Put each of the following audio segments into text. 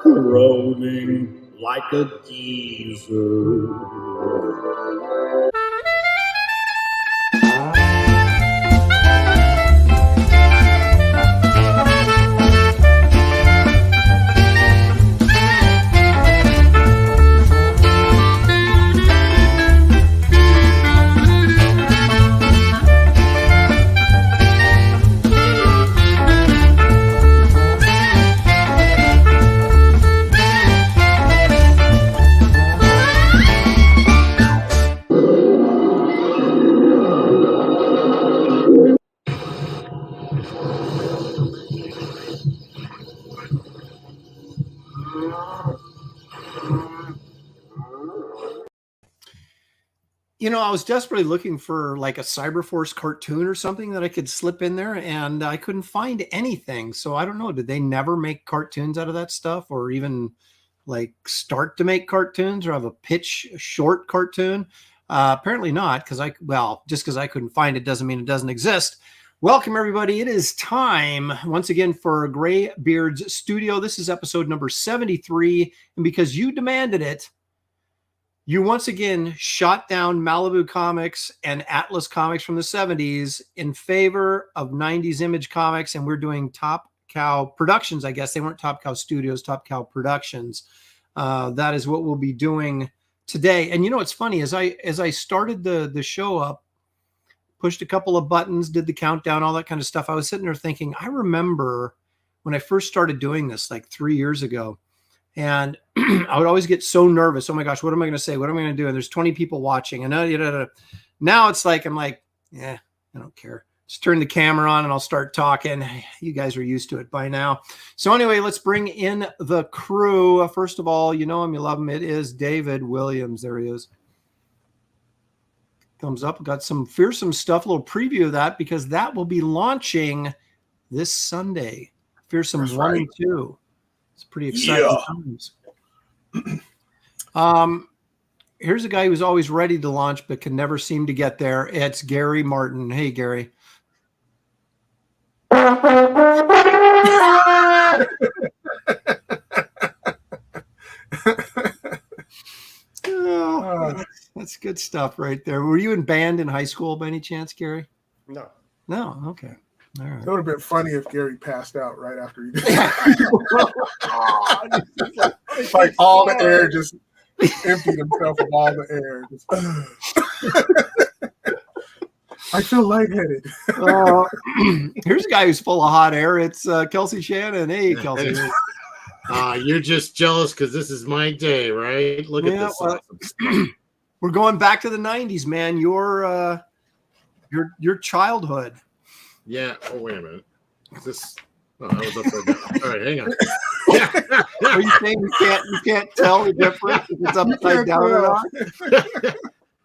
Rolling like a geezer. You know, I was desperately looking for like a Cyberforce cartoon or something that I could slip in there, and I couldn't find anything. So I don't know. Did they never make cartoons out of that stuff, or even like start to make cartoons, or have a pitch short cartoon? Apparently not, because just because I couldn't find it doesn't mean it doesn't exist. Welcome, everybody. It is time once again for Graybeard's Studio. This is episode number 73, and because you demanded it, you once again shot down Malibu Comics and Atlas Comics from the 70s in favor of 90s Image Comics, and we're doing Top Cow Productions. I guess they weren't Top Cow Studios, Top Cow Productions. That is what we'll be doing today. And you know, it's funny, as I started the show up, pushed a couple of buttons, did the countdown, all that kind of stuff, I was sitting there thinking, I remember when I first started doing this like 3 years ago. And I would always get so nervous. Oh my gosh, what am I going to say? What am I going to do? And there's 20 people watching. And now it's like, I'm like, yeah, I don't care. Just turn the camera on and I'll start talking. You guys are used to it by now. So anyway, let's bring in the crew. First of all, you know him, you love him. It is David Williams. There he is. Thumbs up. Got some fearsome stuff, a little preview of that, because that will be launching this Sunday. Fearsome That's 1 right. and 2. It's pretty exciting times. Here's a guy who's always ready to launch but can never seem to get there. It's Gary Martin. Hey, Gary. That's good stuff right there. Were you in band in high school by any chance, Gary? No. No? Okay. All right. It would have been funny if Gary passed out right after he did. It's like all the air just emptied himself of all the air. I feel lightheaded. Here's a guy who's full of hot air. It's Kelsey Shannon. Hey, Kelsey. You're just jealous because this is my day, right? Look at this. Awesome. We're going back to the 90s, man. Your childhood. Yeah. Oh, wait a minute. Is this? Oh, I was upside down. All right, hang on. Are you saying you can't tell the difference if it's upside down or not?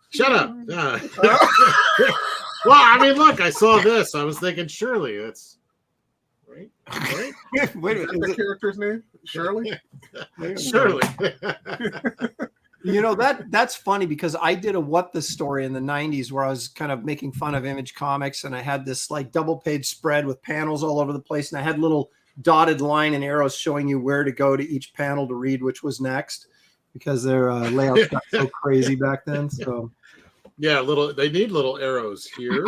Shut up. Well, I mean, look, I saw this. I was thinking, surely that's right. Wait a minute. Is the character's name Shirley? Surely. You know, that's funny, because I did a What the Story in the 90s where I was kind of making fun of Image Comics, and I had this like double page spread with panels all over the place, and I had little dotted line and arrows showing you where to go to each panel to read which was next, because their layouts got so crazy back then. So yeah, they need little arrows here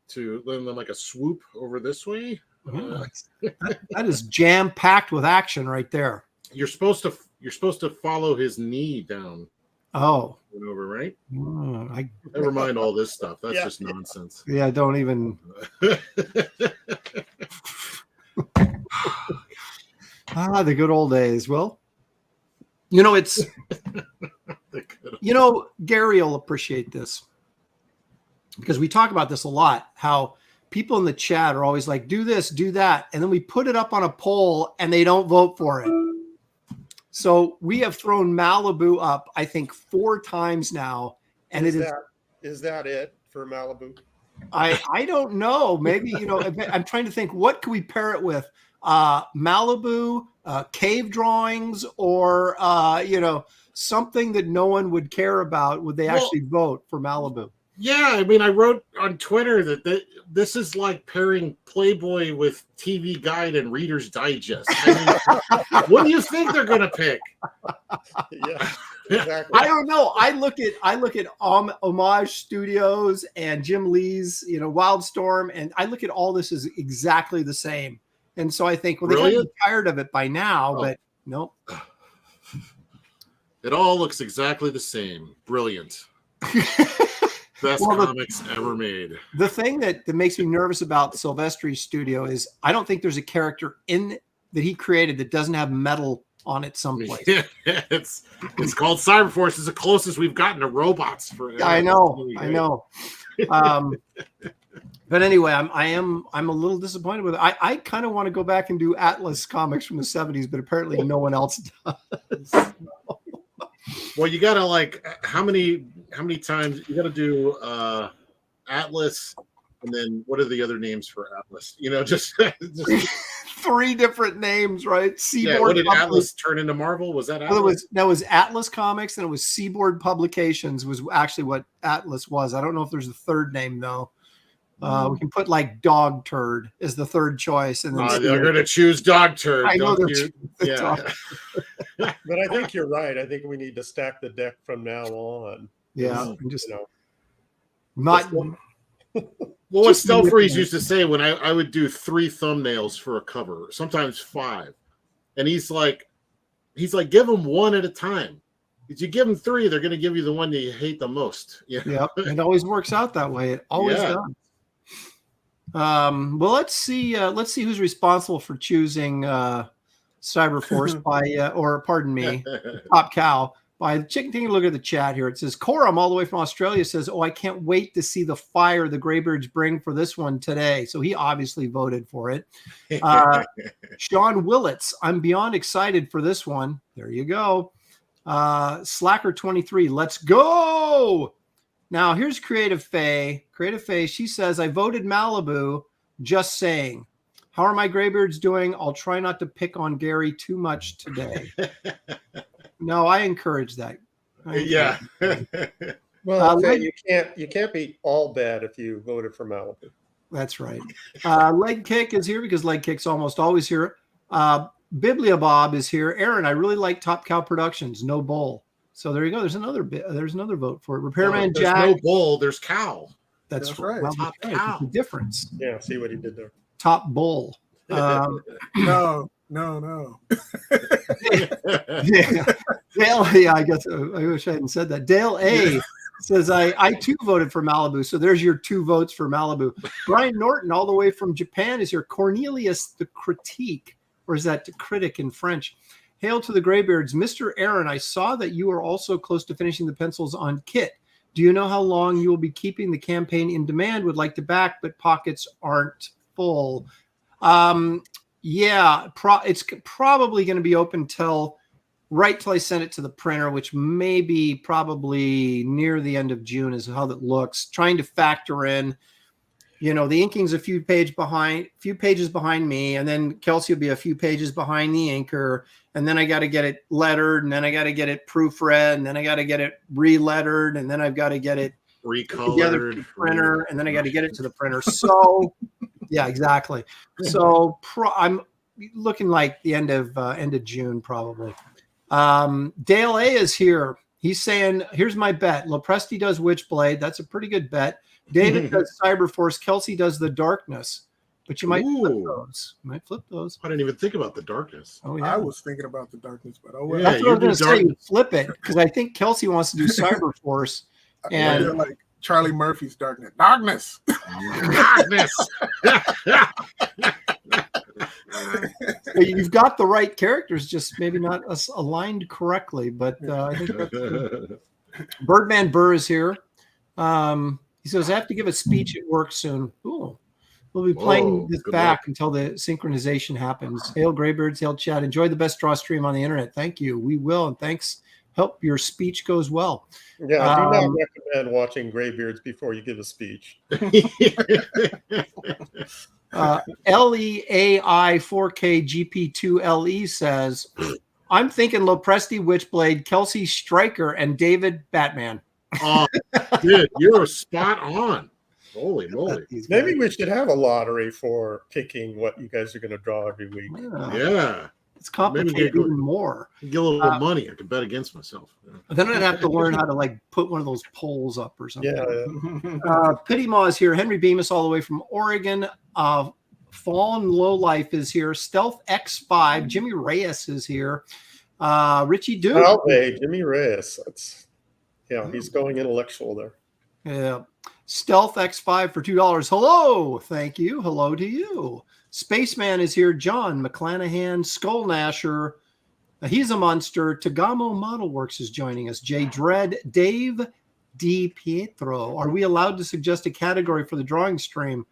to then like a swoop over this way. That is jam packed with action right there. You're supposed to follow his knee down. Oh, and over, right? Never mind all this stuff. That's just nonsense. Yeah, don't even. The good old days. Well, you know, it's, you know, Gary will appreciate this, because we talk about this a lot, how people in the chat are always like, do this, do that. And then we put it up on a poll and they don't vote for it. So we have thrown Malibu up, I think, 4 times now. And is that it for Malibu? I don't know. Maybe, you know, I'm trying to think, what can we pair it with? Malibu, cave drawings, or, you know, something that no one would care about. Would they actually vote for Malibu? Yeah, I mean, I wrote on Twitter that this is like pairing Playboy with TV Guide and Reader's Digest. I mean, what do you think they're gonna pick? Yeah, exactly. I don't know. I look at Homage Studios and Jim Lee's, Wildstorm, and I look at all this as exactly the same. And so I think, well, they might be tired of it by now, but nope. It all looks exactly the same. Brilliant. Best comics ever made. The thing that makes me nervous about Silvestri's studio is I don't think there's a character that he created that doesn't have metal on it someplace. Yeah, it's called Cyberforce. It's the closest we've gotten to robots for. I know. But anyway, I'm a little disappointed with it. I kind of want to go back and do Atlas comics from the 70s, but apparently no one else does. Well, you gotta how many times you gotta do Atlas, and then what are the other names for Atlas? Just 3 different names, right? Seaboard. Yeah, what did Atlas turn into Marvel? Was that Atlas? Well, that was Atlas Comics, and it was Seaboard Publications was actually what Atlas was. I don't know if there's a third name though. We can put Dog Turd as the third choice, and then they're going to choose Dog Turd. I know Yeah. But I think you're right. I think we need to stack the deck from now on. Yeah, just not. Well, what Stealth Freeze used to say when I would do 3 thumbnails for a cover, sometimes 5, and he's like, give them 1 at a time. If you give them 3, they're going to give you the one that you hate the most. Yeah, it always works out that way. It always does. Well, let's see who's responsible for choosing Cyberforce Top Cow. Taking a look at the chat here, it says Coram all the way from Australia says, "Oh, I can't wait to see the fire the Graybeards bring for this one today." So he obviously voted for it. Sean Willits, I'm beyond excited for this one. There you go. Slacker 23, let's go. Now here's Creative Faye. Creative Faye, she says, I voted Malibu. Just saying. How are my Graybeards doing? I'll try not to pick on Gary too much today. No, I encourage that. Yeah. Well, you can't be all bad if you voted for Malibu. That's right. Leg Kick is here because Leg Kick's almost always here. Bibliobob is here. Aaron, I really like Top Cow Productions. No bull. So there you go. There's another vote for it. Repairman Jack. There's no bull. There's cow. That's right. Well, Top Cow. The difference. Yeah. See what he did there. Top bull. No. Yeah. Dale, I guess I wish I hadn't said that. Dale A says, I too voted for Malibu. So there's your 2 votes for Malibu. Brian Norton, all the way from Japan, is here. Cornelius the Critique, or is that the critic in French? Hail to the Graybeards. Mr. Aaron, I saw that you are also close to finishing the pencils on Kit. Do you know how long you will be keeping the campaign in demand? Would like to back, but pockets aren't full. Yeah, it's probably going to be open till I send it to the printer, which may be probably near the end of June is how that looks. Trying to factor in, the inking's a few pages behind me, and then Kelsey will be a few pages behind the inker, and then I got to get it lettered, and then I got to get it proofread, and then I got to get it re-lettered, and then I've got to get it recolored to the printer, and then I got to get it to the printer. So, yeah, exactly. So I'm looking like the end of June probably. Dale A is here. He's saying, here's my bet. Lopresti does Witchblade. That's a pretty good bet. David does Cyberforce. Kelsey does the Darkness. But you might flip those. I didn't even think about the Darkness. Oh, yeah. I was thinking about the Darkness, but oh well. That's what I was going to say. You flip it because I think Kelsey wants to do Cyberforce. And like Charlie Murphy's Darkness. Darkness. You've got the right characters, just maybe not aligned correctly. But I think that's good. Birdman Burr is here. He says, I have to give a speech at work soon. Ooh. We'll be playing this back until the synchronization happens. Hail Graybeards, hail chat. Enjoy the best draw stream on the internet. Thank you. We will. And thanks. Hope your speech goes well. Yeah, I do not recommend watching Graybeards before you give a speech. LEAI4KGP2LE says, I'm thinking Lopresti Witchblade, Kelsey Stryker, and David Batman. Oh, dude, you're spot on. Holy moly. Maybe we should have a lottery for picking what you guys are going to draw every week. Yeah. It's complicated even more. Get a little money. I can bet against myself. Then I'd have to learn how to like put one of those poles up or something. Yeah. Pity Maw is here. Henry Bemis all the way from Oregon. Fallen Low Life is here. Stealth X5. Jimmy Reyes is here. Richie Duke. Oh, hey, Jimmy Reyes. He's going intellectual there. Yeah. Stealth X5 for $2. Hello. Thank you. Hello to you. Spaceman is here. John McClanahan, Skull Nasher. He's a monster. Tagamo Model Works is joining us. Jay Dredd, Dave Di Pietro. Are we allowed to suggest a category for the drawing stream?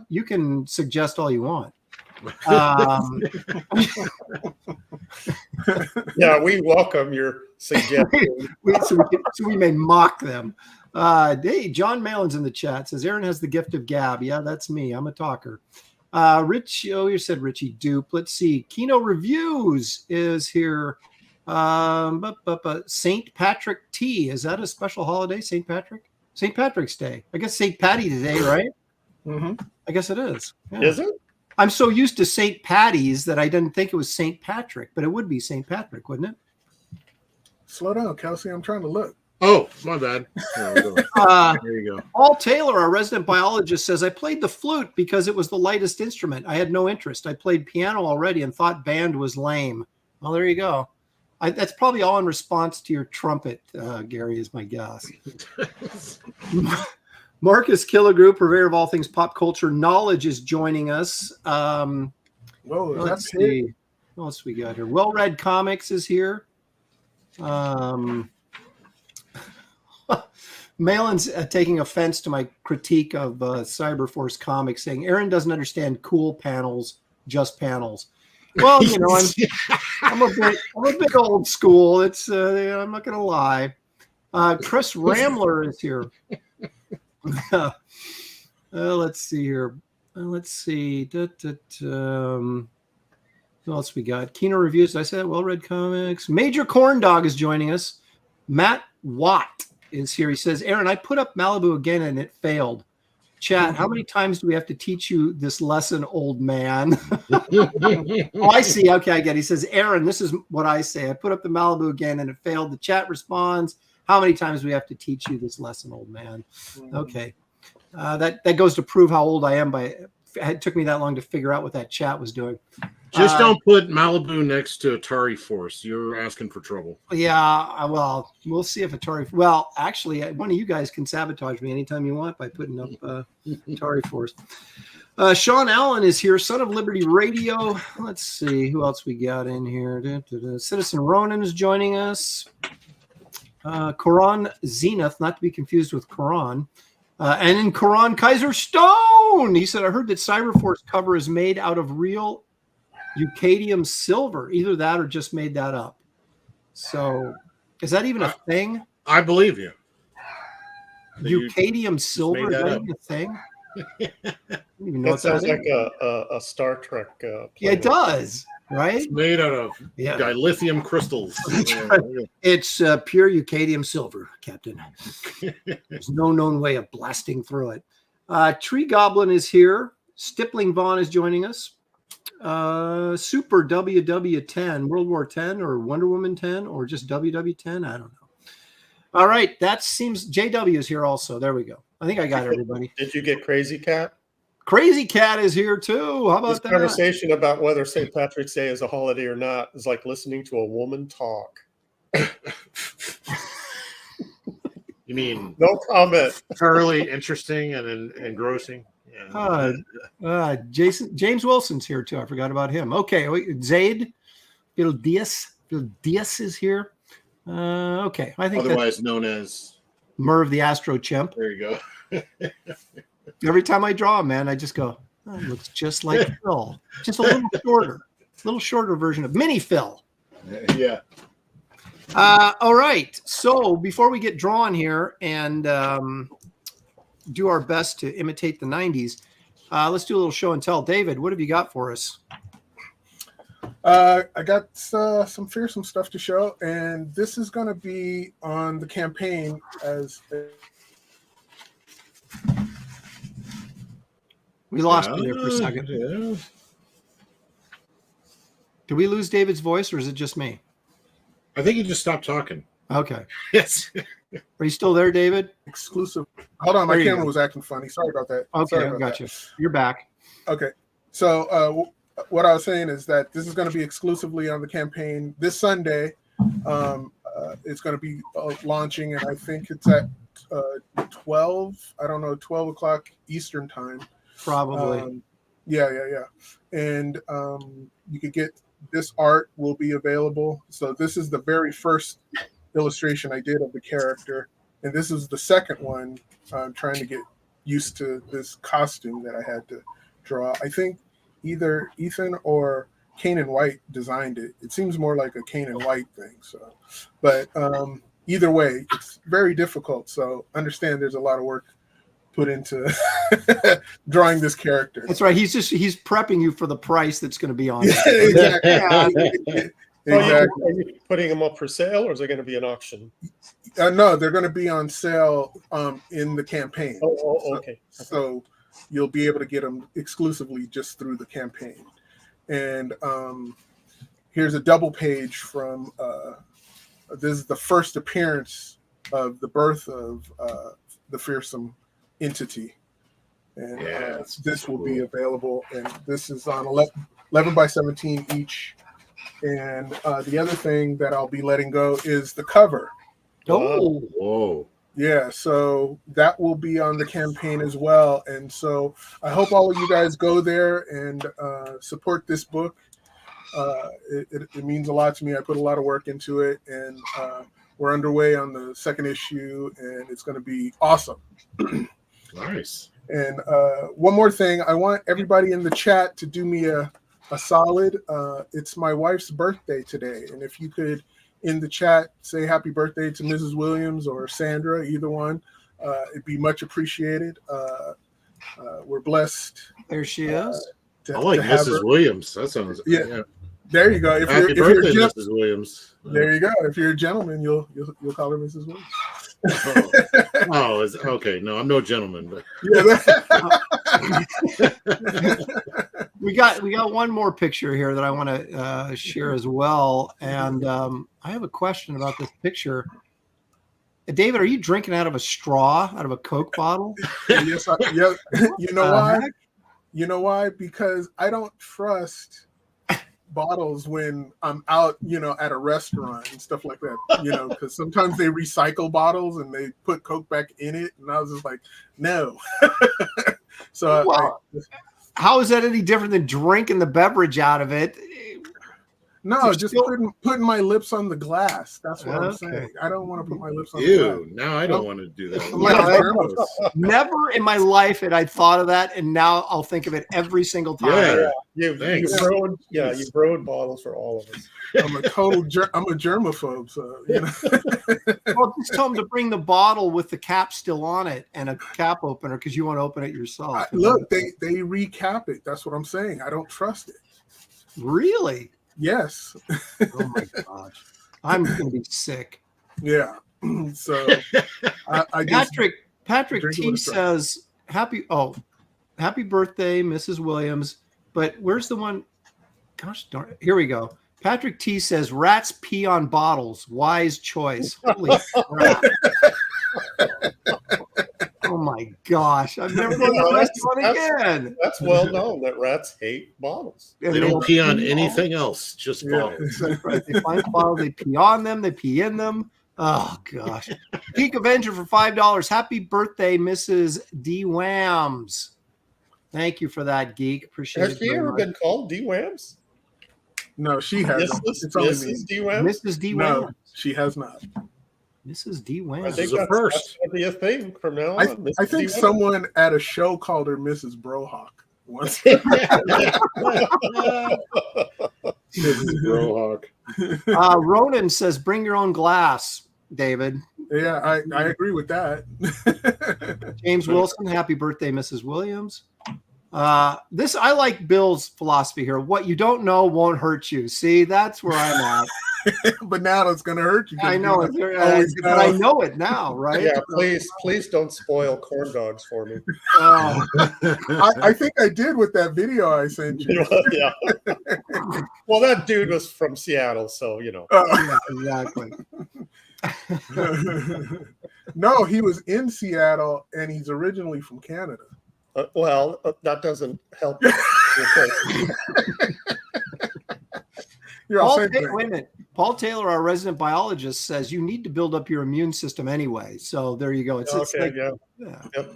You can suggest all you want. Yeah, we welcome your suggestions. so we may mock them. Hey, John Malin's in the chat. Says Aaron has the gift of gab. Yeah, that's me. I'm a talker. You said Richie Dupe. Let's see. Kino Reviews is here. St. Patrick Tea. Is that a special holiday, St. Patrick? St. Patrick's Day. I guess St. Patty today, right? Mm-hmm. I guess it is. Yeah. Is it? I'm so used to St. Patty's that I didn't think it was St. Patrick, but it would be St. Patrick, wouldn't it? Slow down, Kelsey. I'm trying to look. Oh, my bad. There you go. Paul Taylor, our resident biologist, says, I played the flute because it was the lightest instrument. I had no interest. I played piano already and thought band was lame. Well, there you go. That's probably all in response to your trumpet, Gary, is my guess. Marcus Killigrew, purveyor of all things pop culture knowledge, is joining us. Let's see. What else we got here? Well-Read Comics is here. Malin's taking offense to my critique of Cyberforce Comics, saying Aaron doesn't understand cool panels, just panels. Well, I'm a bit old school. It's I'm not gonna lie. Chris Ramler is here. Let's see here. Let's see. What else we got? Kino Reviews. Did I say that? Well-Read Comics. Major Corn Dog is joining us. Matt Watt is here. He says, Aaron, I put up Malibu again and it failed. Chat, how many times do we have to teach you this lesson, old man? Oh, I see. Okay, I get it. He says, Aaron, this is what I say. I put up the Malibu again and it failed. The chat responds, how many times do we have to teach you this lesson, old man? Okay. That goes to prove how old I am. It took me that long to figure out what that chat was doing. Just don't put Malibu next to Atari Force. You're asking for trouble. Yeah, well, we'll see if Atari... Well, actually, one of you guys can sabotage me anytime you want by putting up Atari Force. Sean Allen is here, Son of Liberty Radio. Let's see, who else we got in here? Citizen Ronan is joining us. Quran Zenith, not to be confused with Quran. And in Quran, Kaiser Stone. He said, I heard that Cyberforce cover is made out of real Eucadium silver. Either that or just made that up. So is that even a thing? I believe you. Eucadium silver, is that even a thing? I don't even know That sounds like a Star Trek yeah, it does, right? It's made out of dilithium crystals. It's pure Eucadium silver, Captain. There's no known way of blasting through it. Tree Goblin is here. Stippling Vaughn is joining us. Super WW10, World War 10 or Wonder Woman 10 or just WW10. I don't know. All right. That seems JW is here also. There we go. I think I got everybody. Did you get Crazy Cat? Crazy Cat is here too. How about that? Conversation about whether St. Patrick's Day is a holiday or not is like listening to a woman talk. You mean no comment? Thoroughly interesting and engrossing. Yeah. James Wilson's here too. I forgot about him. Okay, Zaid Diaz is here. Okay, I think otherwise known as Merv the Astro Chimp. There you go. Every time I draw him, man, I just go, oh, it looks just like Phil, just a little shorter version of Mini Phil. Yeah. All right. So before we get drawn here and do our best to imitate the 90s, let's do a little show and tell. David, what have you got for us? I got some fearsome stuff to show, and this is going to be on the campaign as. We lost you there for a second. Yeah. Did we lose David's voice, or is it just me? I think he just stopped talking. Okay. Yes. Are you still there, David? Exclusive. Hold on, my There you camera go. was acting funny. Sorry about that. Okay, Sorry I about got that. you. You're back. Okay. So what I was saying is that this is going to be exclusively on the campaign this Sunday. It's going to be launching, and I think it's at 12. I don't know, 12 o'clock Eastern time. Probably. Yeah. And you could get this art will be available. So this is the very first illustration I did of the character, and this is the second one. I'm trying to get used to this costume that I had to draw. I think either Ethan or Kane and White designed it. It seems more like a Kane and White thing. So, but either way, it's very difficult. So understand there's a lot of work put into drawing this character. That's right. He's prepping you for the price that's going to be on it. Exactly. Exactly. Are you putting them up for sale, or is there going to be an auction? No, they're going to be on sale in the campaign. Okay. So you'll be able to get them exclusively just through the campaign. And here's a double page from this is the first appearance of the birth of the fearsome entity. And this will be available. And this is on 11 by 17 each. And the other thing that I'll be letting go is the cover. Oh, whoa. Yeah, so that will be on the campaign as well. And so I hope all of you guys go there and support this book. It means a lot to me. I put a lot of work into it, and we're underway on the second issue, and it's going to be awesome. Nice. And one more thing, I want everybody in the chat to do me a solid. It's my wife's birthday today, and if you could in the chat say happy birthday to Mrs. Williams or Sandra, either one, it'd be much appreciated. We're blessed. there she is. I like Mrs. Williams. That sounds Yeah. There you go. If Happy you're birthday, a Mrs. Williams. there you go. If you're a gentleman, you'll call her Mrs. Williams. Okay. No, I'm no gentleman, but We got one more picture here that I want to share as well, and I have a question about this picture. David, are you drinking out of a straw, out of a Coke bottle? Yes, yeah. You know why? You know why? Because I don't trust bottles when I'm out, at a restaurant and stuff like that, because sometimes they recycle bottles and they put Coke back in it. And I was just like, no. So how is that any different than drinking the beverage out of it? no, just putting my lips on the glass. That's what I'm saying. I don't want to put my lips on the glass. Now I don't want to do that. I'm like, Never in my life had I thought of that, and now I'll think of it every single time. You brewed bottles for all of us. I'm a germaphobe, so Well, just tell them to bring the bottle with the cap still on it and a cap opener because you want to open it yourself. Look, they recap it. That's what I'm saying. I don't trust it. Really? Yes. Oh my gosh, I'm gonna be sick. Yeah. So I Patrick T says happy birthday, Mrs. Williams. But where's the one? Gosh darn it. Here we go. Patrick T says rats pee on bottles. Wise choice. Holy crap. Oh my gosh. I've never done this one again. That's well known that rats hate bottles. They don't pee on anything else, just bottles. Right. They find bottles, they pee on them, they pee in them. Oh gosh. Geek Avenger for $5. Happy birthday, Mrs. D. Whams. Thank you for that, Geek. Appreciate it. Has she ever been called D. Whams? No, she hasn't. It's only me. D. Whams? Mrs. D. No, Whams. she has not. Mrs. D. Whams. I think This is a first. that's going to be a thing from now on. I think someone at a show called her Mrs. Brohawk once. Mrs. Brohawk. Ronan says, bring your own glass, David. Yeah, I agree with that. James Wilson, happy birthday, Mrs. Williams. This I like Bill's philosophy here. What you don't know won't hurt you. See, that's where I'm at. But now it's going to hurt you. I know it, but I know it now, right? Yeah, please don't spoil corn dogs for me. I think I did with that video I sent you. Yeah. Well, that dude was from Seattle, so you know. Yeah, exactly. No, he was in Seattle, and he's originally from Canada. That doesn't help. Wait a minute. Paul Taylor, our resident biologist, says you need to build up your immune system anyway. So there you go. It's okay. Yeah. Yep.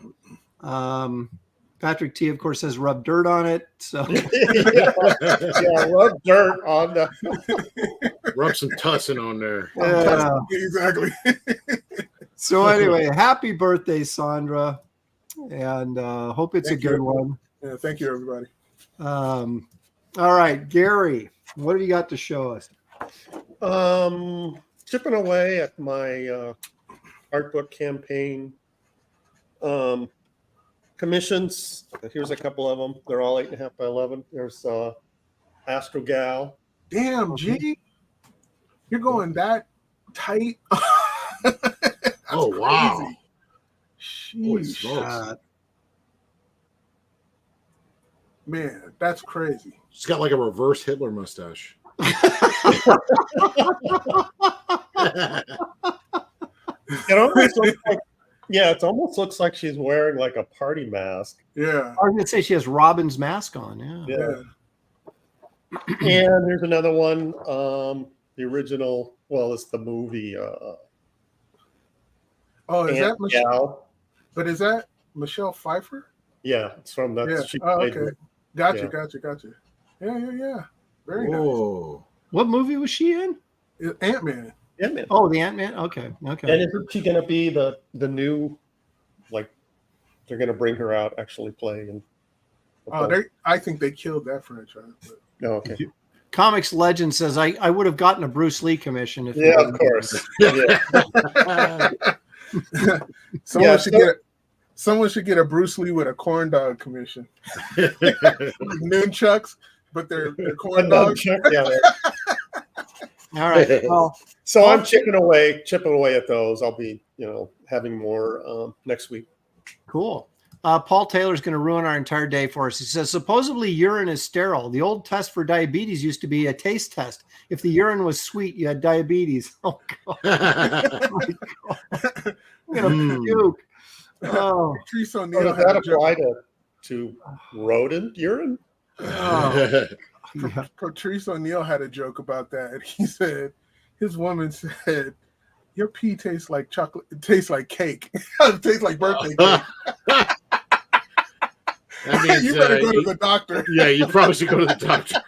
Patrick T, of course, says rub dirt on it. So yeah, rub dirt on the. Rub some tussin on there. Exactly. So anyway, happy birthday, Sandra, and hope it's a good one. Yeah, thank you, everybody. All right, Gary, what have you got to show us? Chipping away at my art book campaign commissions. Here's a couple of them. They're all 8.5 by 11. There's Astro Gal. Damn, G, you're going that tight. Oh wow! Sheesh. Man, that's crazy. She's got like a reverse Hitler mustache. It almost looks like she's wearing like a party mask. Yeah. I was gonna say she has Robin's mask on. Yeah. And there's another one. The original. Well, it's the movie. Is that Michelle? But is that Michelle Pfeiffer? Yeah, it's from that. Yeah. Okay. Gotcha. Yeah. Very nice. What movie was she in? Ant-Man. Ant-Man. Oh, the Ant-Man. Okay. And isn't she going to be the new, like, they're going to bring her out actually playing? I think they killed that franchise. But. Oh, okay. Comics Legend says I would have gotten a Bruce Lee commission if. Yeah, of course. Someone should get a Bruce Lee with a corn dog commission. Nunchucks, but they're corn dogs. Yeah. All right. Well, so I'm chipping away at those. I'll be, having more next week. Cool. Paul Taylor's going to ruin our entire day for us. He says, supposedly urine is sterile. The old test for diabetes used to be a taste test. If the urine was sweet, you had diabetes. Oh, God. I'm going to puke. Oh. Patrice O'Neill does that apply to rodent urine? Oh. Yeah. Patrice O'Neill had a joke about that. He said, his woman said, your pee tastes like chocolate. It tastes like cake. It tastes like birthday cake. That means, you better go to the doctor. Yeah, you probably should go to the doctor.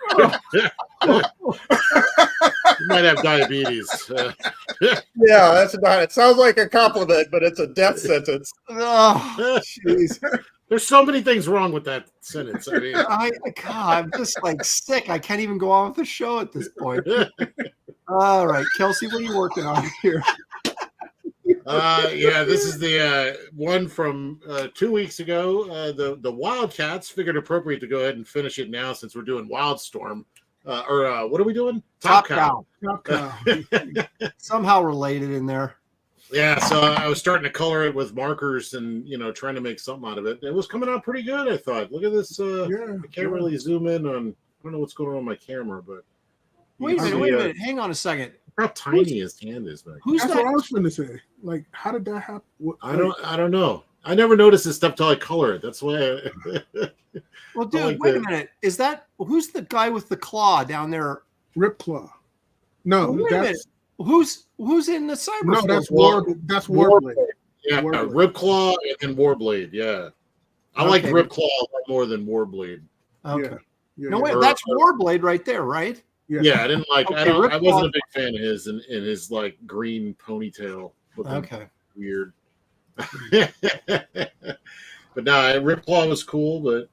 You might have diabetes. Yeah, that's not. It sounds like a compliment, but it's a death sentence. Oh, jeez. There's so many things wrong with that sentence. I mean, I'm just like sick. I can't even go on with the show at this point. All right, Kelsey, what are you working on here? This is the one from 2 weeks ago. The Wildcats figured appropriate to go ahead and finish it now since we're doing Wildstorm. What are we doing? Top Cow. Somehow related in there. Yeah, so I was starting to color it with markers and trying to make something out of it. It was coming out pretty good, I thought. Look at this. I can't really zoom in on. I don't know what's going on with my camera, but wait a minute. Hang on a second. How tiny his hand is back. That's what I was going to say. Like, how did that happen? I don't know. I never noticed this stuff till I color it. That's why. Well, dude, wait a minute. Who's the guy with the claw down there? Rip Claw. No, wait a minute. Who's in the cyber? No, that's Warblade. Yeah, Rip Claw and Warblade. Yeah, I like Rip Claw more than Warblade. Okay. Yeah. No, wait, that's Warblade right there, right? Yeah, I didn't like. Okay, I wasn't a big fan of his and his like green ponytail. Okay. Weird. But no, Rip Claw was cool, but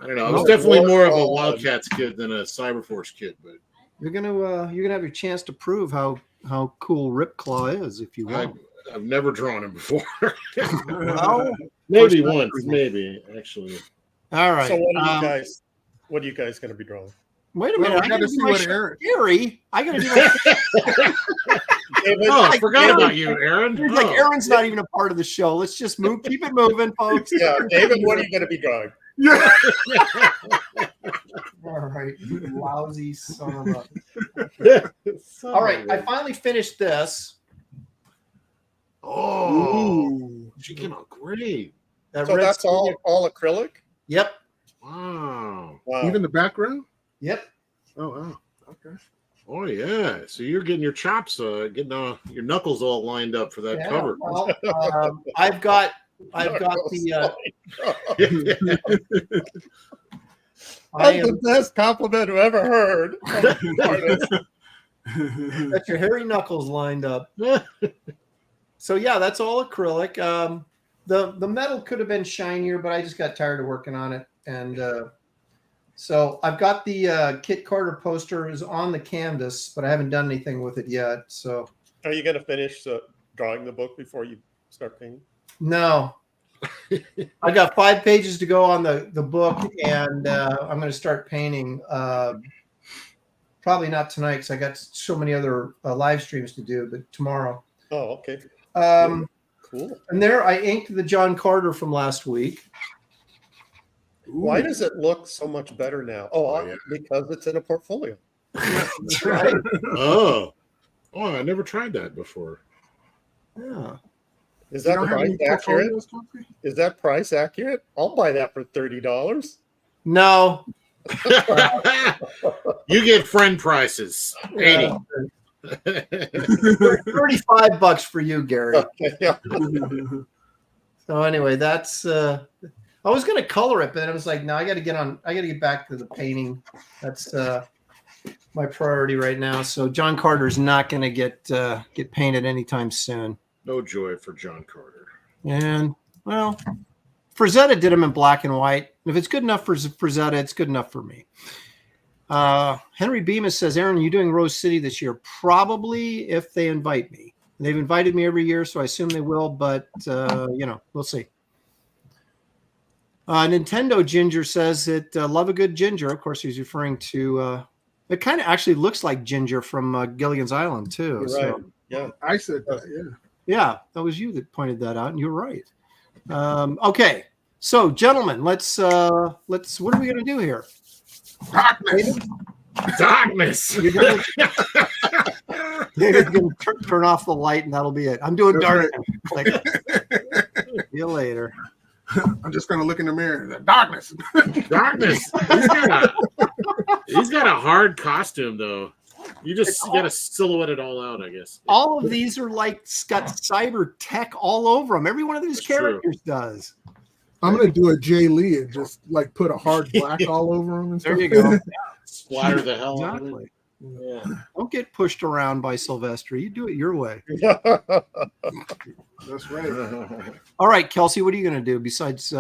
I don't know. I was definitely more of a Wildcats kid than a Cyberforce kid. But you're gonna have your chance to prove how cool Rip Claw is if you want. I've never drawn him before. Well, maybe once, maybe actually. All right. So what are you guys going to be drawing? Wait a Well, minute. we I got got to see what Aaron. Gary. I got to do my. Oh, I Like forgot Aaron. about you, Aaron. It's like Oh. Aaron's not even a part of the show. Let's just move. Keep it moving, folks. Yeah, David, what are you going to be drawing? Yeah. All right, you lousy son of a. All right, I finally finished this. Oh, she came out great. That So red that's studio- all acrylic? Yep. Wow. Wow. Even the background. Yep. Oh wow. Okay. Oh yeah. So you're getting your chops, getting your knuckles all lined up for that Yeah, cover. well, I've got the. I That's the best compliment I've ever heard. got your hairy knuckles lined up. So yeah, that's all acrylic. The metal could have been shinier, but I just got tired of working on it, and so I've got the Kit Carter poster is on the canvas, but I haven't done anything with it yet. So Are you going to finish drawing the book before you start painting? no, I got 5 pages to go on the book, and I'm going to start painting. Probably not tonight because I got so many other live streams to do, but tomorrow. Oh, okay. Cool. And there I inked the John Carter from last week. Why does it look so much better now? Oh, yeah. Because it's in a portfolio. That's right. Oh, I never tried that before. Yeah. Is You that don't have price any accurate? portfolios, Kelsey? Is that price accurate? I'll buy that for $30. No. You get friend prices. 80. $35 for you, Gary. Okay, yeah. So anyway, that's I was gonna color it, but then I was like, no, I gotta get back to the painting. That's my priority right now. So John Carter's not gonna get painted anytime soon. No joy for John Carter. And well, Frazetta did them in black and white. If it's good enough for Frazetta, it's good enough for me. Henry Bemis says, Aaron, are you doing Rose City this year? Probably if they invite me. They've invited me every year, so I assume they will, but we'll see. Nintendo Ginger says that love a good ginger. Of course, he's referring to it kind of actually looks like Ginger from Gilligan's Island, too. You're So, right. Yeah. I said that. Yeah. yeah, that was you that pointed that out, and you're right. Okay, so gentlemen, let's what are we going to do here? Darkness. You're going to turn off the light, and that'll be it. I'm doing dark. Click. See you later. I'm just gonna look in the mirror. The darkness. Darkness. He's got a hard costume, though. You got to silhouette it all out, I guess. All of these are like got cyber tech all over them. Every one of these That's characters does. I'm gonna do a Jay Lee and just like put a hard black all over him and stuff. There you go. Splatter the hell out of it. Exactly. Yeah. Don't get pushed around by Sylvester. You do it your way. That's right. All right, Kelsey, what are you going to do besides?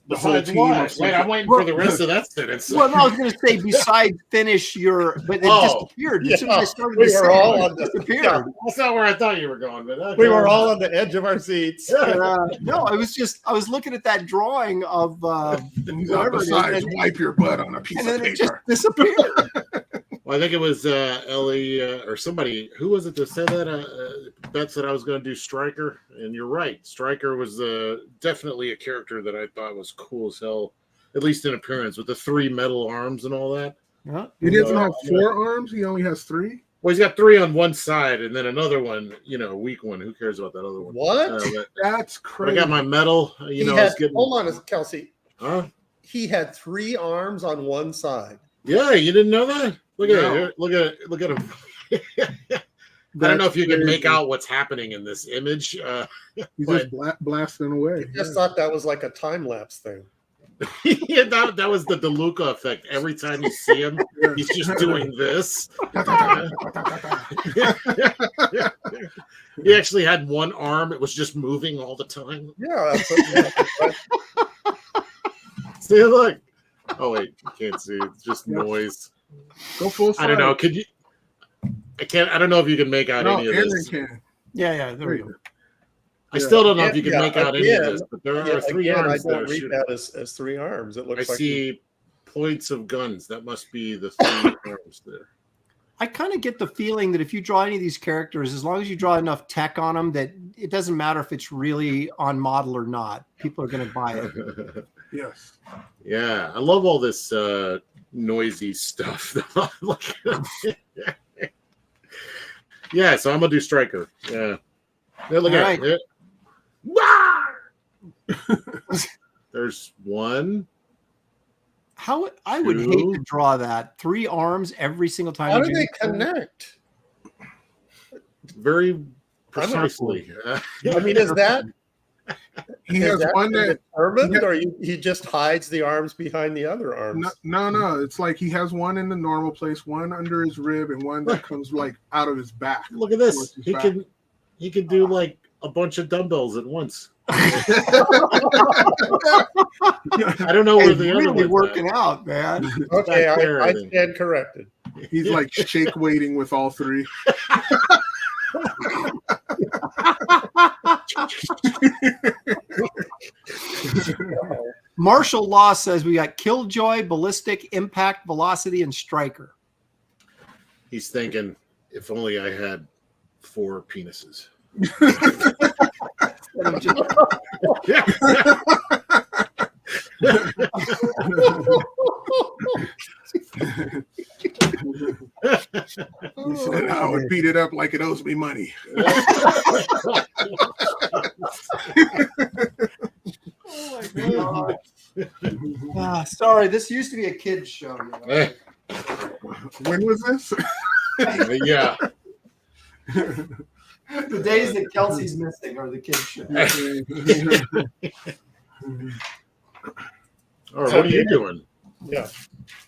Besides team or what? something. Wait, I'm waiting for the rest of that sentence. Well, no, I was going to say besides finish your, but it disappeared as soon as I started. We to were say all it, on it the- disappeared. yeah. That's not where I thought you were going, but okay. We were all on the edge of our seats. No, I was looking at that drawing of whatever it is, Besides, wipe your butt on a piece and of then it just paper. disappeared. Well, I think it was Ellie or somebody. Who was it that said that? Beth said I was going to do Stryker, and you're right. Stryker was definitely a character that I thought was cool as hell, at least in appearance, with the 3 metal arms and all that. Yeah. He doesn't have 4 arms. He only has 3. Well, he's got 3 on one side, and then another one, a weak one. Who cares about that other one? What? That's But I crazy. got my medal. I He was had, getting. hold on, Kelsey. Huh? He had 3 arms on one side. Yeah, you didn't know that? Look at No. it. Look at him. I don't know if you can make out what's happening in this image. He's just blasting away. I just thought that was like a time lapse thing. Yeah, that was the DeLuca effect. Every time you see him, he's just doing this. He actually had one arm; it was just moving all the time. Yeah. That's See, look. Oh wait, you can't see. It's just noise. Go full size. I don't know. Could you? I can't. I don't know if you can make out No, any of Aaron this. can. Yeah, there we go. I still don't know if Yeah, you can make out any of again, this, but there are three again, arms I there. don't read that as three arms. It I looks like see points of guns. That must be the three arms there. I kind of get the feeling that if you draw any of these characters, as long as you draw enough tech on them, that it doesn't matter if it's really on model or not. People are going to buy it. Yes. Yeah, I love all this noisy stuff. Yeah, so I'm gonna do Striker. Yeah, look at it. There's one. How I would hate to draw that 3 arms every single time. how do they connect? Very precisely. I mean, is that He has one that determined, or he just hides the arms behind the other arms? no. It's like he has one in the normal place, one under his rib, and one that comes like out of his back. Look at this. He can do like a bunch of dumbbells at once. I don't know where the other really one's working at. out, man. Okay, I stand corrected. He's like shake weighting with all 3. Martial Law says we got Killjoy, Ballistic, Impact, Velocity, and Striker. He's thinking, if only I had 4 penises. He said, I would beat it up like it owes me money. Oh my God. Sorry, this used to be a kid's show. You know? When was this? Yeah. The days that Kelsey's missing are the kids' show. All right, what are you doing? Yeah,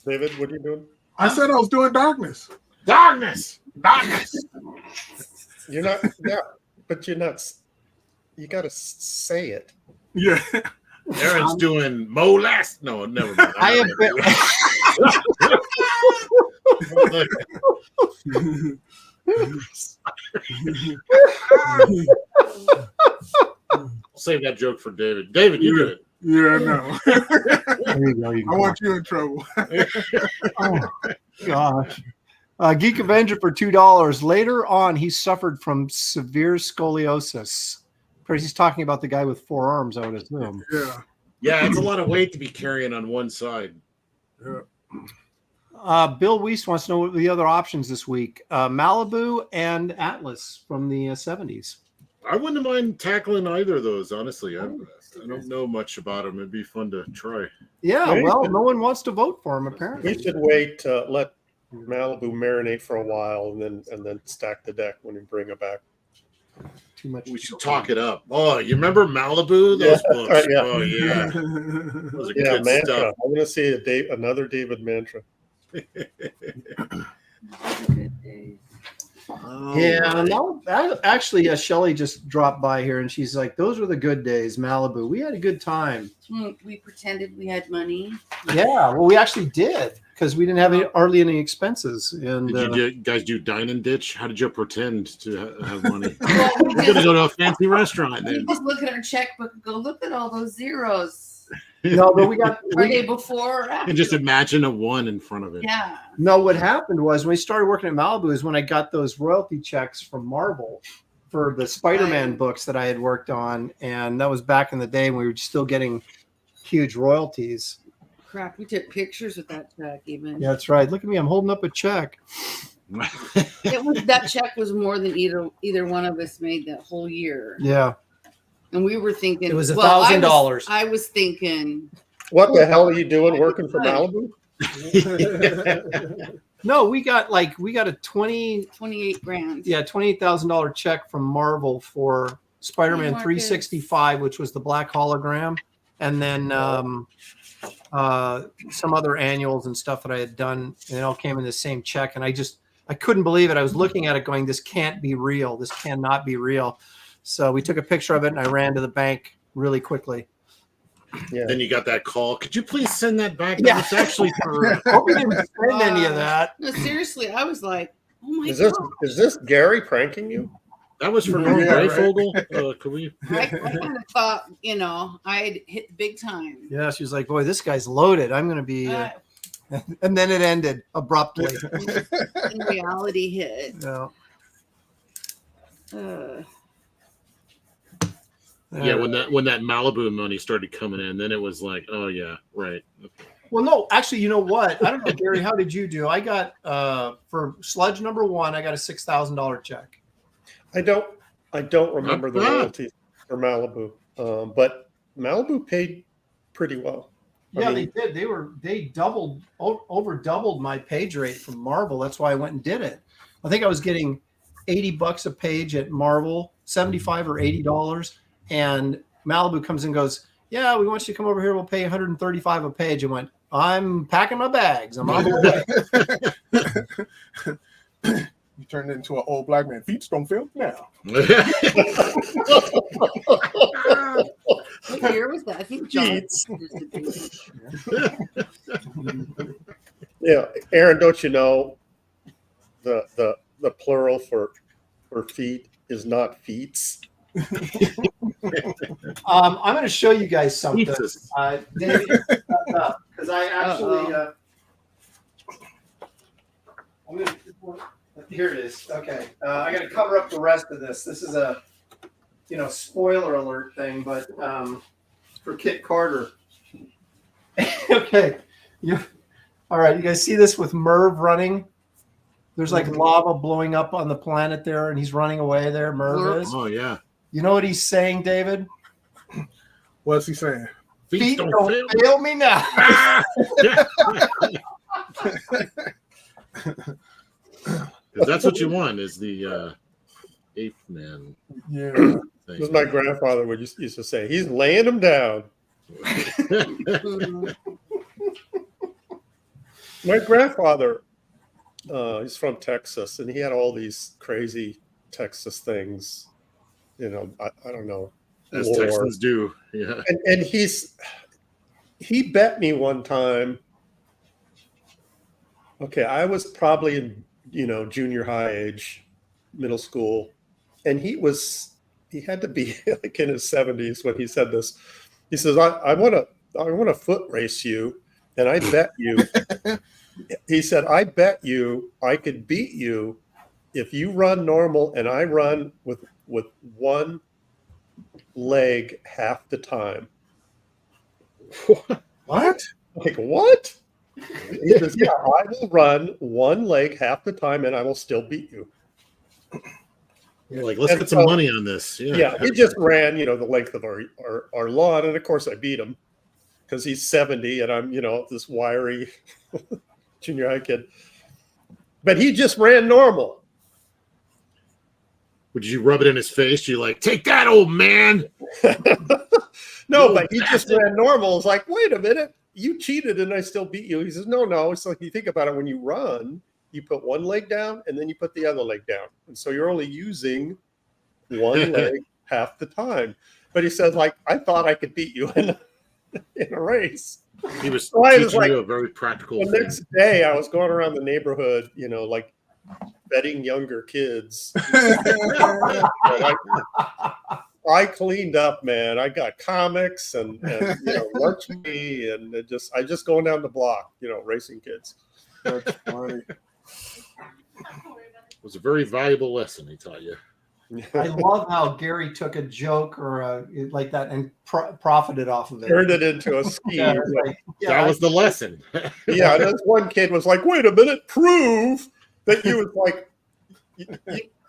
David, what are you doing? I said I was doing darkness. Darkness. You're not. Yeah, but you're not. You got to say it. Yeah. Aaron's doing molest. No, never mind. I have been. Save that joke for David. David, you do it. Yeah, no. There you go. I want you in trouble. Oh, gosh. Geek Avenger for $2. Later on, he suffered from severe scoliosis. Of course, he's talking about the guy with 4 arms, I would assume. Yeah. Yeah, it's a lot of weight to be carrying on one side. Yeah. Bill Weiss wants to know what the other options this week. Malibu and Atlas from the 70s. I wouldn't mind tackling either of those, honestly. I don't know much about them. It'd be fun to try. Yeah, well, no one wants to vote for him, apparently. You should wait let Malibu marinate for a while and then stack the deck when you bring it back. Too much. We should talk it up. Oh, you remember Malibu? Those books. Yeah. Oh, yeah. Those are good mantra. stuff. I'm going to see another David mantra. Oh, Yeah, no, actually, Shelly just dropped by here and she's like, those were the good days, Malibu. We had a good time. We pretended we had money. Yeah, well, we actually did because we didn't have hardly any expenses. And Did you guys do dine and ditch? How did you pretend to have money? Well, We're going to go to a fancy restaurant we then. just look at our checkbook and go, look at all those zeros. no, but we got Friday before or after. And just imagine a 1 in front of it. Yeah. no. What happened was when we started working at Malibu is when I got those royalty checks from Marvel for the Spider-Man Right. books that I had worked on, and that was back in the day when we were still getting huge royalties. Crap, we took pictures with that check even. Yeah, that's right. Look at me, I'm holding up a check. That check was more than either one of us made that whole year. Yeah, And we were thinking it was well, $1,000. I was thinking What the hell are you doing working for Malibu? No, we got a 28 grand. Yeah, $28,000 check from Marvel for Spider-Man Hey, 365, which was the black hologram, and then some other annuals and stuff that I had done, and it all came in the same check. And I couldn't believe it. I was looking at it going, this can't be real. This cannot be real. So we took a picture of it and I ran to the bank really quickly. Yeah. Then you got that call. Could you please send that back? Yeah. It's actually for. Hope we didn't spend any of that. No, seriously, I was like, oh my Is god. this Gary pranking you? That was for Norm Yeah, right. Brayfogle. Can we? I kind of thought, I'd hit big time. Yeah, she was like, "Boy, this guy's loaded. I'm going to be." And then it ended abruptly. In reality hit. Yeah. Yeah, when that Malibu money started coming in, then it was like, oh yeah, right. Okay. Well, no, actually, you know what? I don't know, Gary. How did you do? I got for sludge number 1, I got a $6,000 check. I don't remember the royalties for Malibu, but Malibu paid pretty well. Yeah, they did. They over doubled my page rate from Marvel. That's why I went and did it. I think I was getting $80 a page at Marvel, $75 or $80, and Malibu comes and goes, "Yeah, we want you to come over here. We'll pay $135 a page." And went, "I'm packing my bags. I'm on my way." You turned into an old black man. Feet don't feel now. What year was that? I think John. Yeah, Aaron, don't you know the plural for feet is not feets? I'm going to show you guys something. Jesus. David, because I actually. I'm going to. Here it is. Okay, I got to cover up the rest of this. This is a, spoiler alert thing, but for Kit Carter. Okay, all right. You guys see this with Merv running? There's like lava blowing up on the planet there, and he's running away there. Merv is. Oh yeah. You know what he's saying, David? What's he saying? Feet don't fail me now. Because that's what you want is the ape man. Yeah. This is my grandfather would used to say. He's laying them down. My grandfather, he's from Texas, and he had all these crazy Texas things. I don't know. As lore. Texans do. Yeah. And he bet me one time. Okay, I was probably in junior high age, middle school, and he had to be like in his 70s when he said this. He says, I want to foot race you, and I bet you. He said, I bet you I could beat you if you run normal and I run with one leg half the time. What? Like, what? He says, yeah, I will run one leg half the time and I will still beat you. You're like, let's get some money on this. Yeah, he just ran, the length of our lawn. And of course I beat him because he's 70 and I'm, this wiry junior high kid. But he just ran normal. Would you rub it in his face? You like, take that, old man. No, but he just ran normal. It's like, wait a minute. You cheated and I still beat you. He says, no. It's like you think about it when you run, you put one leg down and then you put the other leg down. And so you're only using one leg half the time. But he says, like, I thought I could beat you in a race. He was so teaching you a very practical thing. The next day I was going around the neighborhood, like betting younger kids. I cleaned up, man. I got comics and lunch meat and I just going down the block, racing kids. That's funny. It was a very valuable lesson he taught you. I love how Gary took a joke or like that and profited off of it. Turned it into a scheme. That was the lesson. Yeah, this one kid was like, wait a minute, prove that you was like,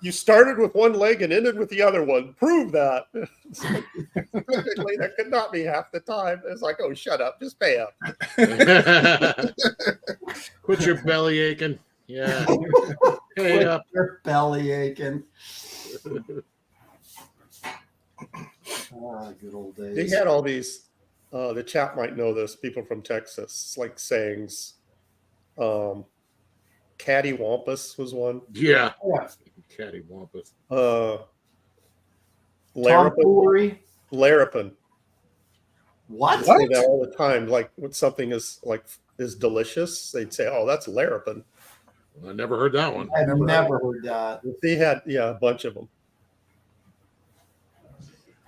you started with one leg and ended with the other one. Prove that. That could not be half the time. It's like, oh, shut up. Just pay up. Quit your belly aching. Yeah. Pay up. Your belly aching. Good old days. They had all these, the chat might know this, people from Texas, like sayings. Cattywampus was one. Yeah. Cattywampus. Larapin. What? They say that all the time. Like when something is delicious, they'd say, "Oh, that's larapin." I never heard that one. I've never heard that. They had a bunch of them.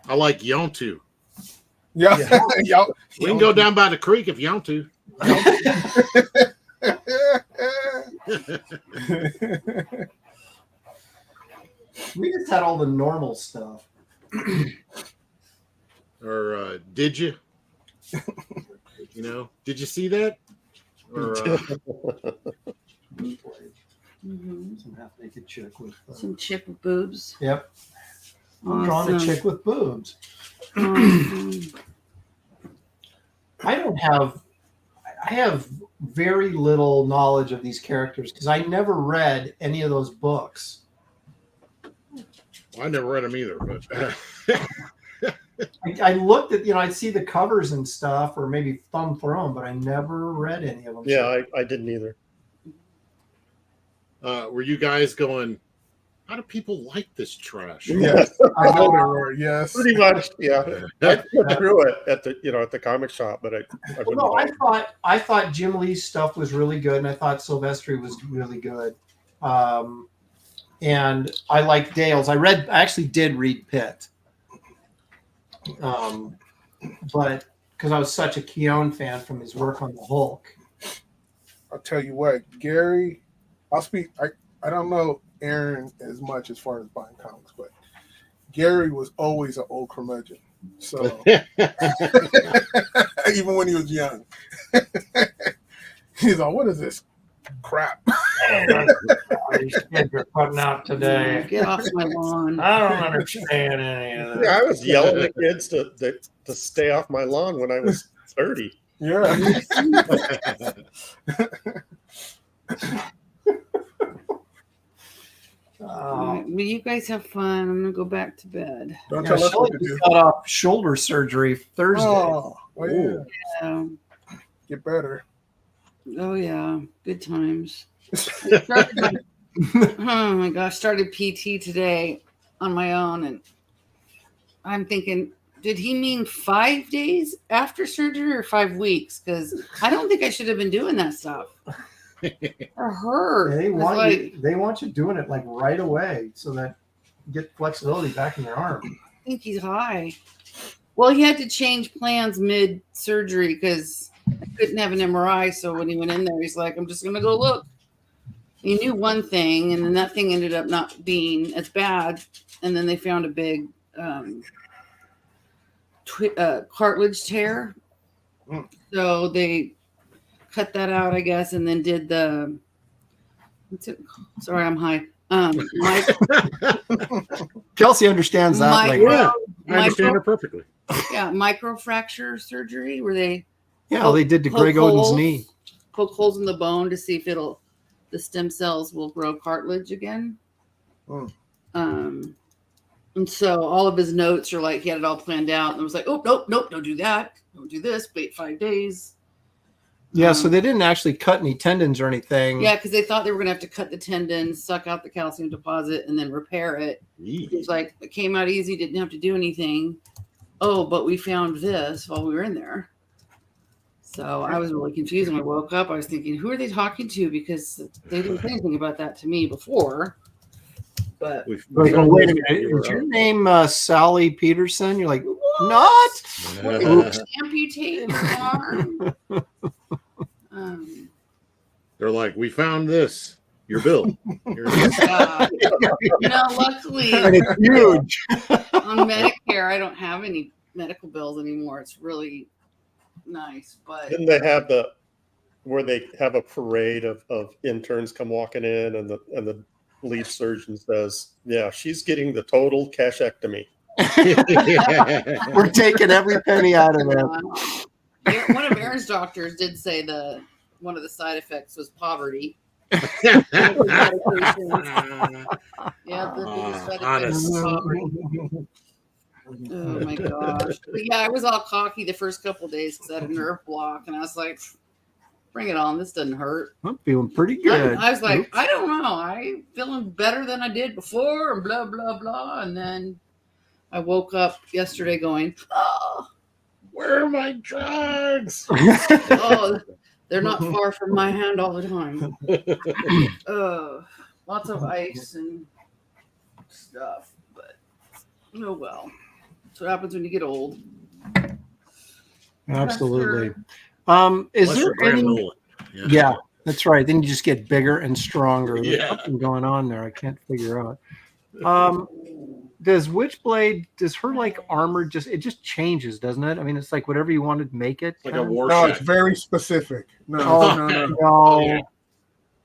I like Yontu. Yeah. Y'all- We can go down by the creek if you want to. We just had all the normal stuff. Or did you? You know, did you see that? Or Mhm. Some half-naked chick with. Some chick with boobs. Yep. I'm drawing a Awesome. chick with boobs. Awesome. I have very little knowledge of these characters because I never read any of those books. I never read them either, but I looked at, I'd see the covers and stuff, or maybe thumb through them, but I never read any of them. Yeah, I didn't either. were you guys going, how do people like this trash? Yes, I know there were. Yes, Pretty much. Yeah, I went through it at the comic shop, but I Well, no, I thought Jim Lee's stuff was really good, and I thought Silvestri was really good. And I like Dale's. I actually did read Pitt. But because I was such a Keown fan from his work on the Hulk. I'll tell you what, Gary. I'll speak. I don't know Aaron as much as far as buying comics, but Gary was always an old curmudgeon. So even when he was young, he's like, "What is this crap?" These kids are putting out today. Get off my lawn. I don't understand any of Yeah, I was yelling at kids to stay off my lawn when I was 30. Yeah. All right, well, you guys have fun. I'm gonna go back to bed. Don't tell us what to do. Got off shoulder surgery Thursday. Oh, well, yeah. Yeah. Get better. Oh yeah, good times. I started oh my gosh, started PT today on my own, and I'm thinking, did he mean 5 days after surgery or 5 weeks? Because I don't think I should have been doing that stuff. It hurt. They It's want like, you. They want you doing it like right away, so that you get flexibility back in your arm. I think he's high. Well, he had to change plans mid surgery because I couldn't have an MRI. So when he went in there, he's like, I'm just going to go look. He knew one thing, and then that thing ended up not being as bad. And then they found a big cartilage tear. Mm. So they cut that out, I guess, and then did the. What's it? Sorry, I'm high. Kelsey understands that. Micro- Like, I understand her perfectly. Yeah, microfracture surgery where they yeah, they did to Greg Oden's knee. poke holes in the bone to see if the stem cells will grow cartilage again. Mm. And so all of his notes are like he had it all planned out, and I was like, oh nope, don't do that, don't do this, wait 5 days. Yeah, so they didn't actually cut any tendons or anything. Yeah, because they thought they were gonna have to cut the tendon, suck out the calcium deposit, and then repair it. It's like it came out easy, didn't have to do anything. Oh, but we found this while we were in there. So I was really confused when I woke up. I was thinking, who are they talking to? Because they didn't say anything about that to me before. But Like, oh, wait a minute. Is your name Sally Peterson? You're like, not? oops, amputate your arm. They're like, we found this. Your bill. No, luckily And it's huge. on Medicare, I don't have any medical bills anymore. It's really nice. But Didn't they have where they have a parade of interns come walking in, and the lead surgeon says, yeah, she's getting the total cashectomy. We're taking every penny out of it. One of Aaron's doctors did say one of the side effects was poverty. Yeah, the biggest side effect was poverty. Oh my gosh. But yeah, I was all cocky the first couple of days because I had a nerve block, and I was like, bring it on. This doesn't hurt. I'm feeling pretty good. I was like, I don't know. I'm feeling better than I did before, and blah, blah, blah. And then I woke up yesterday going, oh, Where are my drugs? oh, they're not far from my hand all the time. Lots of ice and stuff, but oh well. That's what happens when you get old. Absolutely. Is Unless there you're Graham any? Nolan. Yeah, that's right. Then you just get bigger and stronger. There's Yeah. something going on there. I can't figure out. Does Witchblade, does her like armor just changes, doesn't it? I mean, it's like whatever you wanted to make it. It's like a kind of? war No, shack. it's very specific. No, Oh, no, no. No. yeah.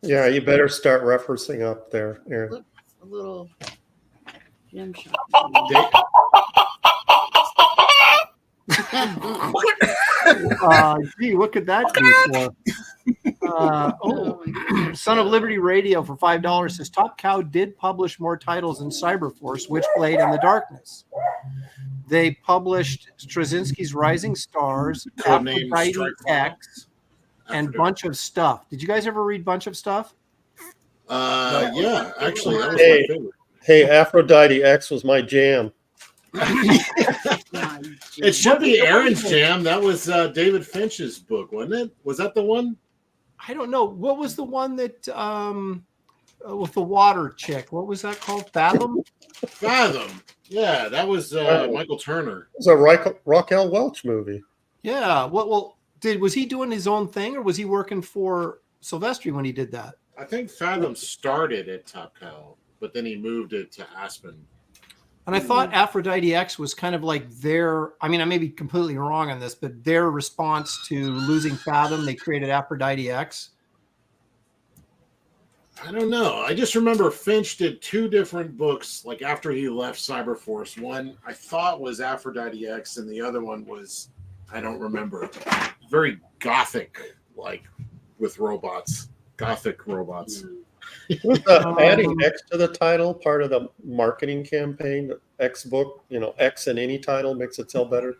Yeah, you better start referencing up there, Aaron. Look, a little gem shop. Gee, what could that be for? Oh my goodness. Son of Liberty Radio for $5 says Top Cow did publish more titles than Cyberforce, Witchblade, and the Darkness. They published Straczynski's Rising Stars, Codename Aphrodite Strike X, and Bunch of Stuff. Did you guys ever read Bunch of Stuff? Yeah, actually, that was Hey. my favorite. Hey, Aphrodite X was my jam. It should be Aaron's jam. That was David Finch's book, wasn't it? Was that the one? I don't know. What was the one that with the water chick? What was that called? Fathom? Fathom. Yeah, that was Michael Turner. It was a Raquel Welch movie. Yeah. Well, was he doing his own thing, or was he working for Silvestri when he did that? I think Fathom started at Top Cow, but then he moved it to Aspen. And I thought Aphrodite X was kind of like their, I mean, I may be completely wrong on this, but their response to losing Fathom, they created Aphrodite X. I don't know. I just remember Finch did two different books, like after he left Cyberforce. One I thought was Aphrodite X, and the other one was, I don't remember. Very gothic, like with robots. Gothic robots. Was adding X to the title part of the marketing campaign? The X book, X in any title makes it sell better.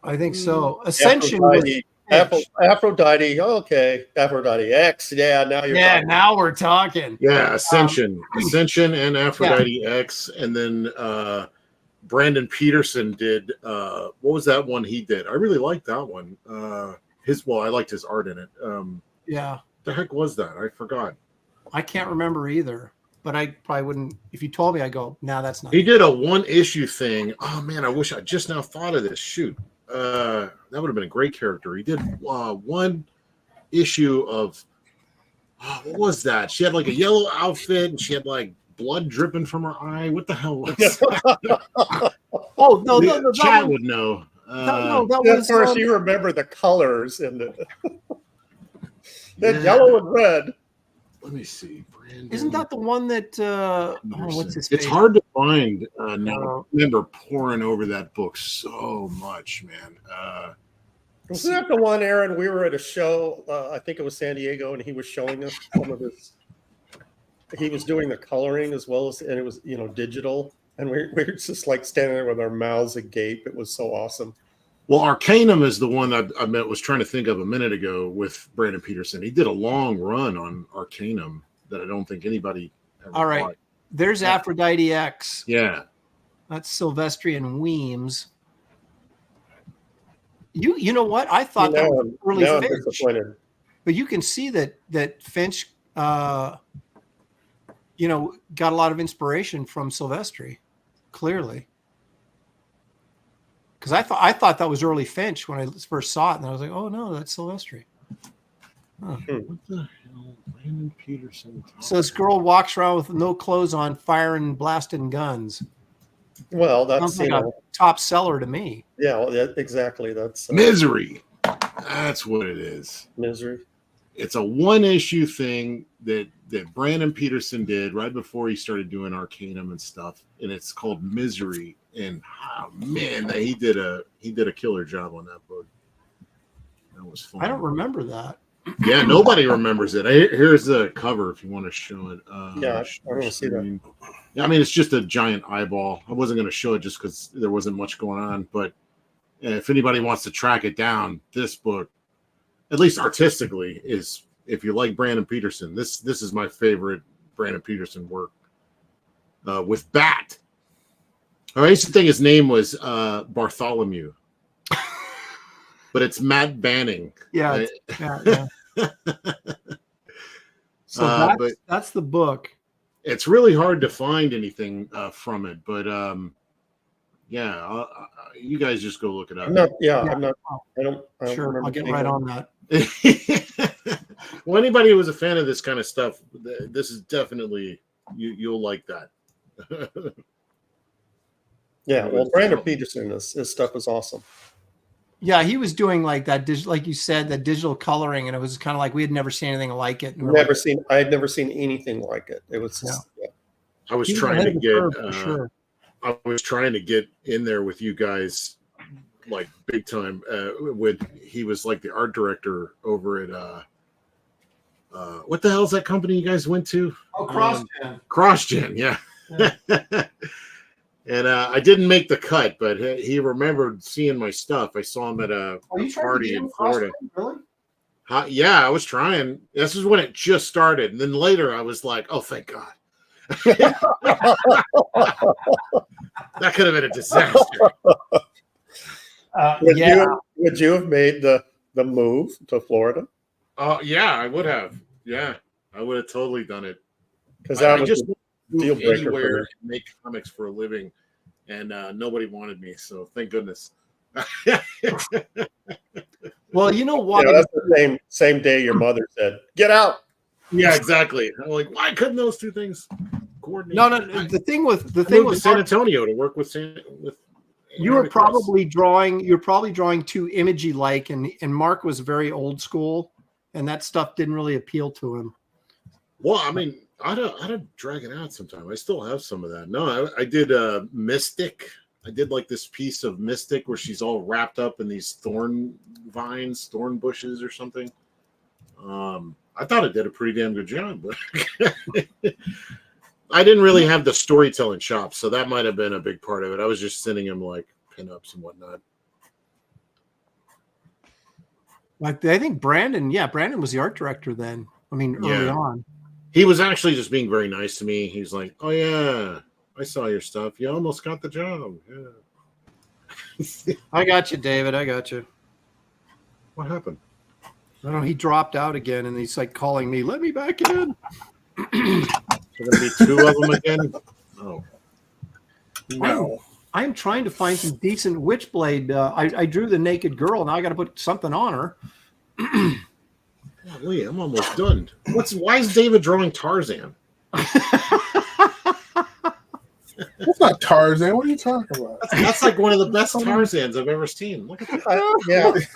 I think so. Ascension Aphrodite, was Aphrodite, okay. Aphrodite X, yeah. Now you're talking. now we're talking. Yeah, Ascension and Aphrodite X, and then Brandon Peterson did. What was that one he did? I really liked that one. I liked his art in it. Yeah. The heck was that? I forgot. I can't remember either, but I probably wouldn't. If you told me, I go, "No, that's not." He did a one-issue thing. Oh man, I wish I just now thought of this. Shoot, that would have been a great character. He did one issue of what was that? She had like a yellow outfit and she had like blood dripping from her eye. What the hell was that? Oh no, Chad would know. that Of was. course, you remember the colors and the yellow and red. Let me see. Brandon Isn't that the one that? What's his? It's face? hard to find now. I remember poring over that book so much, man. Wasn't that the one, Aaron? We were at a show. I think it was San Diego, and he was showing us some of his. He was doing the coloring as well as, and it was digital, and we were just like standing there with our mouths agape. It was so awesome. Well, Arcanum is the one that I was trying to think of a minute ago with Brandon Peterson. He did a long run on Arcanum that I don't think anybody ever All right. bought. There's Aphrodite X. Yeah. That's Silvestri and Weems. You know what? I thought that was early I'm Finch, disappointed. but you can see that Finch, got a lot of inspiration from Silvestri, clearly. Because I thought that was early Finch when I first saw it, and I was like, oh no, that's Silvestri. Huh. What the hell? Brandon Peterson. So this girl walks around with no clothes on, firing, blasting guns. Well, that's Sounds like a top seller to me. yeah, well, exactly. That's Misery. That's what it is. misery. It's a one-issue thing that Brandon Peterson did right before he started doing Arcanum and stuff, and it's called Misery. And man, he did a killer job on that book. That was fun. I don't remember that. Yeah, nobody remembers it. Here's the cover if you want to show it. Yeah, I want to see that. Yeah, I mean, it's just a giant eyeball. I wasn't going to show it just because there wasn't much going on. But if anybody wants to track it down, this book, at least artistically, is, if you like Brandon Peterson, this is my favorite Brandon Peterson work. With Bat. I used to think his name was Bartholomew. But it's Matt Banning. Yeah. Yeah. So that's the book. It's really hard to find anything from it, but Yeah, you guys just go look it up. I'm not. Yeah, Yeah. I'm not. I don't Sure, remember I'll get seeing right that. on that. Well, anybody who was a fan of this kind of stuff, this is definitely you'll like that. Yeah, It well, was Brandon something. Peterson, his stuff was awesome. Yeah, he was doing like that, like you said, that digital coloring, and it was kind of like we had never seen anything like it. And we were Never like, seen. I had never seen anything like it. It was just, yeah. I was he was trying ahead to of the get curve, for sure. I was trying to get in there with you guys like big time when he was like the art director over at what the hell is that company you guys went to? Oh, CrossGen. CrossGen, yeah. And I didn't make the cut, but he remembered seeing my stuff. I saw him at a party in Florida. Really? Yeah, I was trying. This is when it just started. And then later I was like, oh, thank God. That could have been a disaster. Would Yeah. you have made the move to Florida? Yeah, I would have. Yeah, I would have totally done it. Because that I was just a deal moved breaker for anywhere me. and make comics for a living, and nobody wanted me. So thank goodness. Well, you know what? Yeah, that's the same day your mother said, "Get out." Yeah, exactly. I'm like, why couldn't those two things coordinate? No. The thing with I moved to San Mark, Antonio to work with you were probably drawing. You're probably drawing too imagey like, and Mark was very old school, and that stuff didn't really appeal to him. Well, I mean, I'd drag it out sometime. I still have some of that. No, I did Mystic. I did like this piece of Mystic where she's all wrapped up in these thorn bushes or something. I thought it did a pretty damn good job, but I didn't really have the storytelling chops, so that might have been a big part of it. I was just sending him like pinups and whatnot. Like I think Brandon was the art director then. I mean, early on. He was actually just being very nice to me. He's like, "Oh yeah, I saw your stuff. You almost got the job." Yeah. I got you, David. I got you. What happened? I don't know. He dropped out again, and he's like calling me. Let me back in. There's gonna be two of them again. Oh No. I'm trying to find some decent Witchblade. I drew the naked girl. Now I got to put something on her. golly, I'm almost done. Why is David drawing Tarzan? That's not Tarzan. What are you talking about? That's like one of the best Tarzans I've ever seen. Look at that.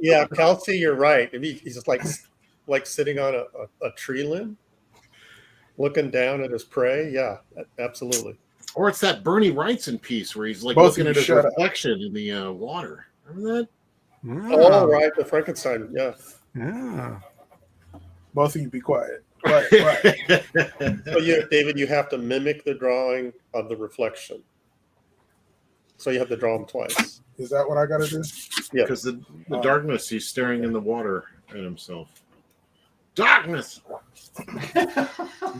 Yeah, Kelsey, you're right. I mean, he's just like sitting on a tree limb, looking down at his prey. Yeah, absolutely. Or it's that Bernie Wrightson piece where he's like Both looking of at you his shut up. reflection in the water. Remember that? Oh, right, the Frankenstein. Yeah. Yeah. Both of you be quiet. Quiet. So David, you have to mimic the drawing of the reflection. So you have to draw them twice. Is that what I got to do? Yeah. Because the darkness, he's staring in the water at himself. Darkness.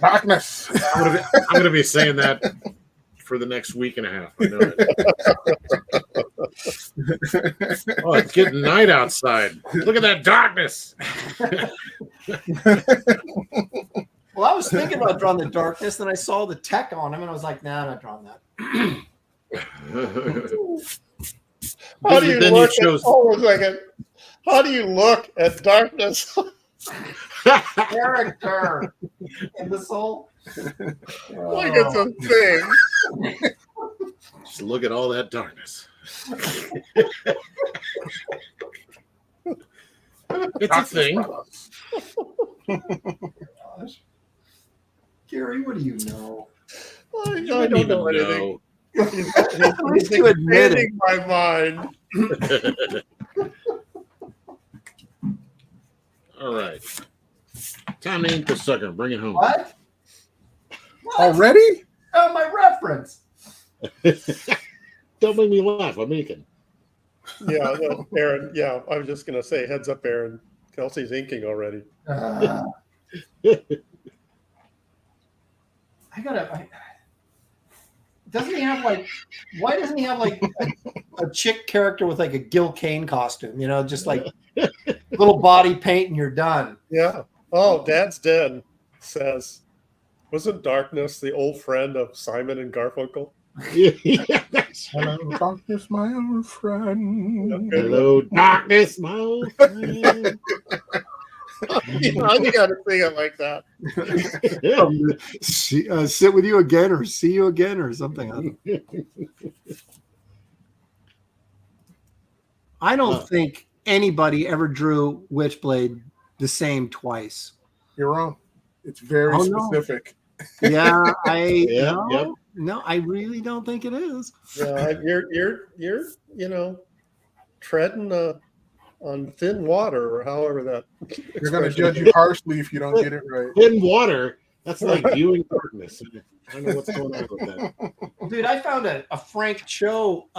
Darkness. I'm gonna be saying that for the next week and a half. I know it. Oh, it's getting night outside. Look at that darkness. Well, I was thinking about drawing the darkness, then I saw the tech on him, and I was like, "Nah, I'm not drawing that." How do you Then look? you chose- Hold on a second. How do you look at darkness? Character, imbecile. Like it's a thing. Just look at all that darkness. It's a thing. Gosh. Gary, what do you know? I You don't wouldn't know even anything. know. He's You admit it. expanding my mind. All right. Time to ink the sucker. Bring it home. What? Already? Oh, my reference. Don't make me laugh. I'm making. Yeah, no, Aaron. Yeah, I was just gonna say, heads up, Aaron. Kelsey's inking already. Doesn't he have like? Why doesn't he have like a chick character with like a Gil Kane costume? You know, just like little body paint and you're done. Yeah. Oh, Dad's Dead says, wasn't Darkness the old friend of Simon and Garfunkel? Yeah, that's right. Hello, darkness, my old friend. Hello, darkness, my old friend. You got to sing it like that. Yeah. Sit with you again or see you again or something. I don't think anybody ever drew Witchblade the same twice. You're wrong. It's very specific. Yeah, Yep. No, I really don't think it is. Yeah, you're treading on thin water, or however that. You're going to judge you harshly if you don't get it right. In water, that's like viewing darkness. I don't know what's going on with that. Dude, I found a Frank Cho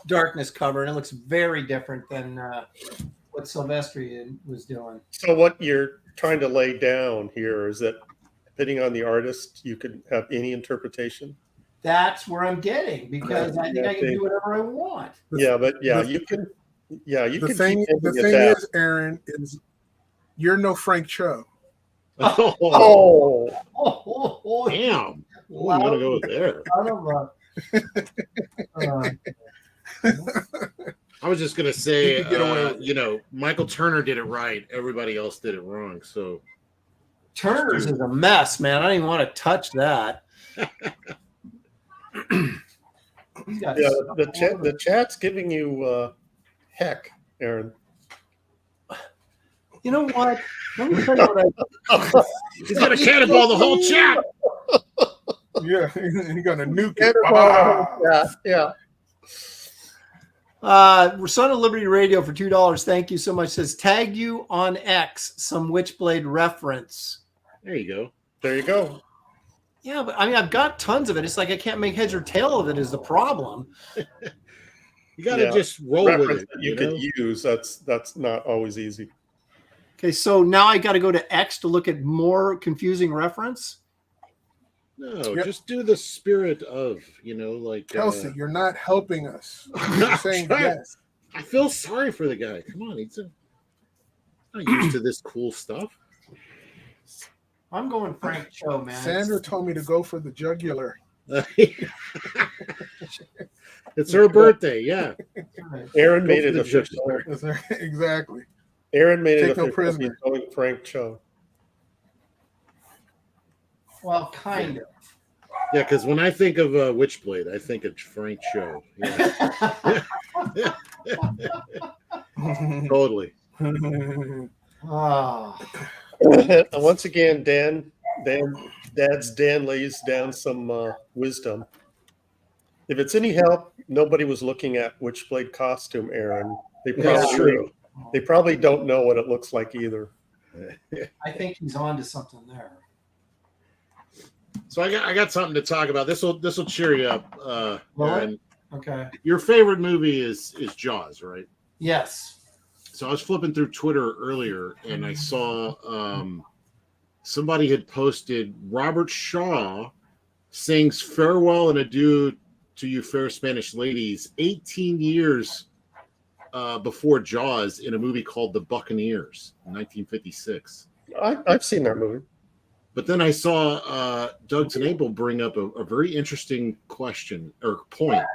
darkness cover, and it looks very different than what Silvestri was doing. So what you're trying to lay down here is that, depending on the artist, you could have any interpretation. That's where I'm getting, because I think I can do whatever I want. You can. Yeah, you The can. thing is, Aaron, is you're no Frank Cho. Oh, Damn. Wow. I'm gonna go there. I was just gonna say, Michael Turner did it right. Everybody else did it wrong. So Turner's is a mess, man. I don't even want to touch that. The chat's giving you heck, Aaron. You know what? Let me tell you what he's gonna cannonball the whole chat. Yeah, he's gonna nuke it. Yeah. Son of Liberty Radio for $2. Thank you so much. Says tag you on X some Witchblade reference. There you go. Yeah, but I mean, I've got tons of it. It's like I can't make heads or tail of it is the problem. You got to just roll with it. You could use that's not always easy. Okay, so now I got to go to X to look at more confusing reference. No, just do the spirit of, like Kelsey, you're not helping us. You're saying yes. I feel sorry for the guy. Come on, he's not used to this cool stuff. I'm going Frank Cho, man. Sandra told me to go for the jugular. It's her birthday, yeah. Aaron made it official. Exactly. Aaron made it official. Take no prisoner. Going Frank Cho. Well, kind of. Yeah, because when I think of Witchblade, I think of Frank Cho. Yeah. Totally. Once again, Dad's Dan lays down some wisdom. If it's any help, nobody was looking at Witchblade costume, Aaron. They probably don't know what it looks like either. I think he's on to something there. So I got something to talk about. This will cheer you up. Aaron. Okay. Your favorite movie is Jaws, right? Yes. So I was flipping through Twitter earlier, and I saw somebody had posted Robert Shaw sings "Farewell and Adieu to You, Fair Spanish Ladies" 18 years before Jaws in a movie called The Buccaneers in 1956. I've seen that movie. But then I saw Doug Tenable bring up a very interesting question or point.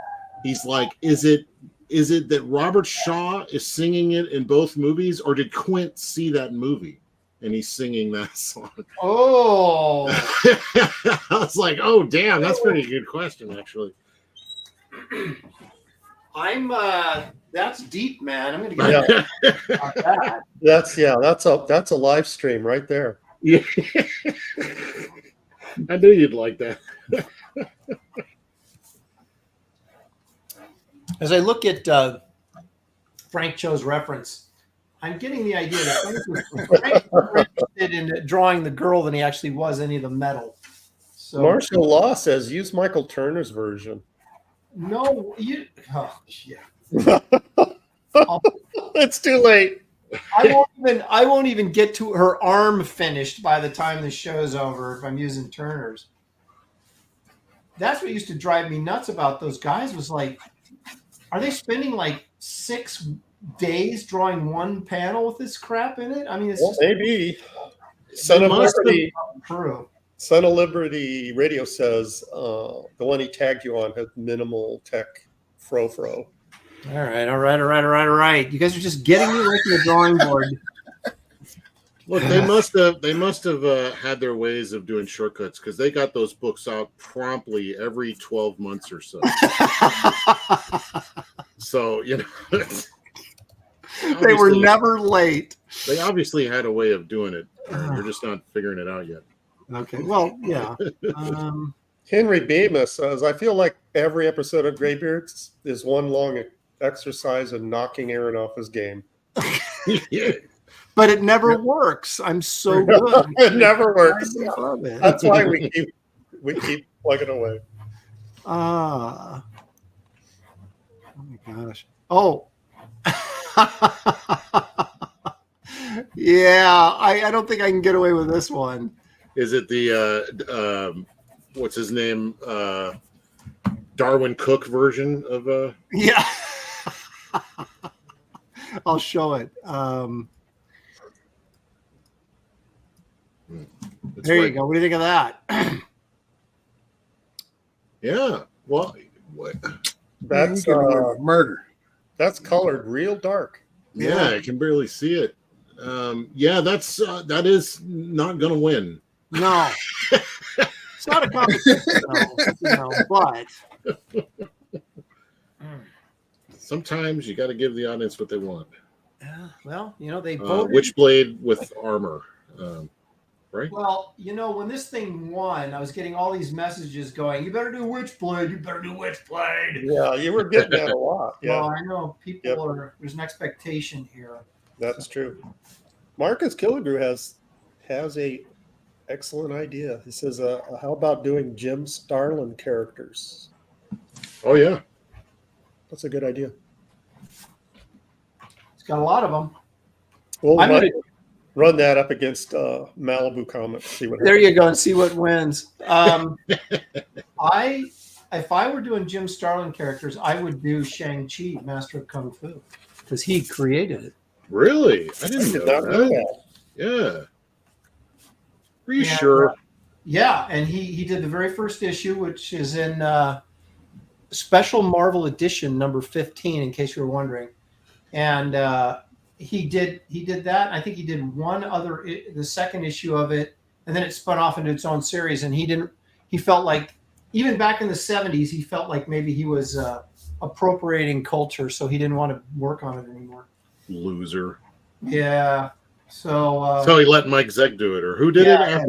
He's like, is it that Robert Shaw is singing it in both movies, or did Quint see that movie and he's singing that song? Oh. I was like, oh, damn, that's a pretty good question, actually. That's deep, man. I'm gonna get that. That's a live stream right there. Yeah. I knew you'd like that. As I look at Frank Cho's reference, I'm getting the idea that Frank was more interested in drawing the girl than he actually was any of the metal. So Marshall Law says use Michael Turner's version. No, you. Oh, yeah. It's too late. I won't even get to her arm finished by the time the show's over if I'm using Turner's. That's what used to drive me nuts about those guys was like, are they spending like 6 days drawing one panel with this crap in it? I mean, it's just maybe. Son of Liberty Son of Liberty Radio says the one he tagged you on has minimal tech fro. All right. You guys are just getting me away from the drawing board. Look, they must have had their ways of doing shortcuts because they got those books out promptly every 12 months or so. So, you know, they were never late. They obviously had a way of doing it. You're just not figuring it out yet. Okay. Well, yeah. Henry Bemis says, I feel like every episode of Graybeards is one long exercise in knocking Aaron off his game. Yeah. But it never works. I'm so good. It never works. I love it. That's why we keep plugging away. Oh my gosh. Oh. Yeah, I don't think I can get away with this one. Is it the what's his name? Darwin Cook version of Yeah. I'll show it. There you go. What do you think of that? Yeah. Well, That's murder. That's colored real dark. Yeah, I can barely see it. Yeah, that is not going to win. No. It's not a competition, but sometimes you got to give the audience what they want. Well, they voted. Witchblade with armor. Right? Well, when this thing won, I was getting all these messages going, you better do Witchblade, you better do Witchblade. Yeah, you were getting that a lot. Yeah. Well, I know people there's an expectation here. That's true. Marcus Killigrew has a excellent idea. He says, how about doing Jim Starlin characters? Oh, yeah. That's a good idea. It's got a lot of them. Well, I'm going to run that up against Malibu Comics. See what there happens. You go, and see what wins. If I were doing Jim Starlin characters, I would do Shang-Chi, Master of Kung Fu, because he created it. Really? I didn't know that. Yeah. Are you sure? Yeah, and he did the very first issue, which is in Special Marvel Edition number 15, in case you were wondering. And he did that. I think he did the second issue of it, and then it spun off into its own series. And he felt like, even back in the 70s, he felt like maybe he was appropriating culture, so he didn't want to work on it anymore. Loser. Yeah. So he let Mike Zeck do it, or who did it after?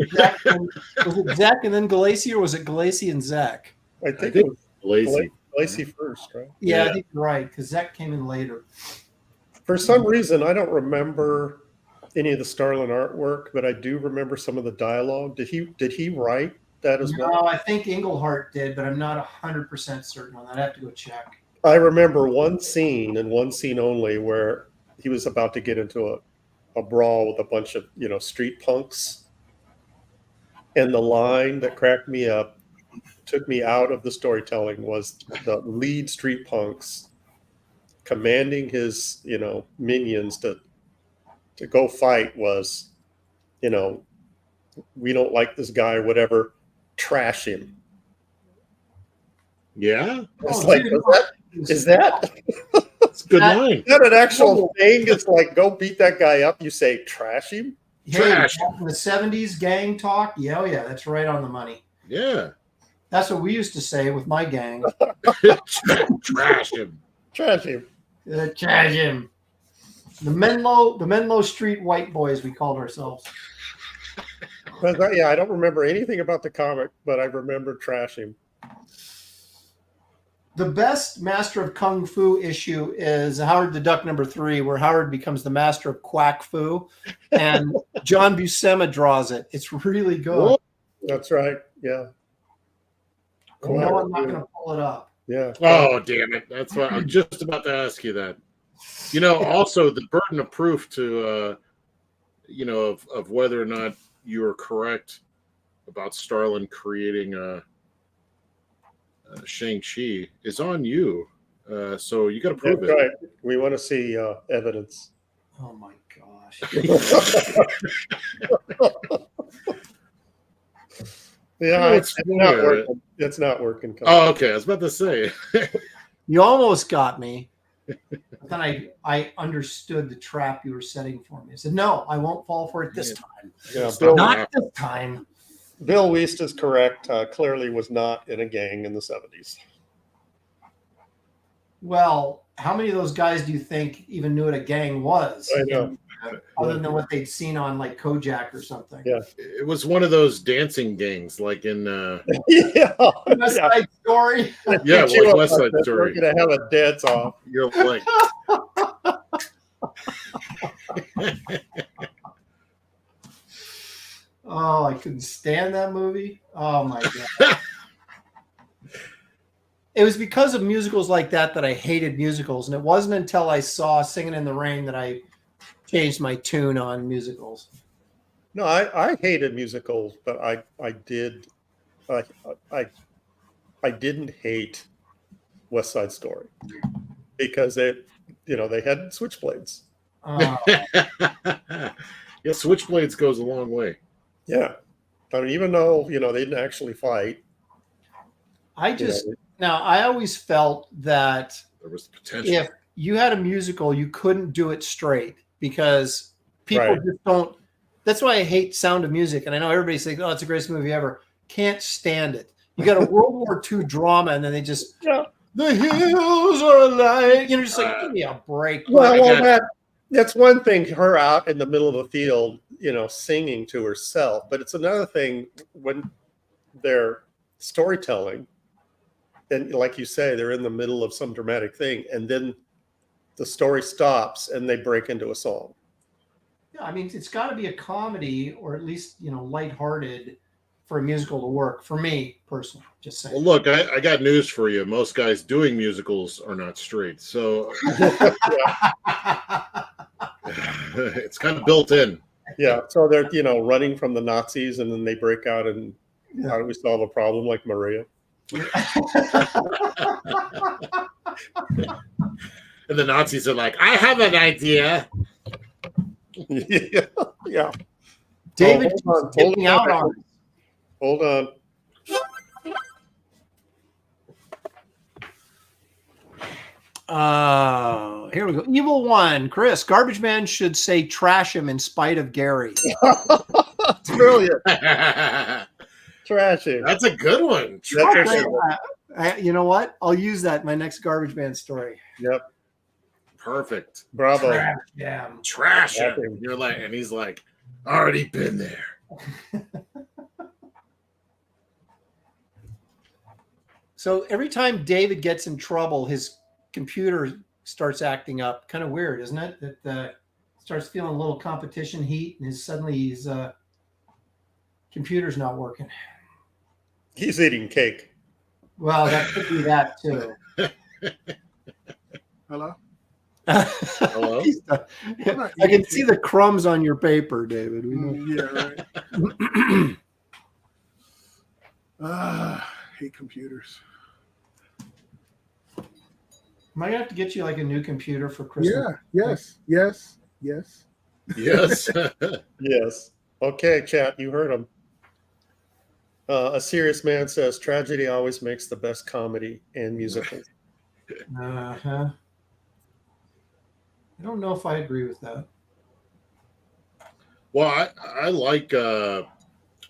Was it Zeck and then Galassi, or was it Galassi and Zeck? I think it was Galassi first, right? Yeah, I think you're right, because Zeck came in later. For some reason, I don't remember any of the Starlin artwork, but I do remember some of the dialogue. Did he write that as well? No, I think Englehart did, but I'm not 100% certain on that. I have to go check. I remember one scene and one scene only where he was about to get into a brawl with a bunch of street punks, and the line that cracked me up, took me out of the storytelling, was the lead street punks commanding his minions to go fight was, we don't like this guy, whatever, trash him. Yeah, it's is that that's a good line. Is that an actual thing? It's like, go beat that guy up. You say trash him. Trash. In the 70s gang talk. Yeah, that's right on the money. Yeah, that's what we used to say with my gang. Trash him. Trash him. Trash him. The Menlo Street white boys, we called ourselves. Yeah, I don't remember anything about the comic, but I remember trash him. The best Master of Kung Fu issue is Howard the Duck number 3, where Howard becomes the master of Quack Fu, and John Buscema draws it. It's really good. That's right. Yeah. Cool. No, I'm not going to pull it up. Yeah. Oh, damn it. That's what I'm just about to ask you that. Also the burden of proof to, of whether or not you are correct about Starlin creating Shang-Chi is on you. So you got to prove it. Right. We want to see evidence. Oh, my gosh. Yeah, It's it's not funny, working. It's not working. Oh, okay. I was about to say. You almost got me. But then I understood the trap you were setting for me. I said, no, I won't fall for it this time. Yeah, Not this time. Bill Weist is correct. Clearly was not in a gang in the 70s. Well, how many of those guys do you think even knew what a gang was? I know. Other than what they'd seen on like Kojak or something. Yeah. It was one of those dancing gangs, like in Yeah. West Side Story. yeah, like West Side We're Story. gonna have a dance off. You're like, Oh, I couldn't stand that movie. Oh my god. It was because of musicals like that I hated musicals, and it wasn't until I saw Singing in the Rain that I changed my tune on musicals. No, I hated musicals, but I didn't hate West Side Story because they had switchblades. Uh, yeah, Switchblades goes a long way. Yeah, I mean, even though they didn't actually fight. Now I always felt that There was potential. if you had a musical, you couldn't do it straight because people Right. just don't. That's why I hate Sound of Music, and I know everybody's saying, "Oh, it's the greatest movie ever." Can't stand it. You got a World War II drama, and then they just the hills are alive. Just like give me a break. Well, that's one thing. Her out in the middle of a field, singing to herself. But it's another thing when they're storytelling, and like you say, they're in the middle of some dramatic thing, and then the story stops, and they break into a song. Yeah, I mean, it's got to be a comedy, or at least lighthearted, for a musical to work. For me personally, just saying. Well, look, I got news for you. Most guys doing musicals are not straight, so it's kind of built in. Yeah, so they're running from the Nazis, and then they break out and how do we solve a problem like Maria? And the Nazis are like, I have an idea. Yeah. David hold taking out on. Hold on. Here we go. Evil One, Chris. Garbage Man should say trash him in spite of Gary. It's brilliant. Trashy. That's a good one. You know what? I'll use that in my next Garbage Man story. Yep. Perfect. Bravo. Trash him. You're like, and he's like, already been there. So every time David gets in trouble, his computer starts acting up. Kind of weird, isn't it? That starts feeling a little competition heat, and suddenly his computer's not working. He's eating cake. Well, that could be that too. Hello? Hello? I can see the crumbs on your paper, David. Yeah, right. Hate computers. Am I gonna have to get you like a new computer for Christmas? Yes. Yes. Yes. Okay, chat. You heard him. A serious man says tragedy always makes the best comedy and musical. I don't know if I agree with that. Well, I like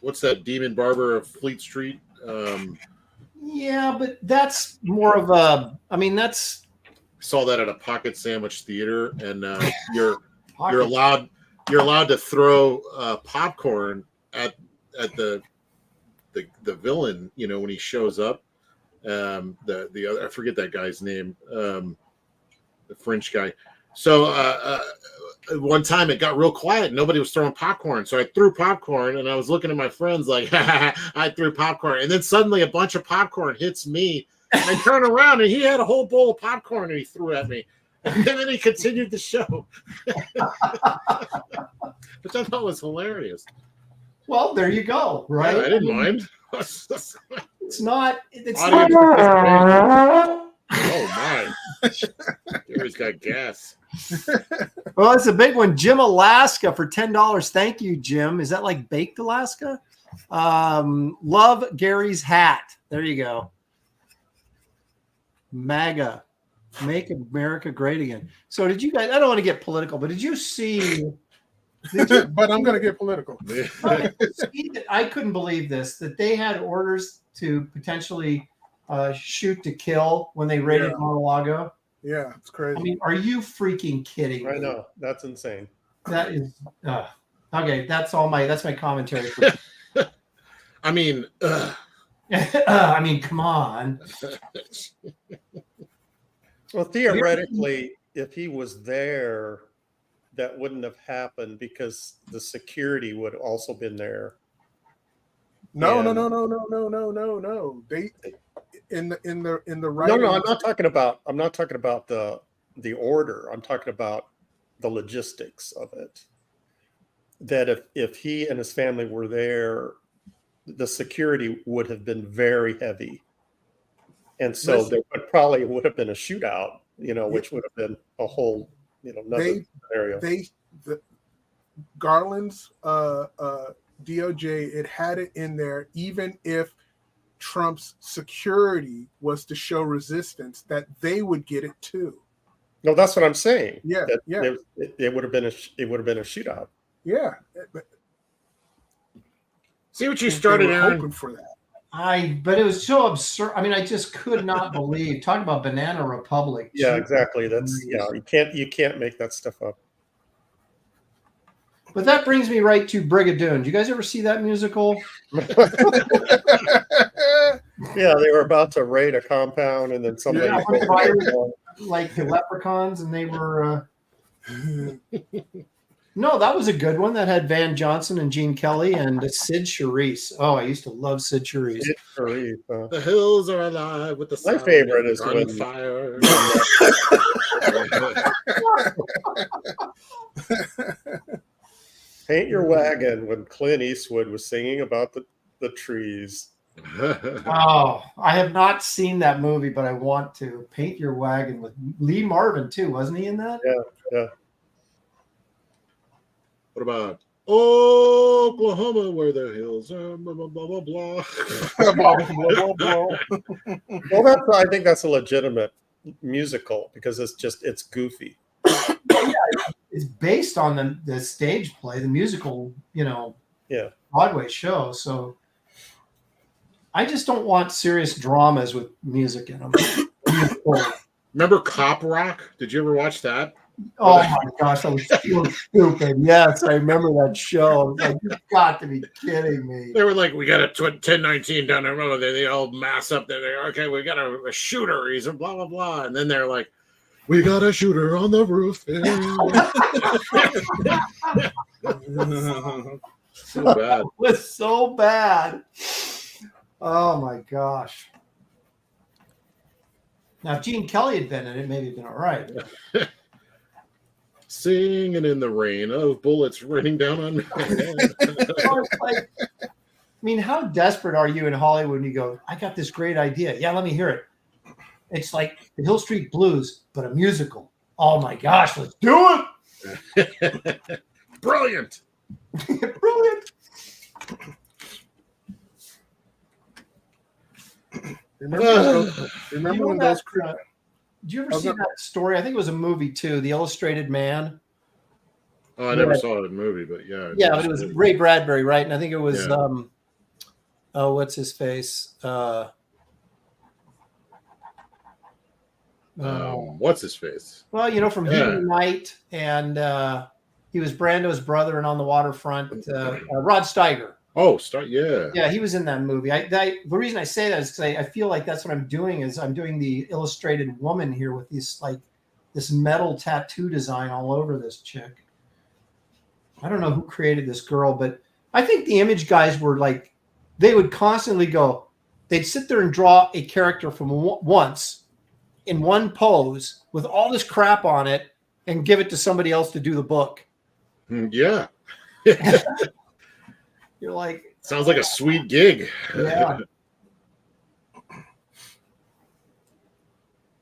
what's that Demon Barber of Fleet Street? Yeah, but that's more of a. I mean, that's Saw that at a Pocket Sandwich Theater, and you're allowed to throw popcorn at the villain. When he shows up. The other, I forget that guy's name, the French guy. So one time it got real quiet. Nobody was throwing popcorn. So I threw popcorn, and I was looking at my friends like, I threw popcorn. And then suddenly a bunch of popcorn hits me. And I turn around, and he had a whole bowl of popcorn, and he threw at me. And then he continued the show. Which I thought was hilarious. well, there you go. Right? Yeah, I didn't mind. It's not. It's Audience not. Oh, my. Gary's got gas. Well, it's a big one. Jim Alaska for $10. Thank you, Jim. Is that like baked Alaska? Love Gary's hat. There you go. MAGA. Make America Great Again. So did you guys, I don't want to get political, but did you see? But I'm going to get political. I couldn't believe this, that they had orders to potentially shoot to kill when they raided Mar-a-Lago. Yeah, it's crazy. I mean, are you freaking kidding me? I know. That's insane. That is okay. That's my commentary. I mean, I mean, come on. Well, theoretically, if he was there, that wouldn't have happened because the security would have also been there. No. They in the writing. No, I'm not talking about the order. I'm talking about the logistics of it. That if he and his family were there, the security would have been very heavy. And so there would have been a shootout, which would have been a whole, another scenario. The Garland's DOJ, it had it in there, even if Trump's security was to show resistance, that they would get it too. No, that's what I'm saying. Yeah, It would have been a shootout. Yeah. See what you started, Aaron? Hoping for that. But it was so absurd. I mean, I just could not believe. Talk about Banana Republic. Yeah, exactly. You can't make that stuff up. But that brings me right to Brigadoon. Do you guys ever see that musical? Yeah, they were about to raid a compound, and then somebody like the leprechauns, and they were. No, that was a good one. That had Van Johnson and Gene Kelly and Sid Charisse. Oh, I used to love Sid Charisse. The hills are alive with the My favorite is when fire. Paint Your Wagon, when Clint Eastwood was singing about the trees. Oh, I have not seen that movie, but I want to. Paint Your Wagon with Lee Marvin too, wasn't he in that? Yeah. What about Oklahoma, where the hills are blah blah blah blah blah? Well, I think that's a legitimate musical because it's goofy. It's based on the stage play, the musical, Broadway show. So I just don't want serious dramas with music in them. Remember Cop Rock? Did you ever watch that? Oh my gosh, that was so stupid. Yes, I remember that show. Like, you've got to be kidding me. They were like, we got a 1019 down the road. They all mass up there. They're okay, we got a shooter. He's a blah, blah, blah. And then they're like, we got a shooter on the roof. So bad. It was so bad. Oh my gosh. Now, if Gene Kelly had been in it, maybe it'd been all right. Singing in the rain of bullets raining down on me. I mean, how desperate are you in Hollywood when you go, I got this great idea. Yeah, let me hear it. It's like the Hill Street Blues, but a musical. Oh my gosh, let's do it. Brilliant. Brilliant. Remember when those did you ever see that story? I think it was a movie too, The Illustrated Man. Oh, I never saw it in a movie, but yeah. Yeah, but it was Ray Bradbury, right? And I think it was what's his face? What's his face? Well, from Heat of the Night, and he was Brando's brother and On the Waterfront. Rod Steiger. Oh, yeah, he was in that movie. The reason I say that is because I feel like that's what I'm doing. Is I'm doing the illustrated woman here with this metal tattoo design all over this chick. I don't know who created this girl, but I think the image guys were like, they would constantly go. They'd sit there and draw a character from once in one pose with all this crap on it and give it to somebody else to do the book. Yeah. You're like, sounds like a sweet gig. Yeah.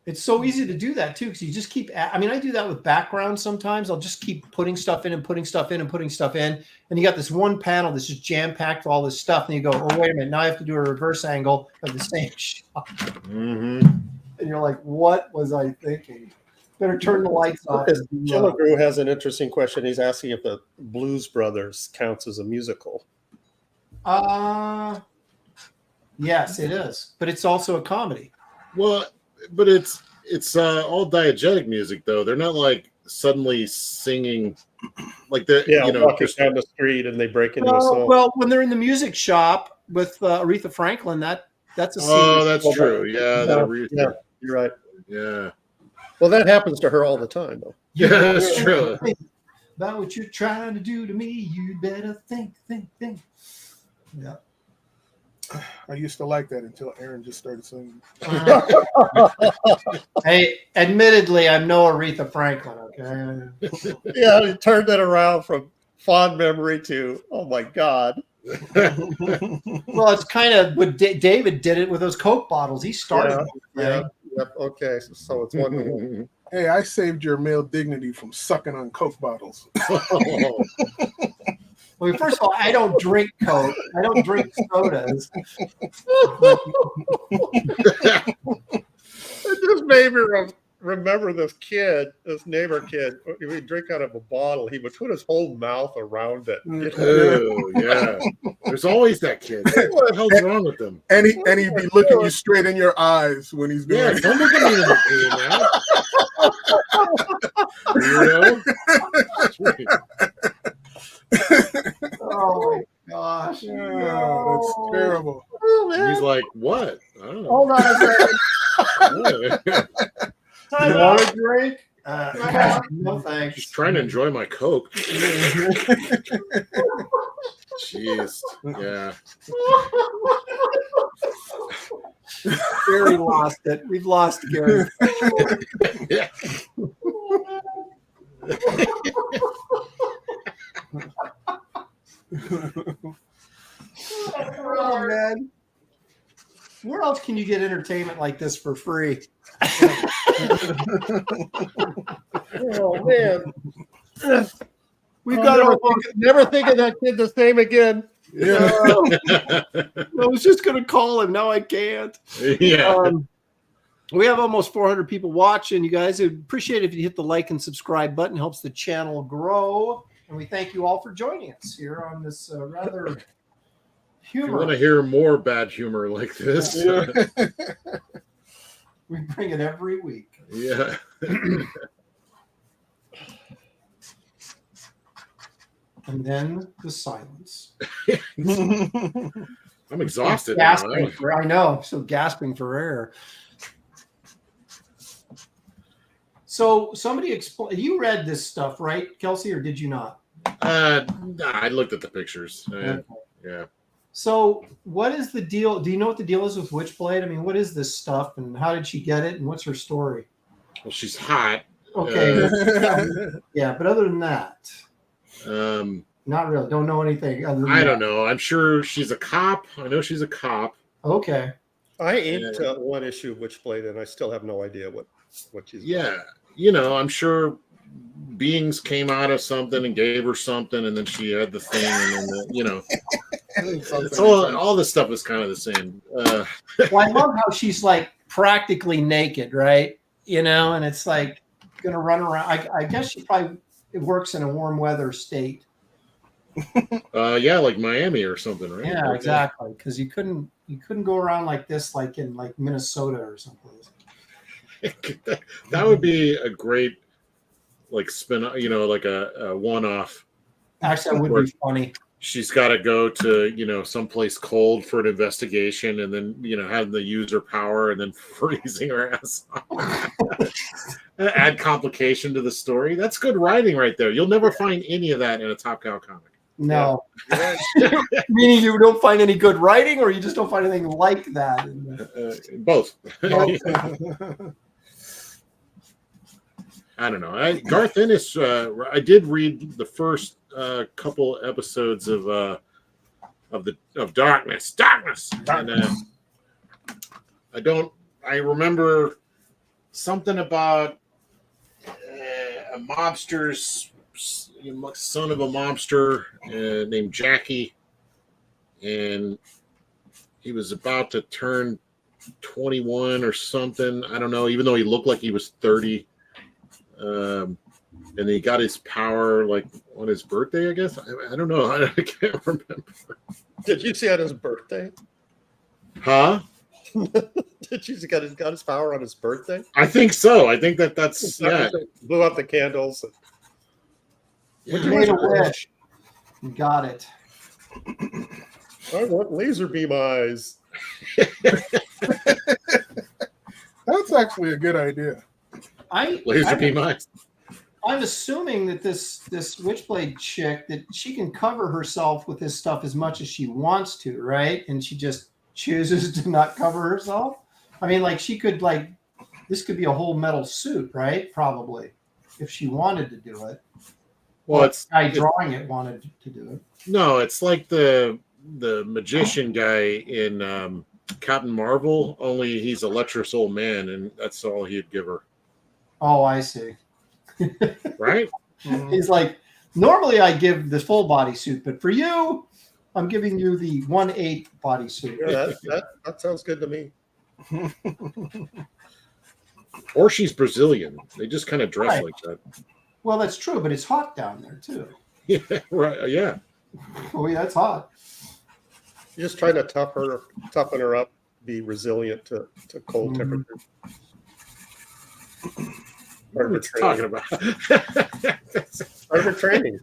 It's so easy to do that too, because you just keep. I mean, I do that with backgrounds sometimes. I'll just keep putting stuff in and putting stuff in and putting stuff in, and you got this one panel that's just jam packed with all this stuff, and you go, "Oh, wait a minute! Now I have to do a reverse angle of the same shot," and you're like, "What was I thinking?" Better turn the lights off. Gilligrew has an interesting question. He's asking if the Blues Brothers counts as a musical. Yes, it is, but it's also a comedy. Well, but it's all diegetic music though. They're not like suddenly singing like the walking down the street and they break into a song. Well, when they're in the music shop with Aretha Franklin, that's a scene. Oh, that's true. Yeah, you're right. Yeah. Well, that happens to her all the time, though. Yeah, that's true. About what you're trying to do to me, you better think. Yeah. I used to like that until Aaron just started singing. Hey, admittedly, I'm no Aretha Franklin, okay? Yeah, he turned that around from fond memory to, oh my God. Well, it's kind of what David did it with those Coke bottles. He started. Yep. Okay. So it's one. Hey, I saved your male dignity from sucking on Coke bottles. Well, first of all, I don't drink Coke. I don't drink sodas. It just made me remember this neighbor kid. He would drink out of a bottle. He would put his whole mouth around it. Oh, yeah. There's always that kid. What the hell's wrong with them? And he'd be looking you straight in your eyes when he's doing it. Don't look at me in the Oh my gosh. Yeah, that's terrible. He's like, what? I don't know. Hold on a second. You want a drink? No thanks. Just trying to enjoy my Coke. Jeez. Yeah. Gary lost it. We've lost Gary. Yeah. Oh, man. Where else can you get entertainment like this for free? Oh man. We've got never think of that kid the same again. Yeah. I was just going to call him. Now I can't. Yeah. We have almost 400 people watching. You guys, I'd appreciate it if you hit the like and subscribe button. It helps the channel grow. And we thank you all for joining us here on this rather humor. If you want to hear more bad humor like this, we bring it every week. Yeah. And then the silence. I'm exhausted. Gasping I know. So gasping for air. So somebody explain. You read this stuff, right, Kelsey, or did you not? I looked at the pictures. Yeah. So what is the deal? Do you know what the deal is with Witchblade? I mean, what is this stuff, and how did she get it, and what's her story? Well, she's hot. Okay. Yeah, but other than that, not really. Don't know anything. Other than I don't know. I'm sure she's a cop. I know she's a cop. Okay. I inked one issue of Witchblade, and I still have no idea what she's. Yeah, you know, I'm sure beings came out of something and gave her something, and then she had the thing, and then it's all this stuff is kind of the same. Well, I love how she's like practically naked, right? You know, and it's like gonna run around. I guess she probably works in a warm weather state. Yeah, like Miami or something, right? Yeah, exactly. Because you couldn't go around like this, like in like Minnesota or someplace. That would be a great like spin, you know, like a one-off. Actually, that would be funny. She's got to go to, you know, someplace cold for an investigation, and then, you know, having the user power and then freezing her ass off. Add complication to the story. That's good writing right there. You'll never find any of that in a Top Cow comic. No. Yeah. Meaning you don't find any good writing, or you just don't find anything like that? Both. I don't know. Garth Ennis, I did read the first couple episodes of Darkness. And I remember something about a mobster's son of a mobster named Jackie, and he was about to turn 21 or something. I don't know, even though he looked like he was 30. And he got his power like on his birthday, I guess. I don't know. I can't remember. Did you see on his birthday? Huh? Did you see got his power on his birthday? I think so. I think that's yeah. Blew out the candles. You made a wish. You got it. I want laser beam eyes. That's actually a good idea. Laser beam eyes. I'm assuming that this Witchblade chick, that she can cover herself with this stuff as much as she wants to, right? And she just chooses to not cover herself. I mean, like she could this could be a whole metal suit, right? Probably, if she wanted to do it. Well, it's the guy drawing it wanted to do it. No, it's like the magician guy in Captain Marvel. Only he's a lecherous old man, and that's all he'd give her. Oh, I see. Right? He's like, normally I give the full body suit, but for you, I'm giving you the 1/8 body suit. Yeah, that sounds good to me. Or she's Brazilian. They just kind of dress like that. Well, that's true, but it's hot down there too. Yeah, right. Yeah. Oh, yeah, that's hot. You're just trying to toughen her up, be resilient to cold temperatures. What are you talking about? Part of her training.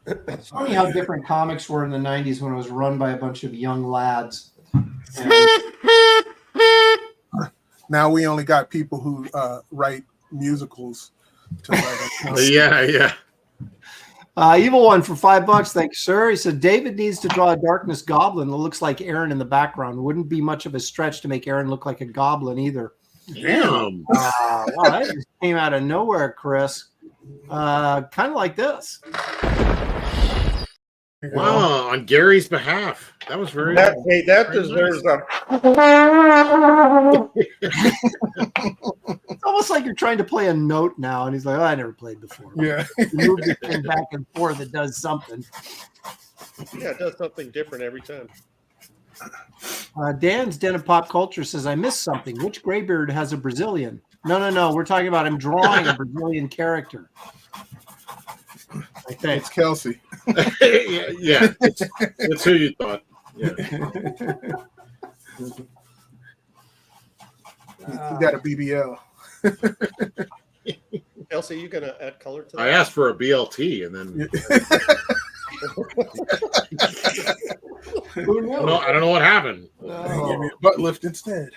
It's funny how different comics were in the 90s when it was run by a bunch of young lads. Now we only got people who write musicals to write Yeah. Evil One for $5. Thank you, sir. He said David needs to draw a darkness goblin that looks like Aaron in the background. Wouldn't be much of a stretch to make Aaron look like a goblin either. Damn. Wow, that just came out of nowhere, Chris. Kind of like this. Wow, on Gary's behalf. That was very that deserves a. It's almost like you're trying to play a note now, and he's like, "Oh, I never played before." Yeah. You move the thing back and forth. It does something. Yeah, it does something different every time. Dan's Den of Pop Culture says, "I missed something. Which Graybeard has a Brazilian?" No. We're talking about him drawing a Brazilian character. I think It's Kelsey. yeah. That's who you thought. Yeah. You got a BBL. Kelsey, you gonna add color to that? I asked for a BLT, and then Who knows? I don't know what happened. Give me a butt lift instead.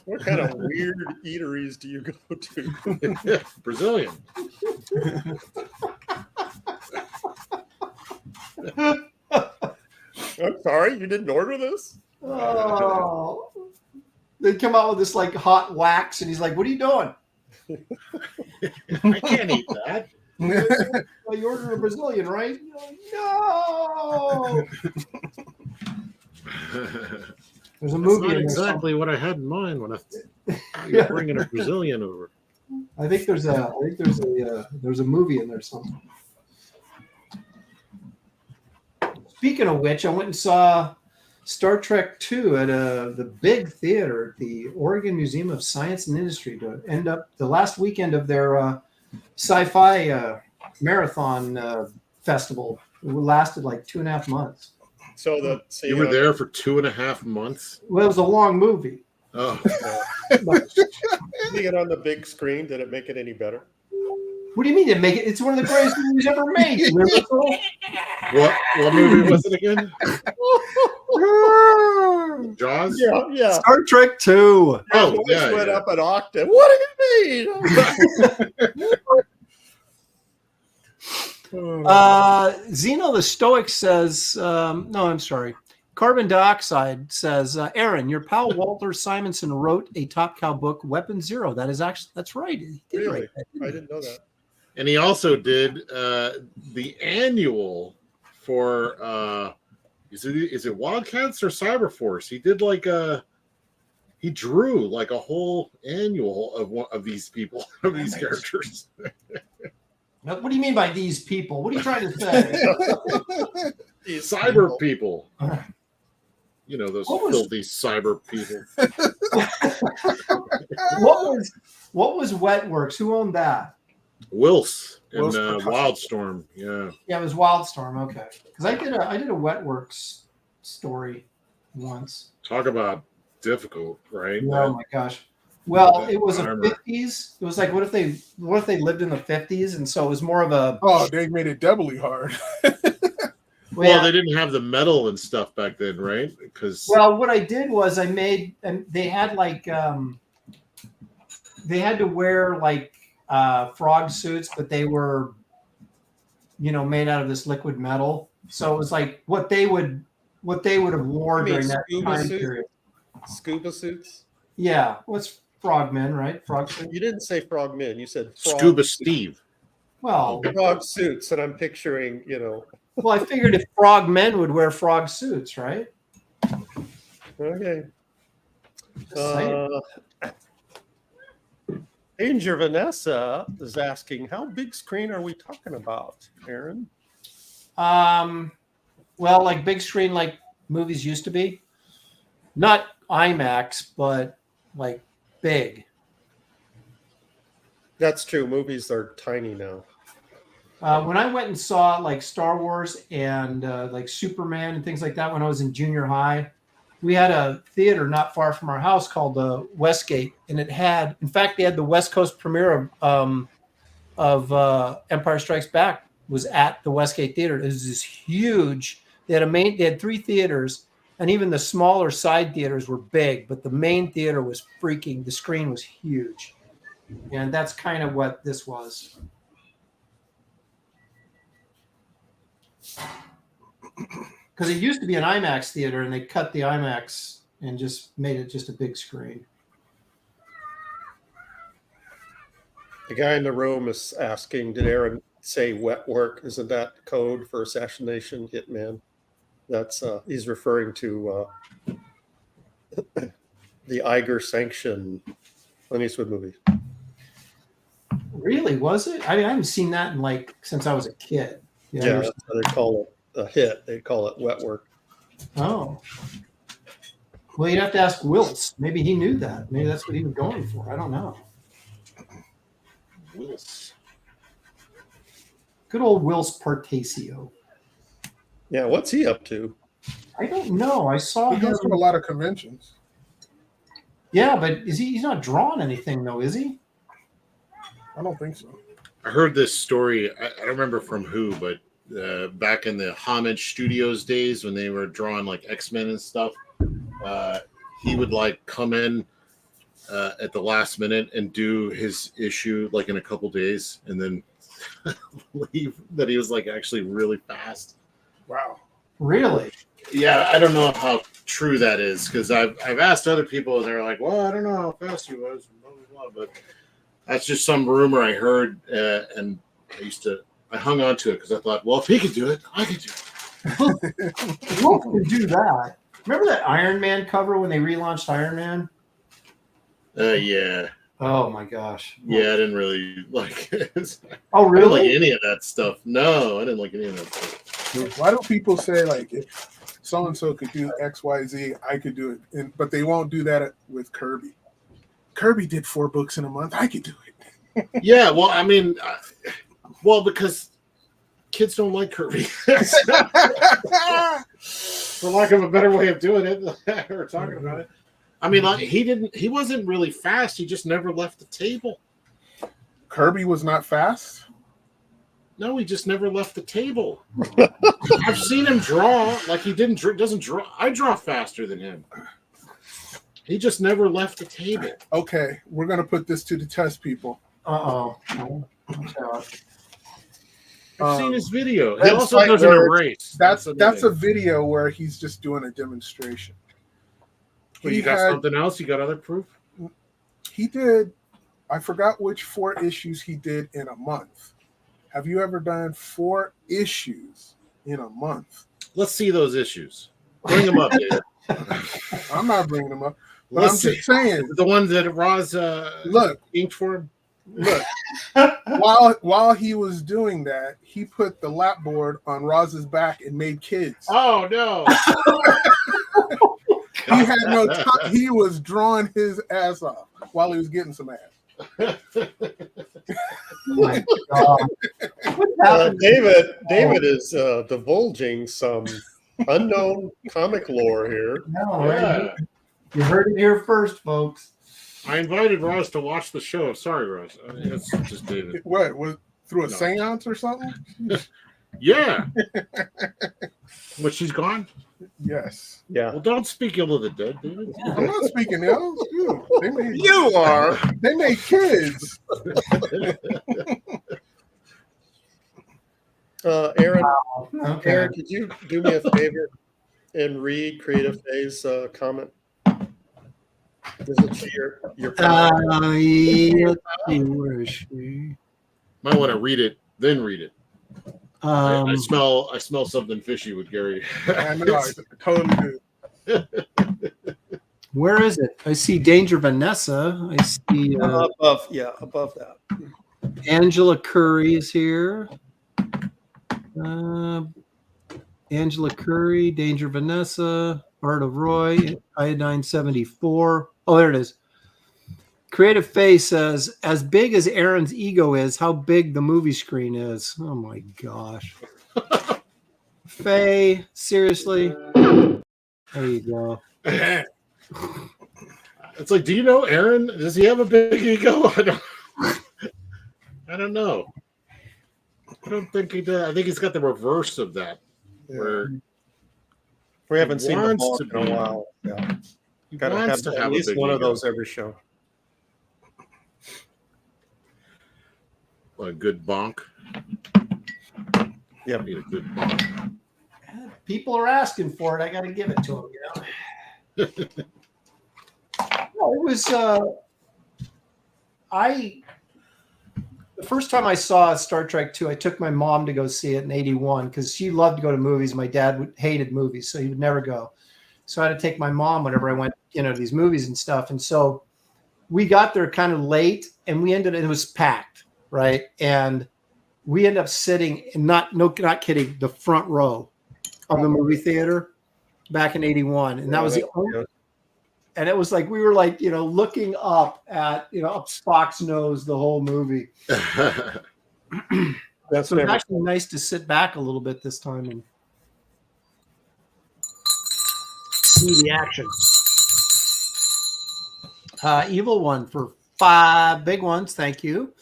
What kind of weird eateries do you go to? Brazilian. I'm sorry, you didn't order this? Oh. They come out with this like hot wax, and he's like, "What are you doing?" I can't eat that. Well, you ordered a Brazilian, right? No. There's a movie. That's not exactly what I had in mind when you're bringing a Brazilian over. I think there's a movie in there somewhere. Speaking of which, I went and saw Star Trek II at the big theater at the Oregon Museum of Science and Industry to end up the last weekend of their sci-fi marathon festival. It lasted like 2.5 months. So you were there for 2.5 months? Well, it was a long movie. Oh. Seeing it on the big screen, did it make it any better? What do you mean it make it? It's one of the greatest movies ever made. What movie was it again? Jaws? Yeah. Star Trek II. Oh, yeah. Went up an octave. What do you mean? Zeno the Stoic says, no, I'm sorry. Carbon Dioxide says, Aaron, your pal Walter Simonson wrote a Top Cow book, Weapon Zero. That's right. He did Really? write that, I didn't know that. And he also did the annual for Is it Wildcats or Cyberforce? He did like he drew like a whole annual of one of these people, of these characters. Now, what do you mean by these people? What are you trying to say? Cyber people. You know, those filthy cyber people. What was Wetworks? Who owned that? Wills and Wills Wildstorm. Yeah. Yeah, it was Wildstorm. Okay, because I did a Wetworks story once. Talk about difficult, right? Oh my gosh. Well, that it was armor. a 50s. It was like, what if they lived in the 50s, and so it was more of a. Oh, they made it doubly hard. Well, they didn't have the metal and stuff back then, right? Because what I did was I made, and they had like they had to wear like frog suits, but they were, made out of this liquid metal. So it was like what they would have worn during that time period. Scuba suits? Yeah, what's frogmen, right? Frog suits. You didn't say frogmen. You said frog Scuba Steve. Well, frog suits, and I'm picturing, Well, I figured if frogmen would wear frog suits, right? Okay. Just saying. Danger Vanessa is asking, how big screen are we talking about, Aaron? Well, like big screen, like movies used to be. Not IMAX, but like big. That's true. Movies are tiny now. When I went and saw like Star Wars and like Superman and things like that when I was in junior high, we had a theater not far from our house called Westgate, and it had, in fact, they had the West Coast premiere of Empire Strikes Back was at the Westgate Theater. It was this huge. They had 3 theaters, and even the smaller side theaters were big, but the main theater was the screen was huge, and that's kind of what this was. Because it used to be an IMAX theater, and they cut the IMAX and just made it just a big screen. The guy in the room is asking, did Aaron say wet work? Isn't that code for assassination hitman? That's he's referring to the Iger sanction Clint Eastwood movie. Really, was it? I mean, I haven't seen that in since I was a kid. Yeah, that's what they call it a hit. They call it wet work. Oh. Well, you'd have to ask Wills. Maybe he knew that. Maybe that's what he was going for. I don't know. Wills. Good old Wills Partasio. Yeah, what's he up to? I don't know. I saw He him. goes to a lot of conventions. Yeah, but he's not drawing anything though, is he? I don't think so. I heard this story. I don't remember from who, but back in the Homage Studios days when they were drawing like X-Men and stuff, he would come in at the last minute and do his issue in a couple days and then leave. That he was actually really fast. Wow. Really? Yeah, I don't know how true that is because I've asked other people and they're like, well, I don't know how fast he was, blah, blah, blah, but that's just some rumor I heard, and I hung on to it because I thought, well, if he could do it, I could do it. Wolf could do that. Remember that Iron Man cover when they relaunched Iron Man? Yeah. Oh my gosh. Yeah, I didn't really like it. Oh, I didn't like any of that stuff. No, I didn't like any of that stuff. Why do people say if so and so could do X, Y, Z, I could do it, but they won't do that with Kirby? Kirby did 4 books in a month. I could do it. Yeah, well, I mean, because kids don't like Kirby. For lack of a better way of doing it, or talking about it. I mean, he wasn't really fast. He just never left the table. Kirby was not fast? No, he just never left the table. I've seen him draw he doesn't draw. I draw faster than him. He just never left the table. Okay, we're going to put this to the test, people. Uh-oh. I've seen his video. He That's also like does an where- erase. That's a video where he's just doing a demonstration. Well, you got something else? You got other proof? He did, I forgot which 4 issues he did in a month. Have you ever done 4 issues in a month? Let's see those issues. Bring them up, David. I'm not bringing them up. But Let's I'm see. just saying. The ones that Roz Look. inked for him. Look. while he was doing that, he put the lap board on Roz's back and made kids. Oh no! He had no time. He was drawing his ass off while he was getting some ass. My God. David is divulging some unknown comic lore here. No, right? You heard it here first, folks. I invited Roz to watch the show. Sorry, Roz. It's just David. What? Was through a seance or something? Yeah. But she's gone? Yes. Yeah. Well, don't speak ill of the dead, David. I'm not speaking ill. Shoot, You are. They made kids. Aaron, Okay. Aaron, could you do me a favor and read Creative Faye's comment? Is it your Let's see, where is she? Might want to read it, then read it. I Um, smell something fishy with Gary. I know, I totally do. where is it? I see Danger Vanessa. I see above that. Angela Curry is here. Angela Curry, Danger Vanessa, Art of Roy, Iodine 74. Oh, there it is. Creative Face says, as big as Aaron's ego is, how big the movie screen is. Oh my gosh. Faye, seriously? There you go. It's like, do you know Aaron? Does he have a big ego? I don't know. I don't think he does. I think he's got the reverse of that. Yeah. Where We haven't seen the wants Hulk to in be- a while. Yeah. he Gotta wants have to at have least a big one of ego. those every show. A good bonk. Yeah. Need a good bonk. People are asking for it. I got to give it to them, you know. No, it was the first time I saw Star Trek II, I took my mom to go see it in 81 because she loved to go to movies. My dad hated movies, so he would never go. So I had to take my mom whenever I went, to these movies and stuff. And so we got there kind of late, and it was packed, right? And we ended up sitting, not kidding, the front row of the movie theater back in 81. And that was the only. And it was like we were like, looking up at, up Spock's nose the whole movie. That's So it's actually nice to sit back a little bit this time and see the action. Evil One for 5 big ones. Thank you.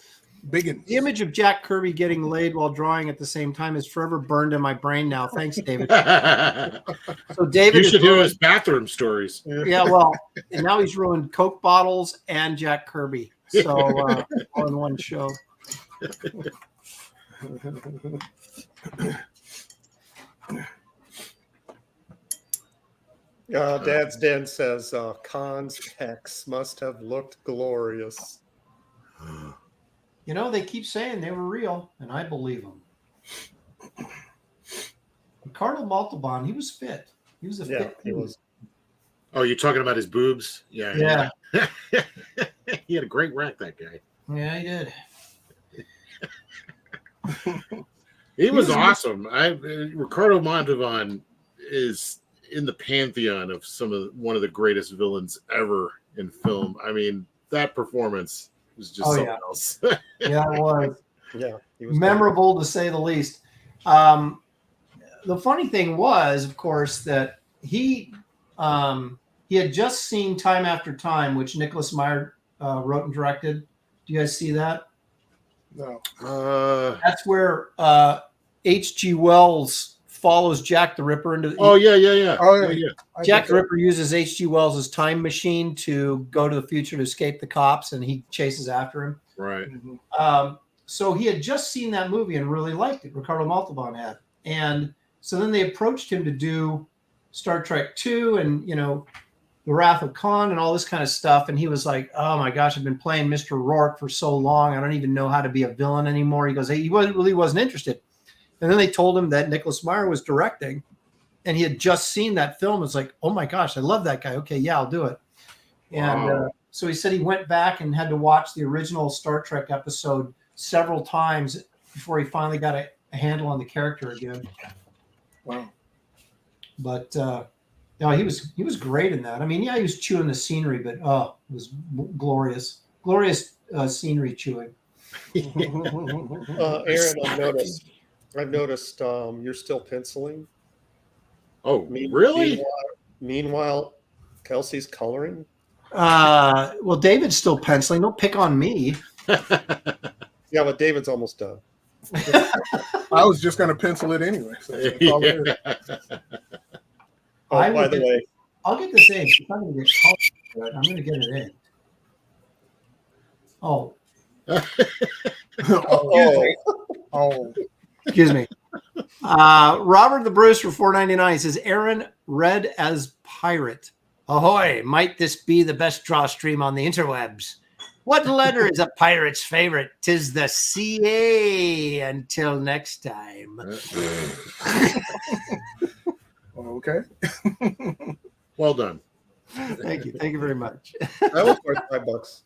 Biggin. The image of Jack Kirby getting laid while drawing at the same time is forever burned in my brain now. Thanks, David. So David, You should hear his bathroom stories. Yeah, well, and now he's ruined Coke bottles and Jack Kirby. So all in one show. Dad's Den says Khan's pecs must have looked glorious. They keep saying they were real, and I believe them. Ricardo Montalban, he was fit. He was a fit. He was. Oh, you're talking about his boobs? Yeah. Yeah. He had a great rack, that guy. Yeah, he did. He was awesome. Ricardo Montalban is in the pantheon of one of the greatest villains ever in film. I mean, that performance was just something else. Yeah, it was. Yeah, he was Memorable to say the least. The funny thing was, of course, that he had just seen Time After Time, which Nicholas Meyer wrote and directed. Do you guys see that? No. That's where H.G. Wells follows Jack the Ripper into. Oh yeah. Oh yeah. Jack the Ripper uses H.G. Wells' time machine to go to the future to escape the cops, and he chases after him. Right. So he had just seen that movie and really liked it. Ricardo Montalban had, and so then they approached him to do Star Trek II and The Wrath of Khan and all this kind of stuff. And he was like, "Oh my gosh, I've been playing Mr. Rourke for so long, I don't even know how to be a villain anymore." He goes, he really wasn't interested. And then they told him that Nicholas Meyer was directing, and he had just seen that film. It's like, oh my gosh, I love that guy. Okay, yeah, I'll do it. And Wow. so he said he went back and had to watch the original Star Trek episode several times before he finally got a handle on the character again. Wow. But no, he was great in that. I mean, yeah, he was chewing the scenery, but it was glorious scenery chewing. Aaron, I've noticed you're still penciling. Oh, really? Meanwhile, Kelsey's coloring. Well, David's still penciling. Don't pick on me. Yeah, but David's almost done. I was just going to pencil it anyway. So that's all it is. Oh, by the way, I'll get this in. I'm going to get colored. I'm going to get it in. Oh. Oh. Excuse me. Robert the Bruce for $4.99 says, Aaron read as pirate. Ahoy, might this be the best draw stream on the interwebs? What letter is a pirate's favorite? 'Tis the CA. Until next time. Okay. Well done. Thank you. Thank you very much. that was worth $5.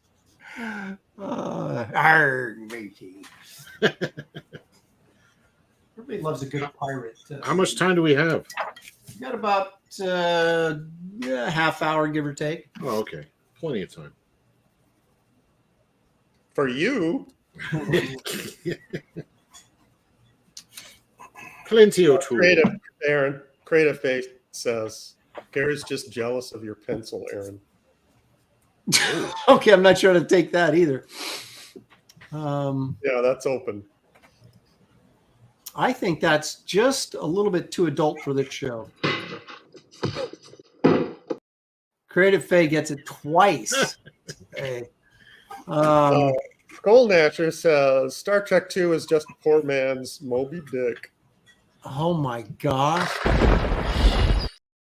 Arg, matey. Everybody loves a good pirate. How much time do we have? We got about a half hour, give or take. Oh, okay. Plenty of time. For you. Plenty of time. Creative Face says, Gary's just jealous of your pencil, Aaron. Okay, I'm not sure how to take that either. Yeah, that's open. I think that's just a little bit too adult for this show. Creative Faye gets it twice. Hey. Goldnatcher says Star Trek 2 is just a poor man's Moby Dick. Oh my gosh.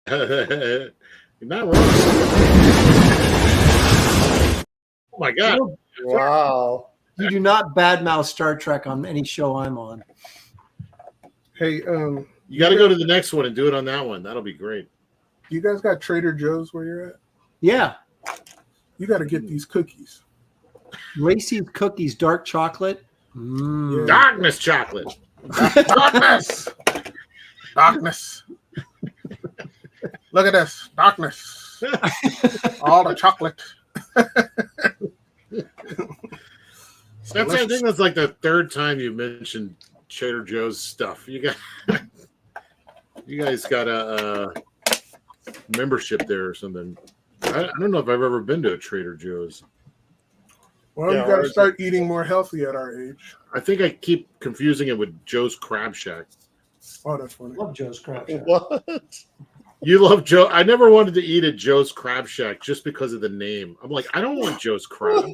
You're not wrong. Oh my God. Wow. You do not badmouth Star Trek on any show I'm on. Hey, You got to go to the next one and do it on that one. That'll be great. you guys got Trader Joe's where you're at? Yeah. You got to get these cookies. Lacey's Cookies, dark chocolate. Mm. Darkness chocolate. Darkness. Darkness. Look at this. Darkness. All the chocolate. I think that's like the third time you mentioned Trader Joe's stuff. You guys got a membership there or something. I don't know if I've ever been to a Trader Joe's. Well, Yeah, you got to start eating more healthy at our age. I think I keep confusing it with Joe's Crab Shack. Oh, that's funny. Love Joe's Crab Shack. What? You love Joe. I never wanted to eat at Joe's Crab Shack just because of the name. I'm like, I don't want Joe's Crab.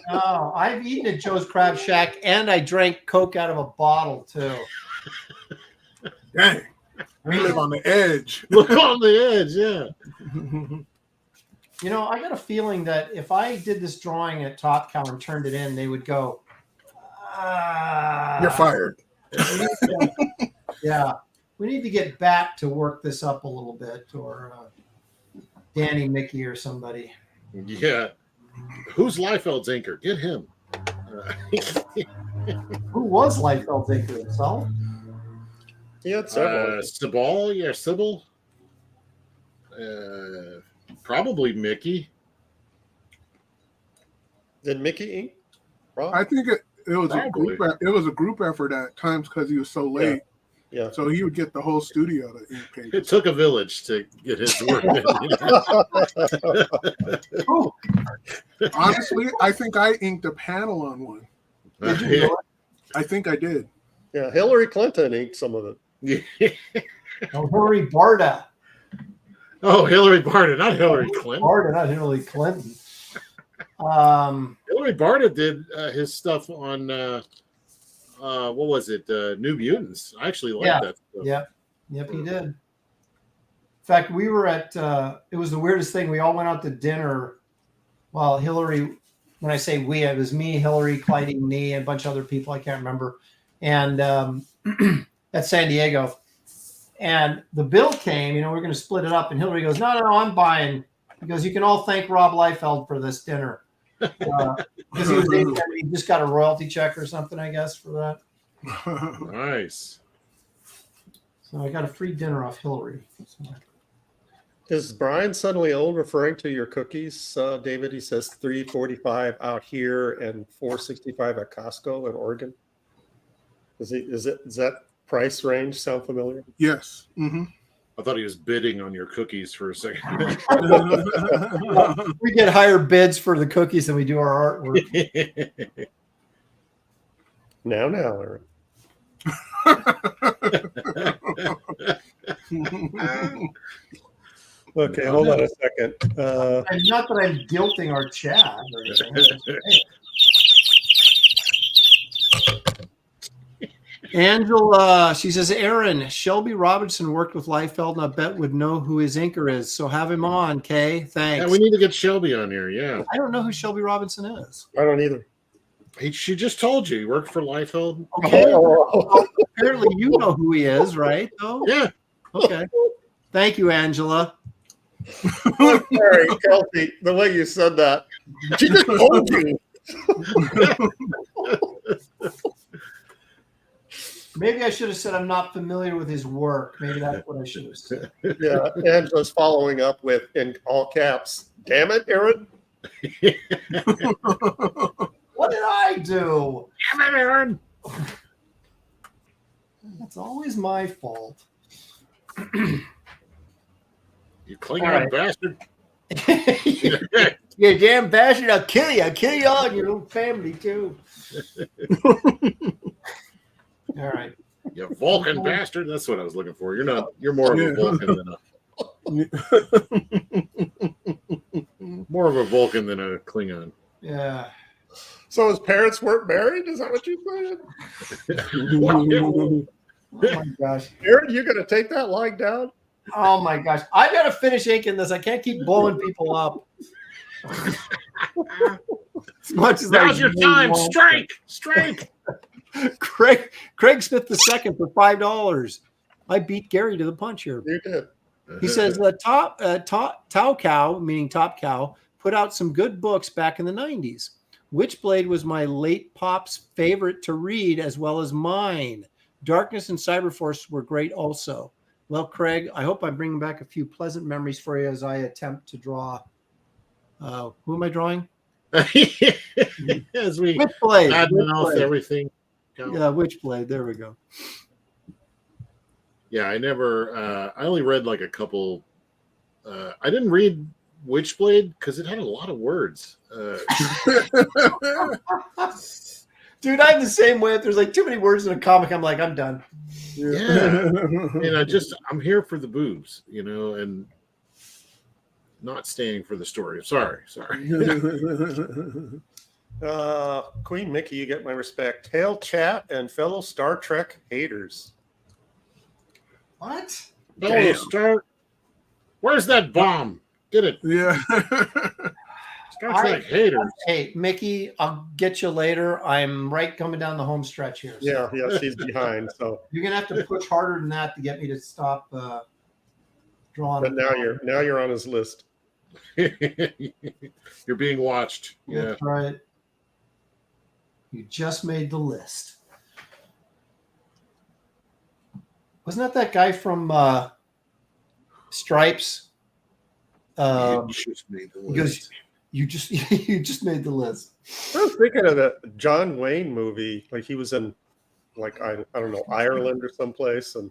Oh, I've eaten at Joe's Crab Shack and I drank Coke out of a bottle too. Dang. We live on the edge. Look on the edge, yeah. You know, I got a feeling that if I did this drawing at Top Cow and turned it in, they would go, You're fired. Yeah. We need to get Bat to work this up a little bit, or Danny Mickey or somebody. Yeah. Who's Liefeld's anchor? Get him. Who was Liefeld Anchor himself? He had several. Sybil? Yeah, Sybil. Probably Mickey. Did Mickey ink? Rob? I think it was Probably. it was a group effort at times because he was so late. Yeah. So he would get the whole studio to ink pages. It took a village to get his work in. Oh, Honestly, I think I inked a panel on one. did you Yeah. know I think I did. Yeah, Hillary Clinton inked some of it. it? Oh, Hillary Barda. Oh, Hillary Barda, not Hillary Clinton. Barda, not Hillary Clinton. Hillary Barda did his stuff on what was it? New Mutants. I actually like Yeah. that stuff. Yep, he did. In fact, we were at, it was the weirdest thing. We all went out to dinner while Hillary, when I say we, it was me, Hillary, Clyde, Nee, and a bunch of other people. I can't remember. And at San Diego. And the bill came, you know, we're going to split it up. And Hillary goes, no, I'm buying. He goes, you can all thank Rob Liefeld for this dinner. Because he just got a royalty check or something, I guess, for that. Nice. So I got a free dinner off Hillary. So. Is Brian suddenly old referring to your cookies, David? He says $3.45 out here and $4.65 at Costco in Oregon. Does that price range sound familiar? Yes. Mm-hmm. I thought he was bidding on your cookies for a second. We get higher bids for the cookies than we do our artwork. Now, Aaron. Okay, hold on a second. Not that I'm guilting our chat or anything. Angela, she says, Aaron, Shelby Robinson worked with Liefeld, and I bet would know who his inker is. So have him on, Kay. Thanks. Yeah, we need to get Shelby on here. Yeah. I don't know who Shelby Robinson is. I don't either. She just told you he worked for Liefeld. Okay. Well, apparently you know who he is, right? Oh, Yeah. okay. Thank you, Angela. Sorry, Kelsey, the way you said that. She just told you. Maybe I should have said I'm not familiar with his work. Maybe that's what I should have said. Yeah, Angela's following up with, in all caps, damn it, Aaron. What did I do? Damn it, Aaron. That's always my fault. You Klingon right. bastard. You damn bastard, I'll kill you. I'll kill you all and your own family, too. All right. You Vulcan bastard. That's what I was looking for. You're not. You're more of a Vulcan than a Klingon. Yeah. So his parents weren't married? Is that what you said? Oh my gosh. Aaron, you going to take that line down? Oh my gosh. I got to finish inking this. I can't keep blowing people up. As much as Now's your time. Strike. Craig Smith II for $5. I beat Gary to the punch here. You did. He says Tao Cow, meaning Top Cow, put out some good books back in the 90s. Witchblade was my late pop's favorite to read, as well as mine. Darkness and Cyberforce were great also. Well, Craig, I hope I'm bringing back a few pleasant memories for you as I attempt to draw. Who am I drawing? As we Witchblade. add mouth everything. Yeah, Witchblade. There we go. Yeah, I never. I only read like a couple. I didn't read Witchblade because it had a lot of words. Dude, I'm the same way. If there's like too many words in a comic, I'm like, I'm done. Yeah, and I'm here for the boobs, and not staying for the story. Sorry. Queen Mickey, you get my respect. Hail chat and fellow Star Trek haters. What? Fellow Star. Where's that bomb? Get it. Yeah. Star Trek haters. Hey, Mickey, I'll get you later. I'm coming down the home stretch here. So. Yeah, she's behind. So you're gonna have to push harder than that to get me to stop drawing. But now you're on his list. You're being watched. Yeah, that's right. You just made the list. Wasn't that guy from Stripes? You just made the list. You just made the list. I was thinking of that John Wayne movie. Like he was in, like I don't know, Ireland or someplace, and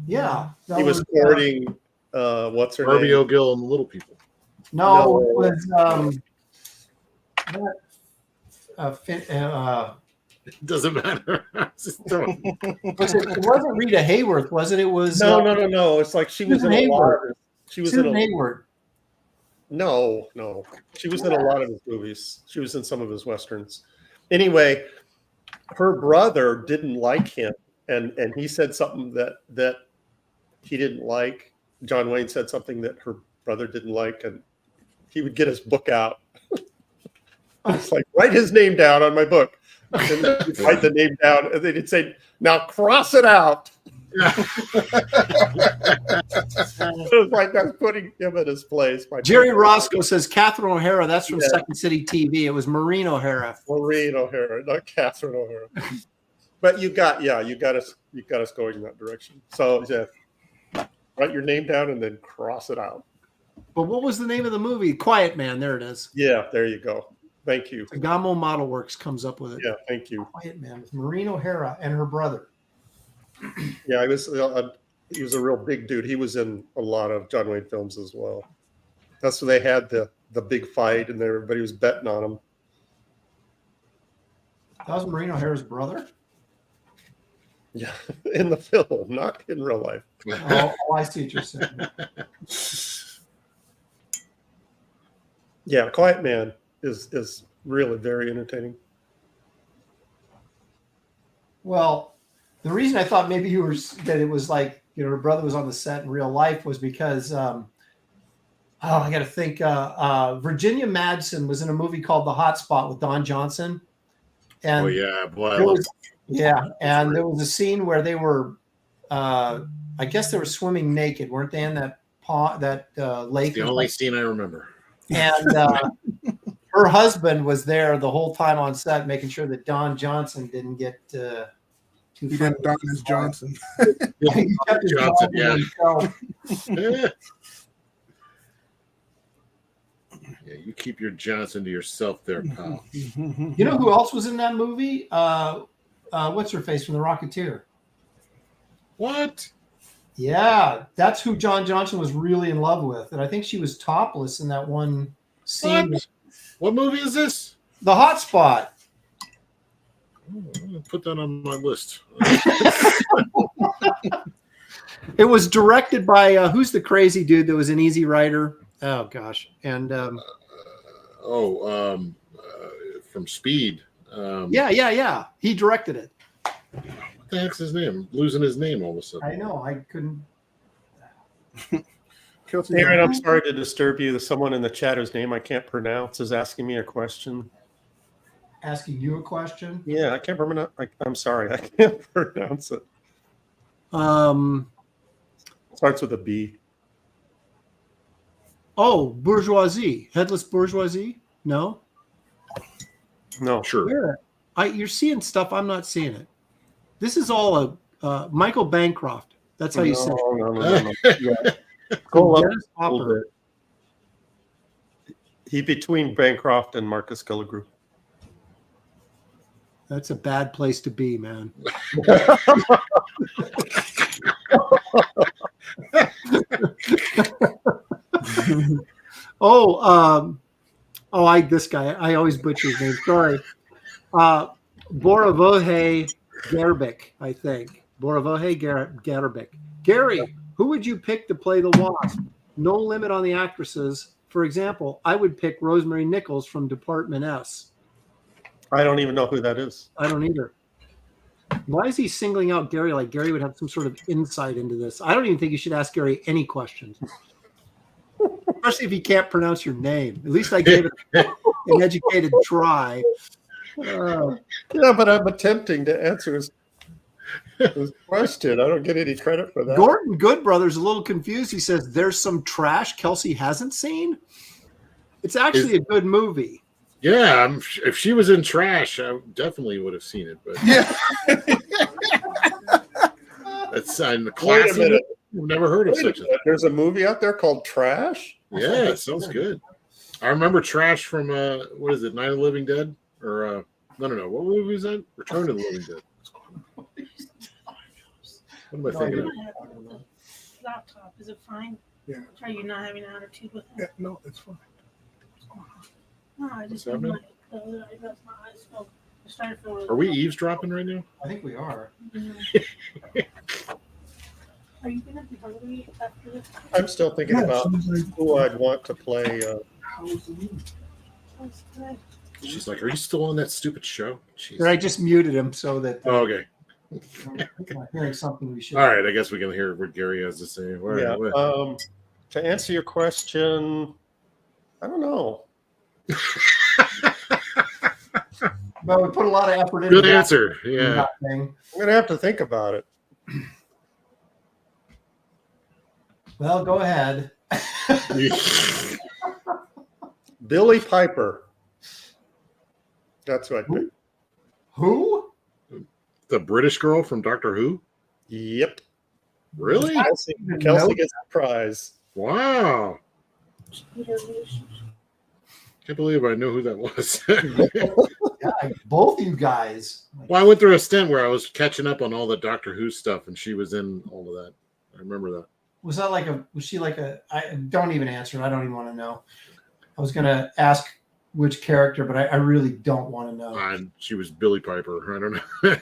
yeah, he was courting what's her Barbie name? O'Gill and the Little People. No, it was It doesn't matter. It wasn't Rita Hayworth, was it? It was No. It's like she was in a lot. She was in Hayward. No. She was in a lot of his movies. She was in some of his westerns. Anyway, her brother didn't like him, and he said something that he didn't like. John Wayne said something that her brother didn't like, and he would get his book out. It's like, write his name down on my book. And he'd write the name down, and then he'd say, now cross it out. It was like I'm putting him in his place. Jerry Roscoe says Catherine O'Hara. That's from Second City TV. It was Maureen O'Hara. Maureen O'Hara, not Catherine O'Hara. But you got us going in that direction. So write your name down and then cross it out. But what was the name of the movie? Quiet Man. There it is. Yeah, there you go. Thank you. Tagamo Model Works comes up with it. Yeah, thank you. Quiet Man with Maureen O'Hara and her brother. Yeah, he was a real big dude. He was in a lot of John Wayne films as well. That's where they had the big fight and everybody was betting on him. That was Maureen O'Hara's brother? Yeah, in the film, not in real life. Oh, I see what you're saying. Yeah, Quiet Man is really very entertaining. Well, the reason I thought maybe that it was like, her brother was on the set in real life was because, I got to think, Virginia Madsen was in a movie called The Hot Spot with Don Johnson. And boy, and there was a scene where they were, I guess they were swimming naked, weren't they, in that lake? The only scene I remember. And her husband was there the whole time on set, making sure that Don Johnson didn't get too. He didn't don his Johnson. He kept his Johnson, Johnson himself. Yeah, you keep your Johnson to yourself there, pal. You know who else was in that movie? What's her face from The Rocketeer? What? Yeah, that's who John Johnson was really in love with, and I think she was topless in that one scene. What movie is this? The Hot Spot. I'm gonna put that on my list. It was directed by who's the crazy dude that was an Easy Rider? Oh gosh, and from Speed. Yeah. He directed it. What the heck's his name? I'm losing his name all of a sudden. I know. I couldn't. Aaron, I'm sorry to disturb you. There's someone in the chat whose name I can't pronounce is asking me a question. Asking you a question? Yeah, I can't remember. I'm sorry, I can't pronounce it. Starts with a B. Oh, bourgeoisie, headless bourgeoisie? No. No, Sure. You're seeing stuff. I'm not seeing it. This is all a Michael Bancroft. That's how you say it. No. Yeah. Go up Dennis a little Hopper. bit. He between Bancroft and Marcus Gillagher. That's a bad place to be, man. This guy. I always butcher his name. Sorry. Borovoje Gerbik, I think. Borovoje Gerbik. Gary, who would you pick to play the Wasp? No limit on the actresses. For example, I would pick Rosemary Nichols from Department S. I don't even know who that is. I don't either. Why is he singling out Gary like Gary would have some sort of insight into this? I don't even think you should ask Gary any questions. Especially if he can't pronounce your name. At least I gave it an educated try. Yeah, but I'm attempting to answer his question. I don't get any credit for that. Gordon Goodbrother's a little confused. He says, there's some trash Kelsey hasn't seen. It's actually a good movie. Yeah, if she was in Trash, I definitely would have seen it. But Yeah. that's in the Wait a classy. minute. I've never heard of Wait a such a thing. minute. There's a movie out there called Trash? Yeah, it sounds good. I remember Trash from what is it, Night of the Living Dead? Or no. What movie was that? Return of the Living Dead. What am I thinking of? Laptop, is it fine? Yeah. Are you not having an attitude with Yeah, it? no, it's fine. No, I just What's happening? that's my eyes. So I'm starting to feel. Are we eavesdropping right now? I think we are. Are you gonna be hungry after this? I'm still thinking Yeah, about sounds like- who I'd want to play. That's good. She's like, "Are you still on that stupid show?" Jeez. I just muted him so that Oh, okay. I'm hearing something we should. All right. I guess we can hear what Gary has to say. Yeah. What? To answer your question, I don't know. But we put a lot of effort into Good answer. Yeah. that thing. I'm gonna have to think about it. Well, go ahead. Billy Piper. That's what I picked. Who? The British girl from Doctor Who? Yep. Really? Kelsey gets the prize. Wow. Can't believe I know who that was. Yeah, both you guys. Well, I went through a stint where I was catching up on all the Doctor Who stuff, and she was in all of that. I remember that. Was she like a, I don't even answer. I don't even want to know. I was going to ask which character, but I really don't want to know. She was Billy Piper. I don't know.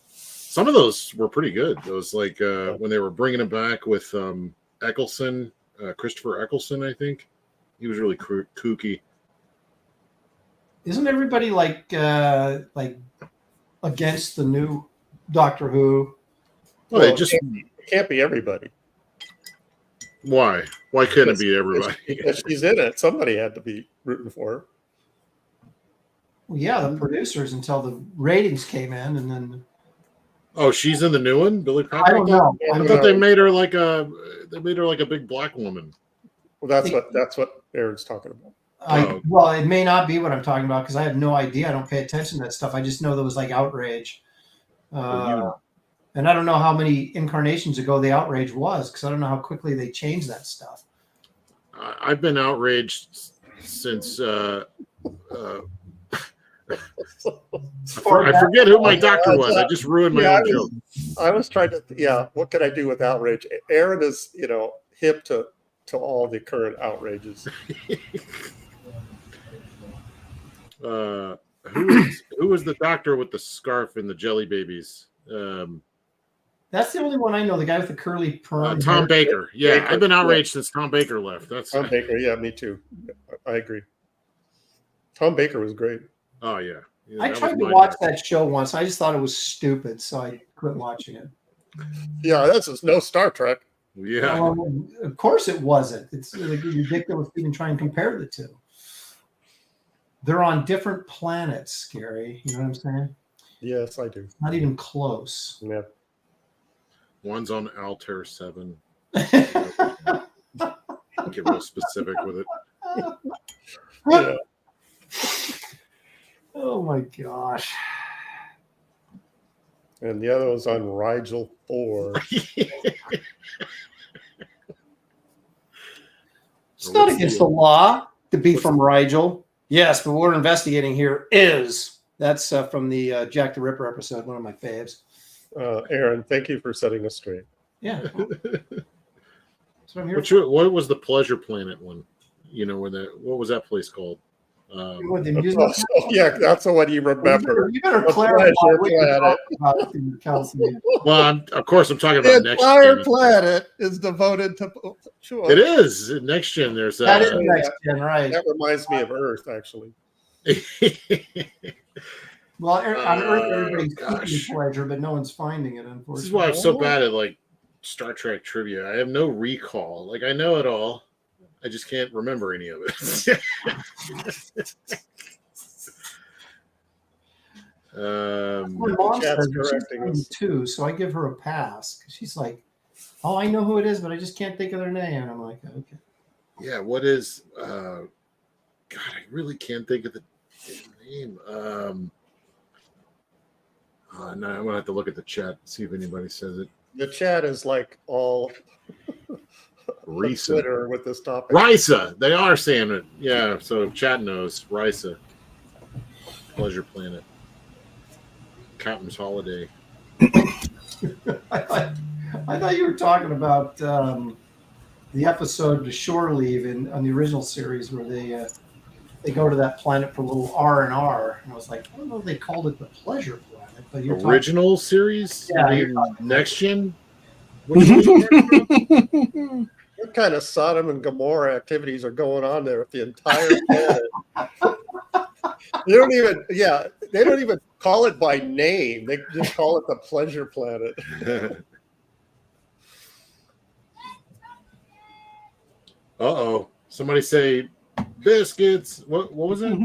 Some of those were pretty good. Those like when they were bringing it back with Eccleston, Christopher Eccleston, I think. He was really kooky. Isn't everybody like against the new Doctor Who? Well, it just it can't be everybody. Why? Why couldn't it be everybody? If she's in it, somebody had to be rooting for her. Well, yeah, the producers until the ratings came in, and then. Oh, she's in the new one, Billy Piper. I don't know. I thought they made her like a big black woman. Well, that's what Aaron's talking about. Well, it may not be what I'm talking about because I have no idea. I don't pay attention to that stuff. I just know there was like outrage. And I don't know how many incarnations ago the outrage was because I don't know how quickly they changed that stuff. I've been outraged since I forget who my doctor was. I just ruined my own joke. I was trying to, what could I do with outrage? Aaron is, hip to all the current outrages. Who was the doctor with the scarf and the jelly babies? That's the only one I know. The guy with the curly perm. Tom Baker. Yeah, Baker. I've been outraged since Tom Baker left. That's Tom Baker. Yeah, me too. I agree. Tom Baker was great. Oh yeah. I tried to watch that show once. I just thought it was stupid, so I quit watching it. Yeah, that's no Star Trek. Yeah. Of course it wasn't. It's like ridiculous to even try and compare the two. They're on different planets, Gary. You know what I'm saying? Yes, I do. Not even close. Yeah. One's on Altair 7. Get real specific with it. Yeah. Oh my gosh. And the other was on Rigel 4. It's not against the law to be from Rigel. Yes, but what we're investigating here is. That's from the Jack the Ripper episode, one of my faves. Aaron, thank you for setting us straight. Yeah. That's what I'm here what was the Pleasure Planet one? What was that place called? Yeah, that's the one you remember. You better clarify what you're talking about, Kelsey. Well, of course, I'm talking about the entire planet is devoted to. Sure. It is Next Gen. There's that is Next Gen, right? That reminds me of Earth, actually. Well, on Earth, everybody's seeking pleasure, but no one's finding it. Unfortunately, this is why I'm so bad at like Star Trek trivia. I have no recall. Like I know it all. I just can't remember any of it. My mom says she's too, so I give her a pass. She's like, "Oh, I know who it is, but I just can't think of their name." And I'm like, "Okay." Yeah, what is? God, I really can't think of the name. No, I'm gonna have to look at the chat and see if anybody says it. The chat is like all. Risa. Twitter with this topic. Risa. They are saying it. Yeah, so chat knows. Risa. Pleasure Planet. Captain's Holiday. I thought you were talking about the episode "The Shore Leave" on the original series where they go to that planet for a little R&R. And I was like, I don't know if they called it the Pleasure Planet. But original series? Yeah. Next Gen? What kind of Sodom and Gomorrah activities are going on there with the entire planet? They don't even call it by name. They just call it the Pleasure Planet. Uh-oh. Somebody say biscuits. What was that?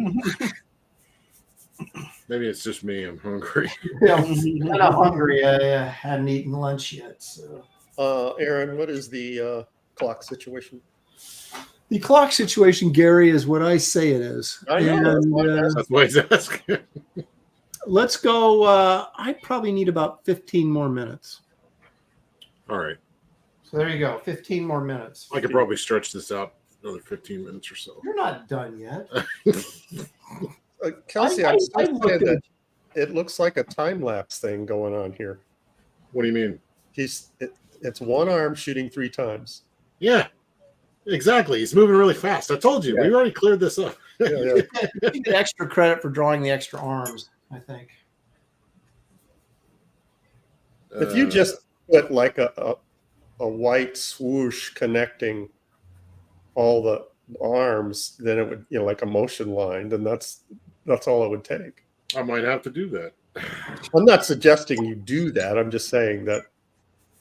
Maybe it's just me. I'm hungry. Yeah, I'm not hungry. I hadn't eaten lunch yet. So Aaron, what is the clock situation? The clock situation, Gary, is what I say it is. I know. And, That's why he's asking. let's go. I probably need about 15 more minutes. All right. So there you go. 15 more minutes. I could probably stretch this out another 15 minutes or so. You're not done yet. Kelsey, I I'm saying looked at that it looks like a time lapse thing going on here. What do you mean? It's one arm shooting 3 times. Yeah, exactly. He's moving really fast. I told you. Yeah. We already cleared this up. Yeah. You get extra credit for drawing the extra arms, I think. If you just put like a white swoosh connecting all the arms, then it would, like a motion line, then that's all it would take. I might have to do that. I'm not suggesting you do that. I'm just saying that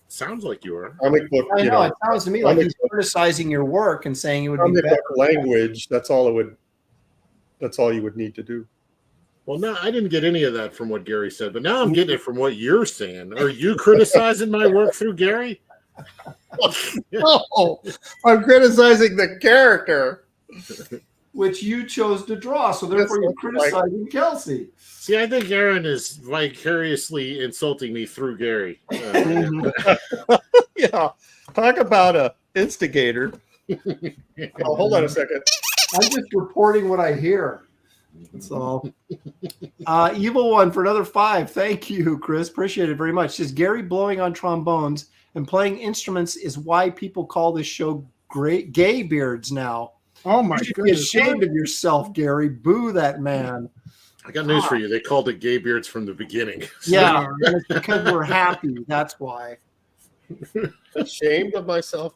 Sounds like you are. comic book, I know, it sounds to me like comic he's criticizing your work and saying it would be comic better. book language, that's all you would need to do. Well, no, I didn't get any of that from what Gary said, but now I'm getting it from what you're saying. Are you criticizing my work through Gary? No, I'm criticizing the character. Which you chose to draw, so therefore you're criticizing Kelsey. See, I think Aaron is vicariously insulting me through Gary. Yeah, talk about a instigator. Oh, hold on a second. I'm just reporting what I hear. That's all. Evil One for another 5. Thank you, Chris. Appreciate it very much. Says Gary blowing on trombones and playing instruments is why people call this show GRAYBEARD'S now. Oh my You should be goodness! ashamed of yourself, Gary. Boo that man. I got news for you. They called it Gay Beards from the beginning. Yeah, and it's because we're happy. That's why. Ashamed of myself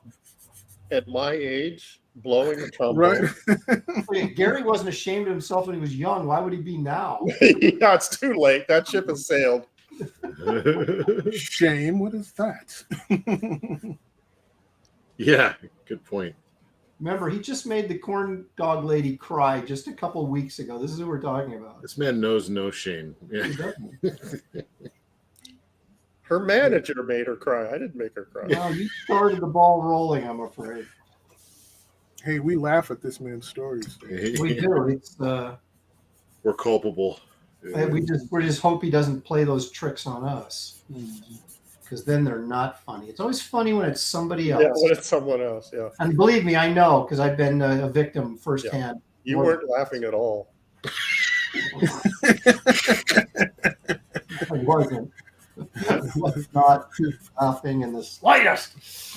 at my age, blowing a trombone. Right? Wait, Gary wasn't ashamed of himself when he was young. Why would he be now? Yeah, it's too late. That ship has sailed. Shame. What is that? Yeah, good point. Remember, he just made the corn dog lady cry just a couple weeks ago. This is who we're talking about. This man knows no shame. Yeah. He doesn't. Her manager made her cry. I didn't make her cry. No, you started the ball rolling, I'm afraid. Hey, we laugh at this man's stories. We do. It's We're culpable. we just hope he doesn't play those tricks on us, because then they're not funny. It's always funny when it's somebody else. Yeah, when it's someone else. Yeah, And believe me, I know, because I've been a victim firsthand. you weren't laughing at all. I wasn't. I was not laughing in the slightest.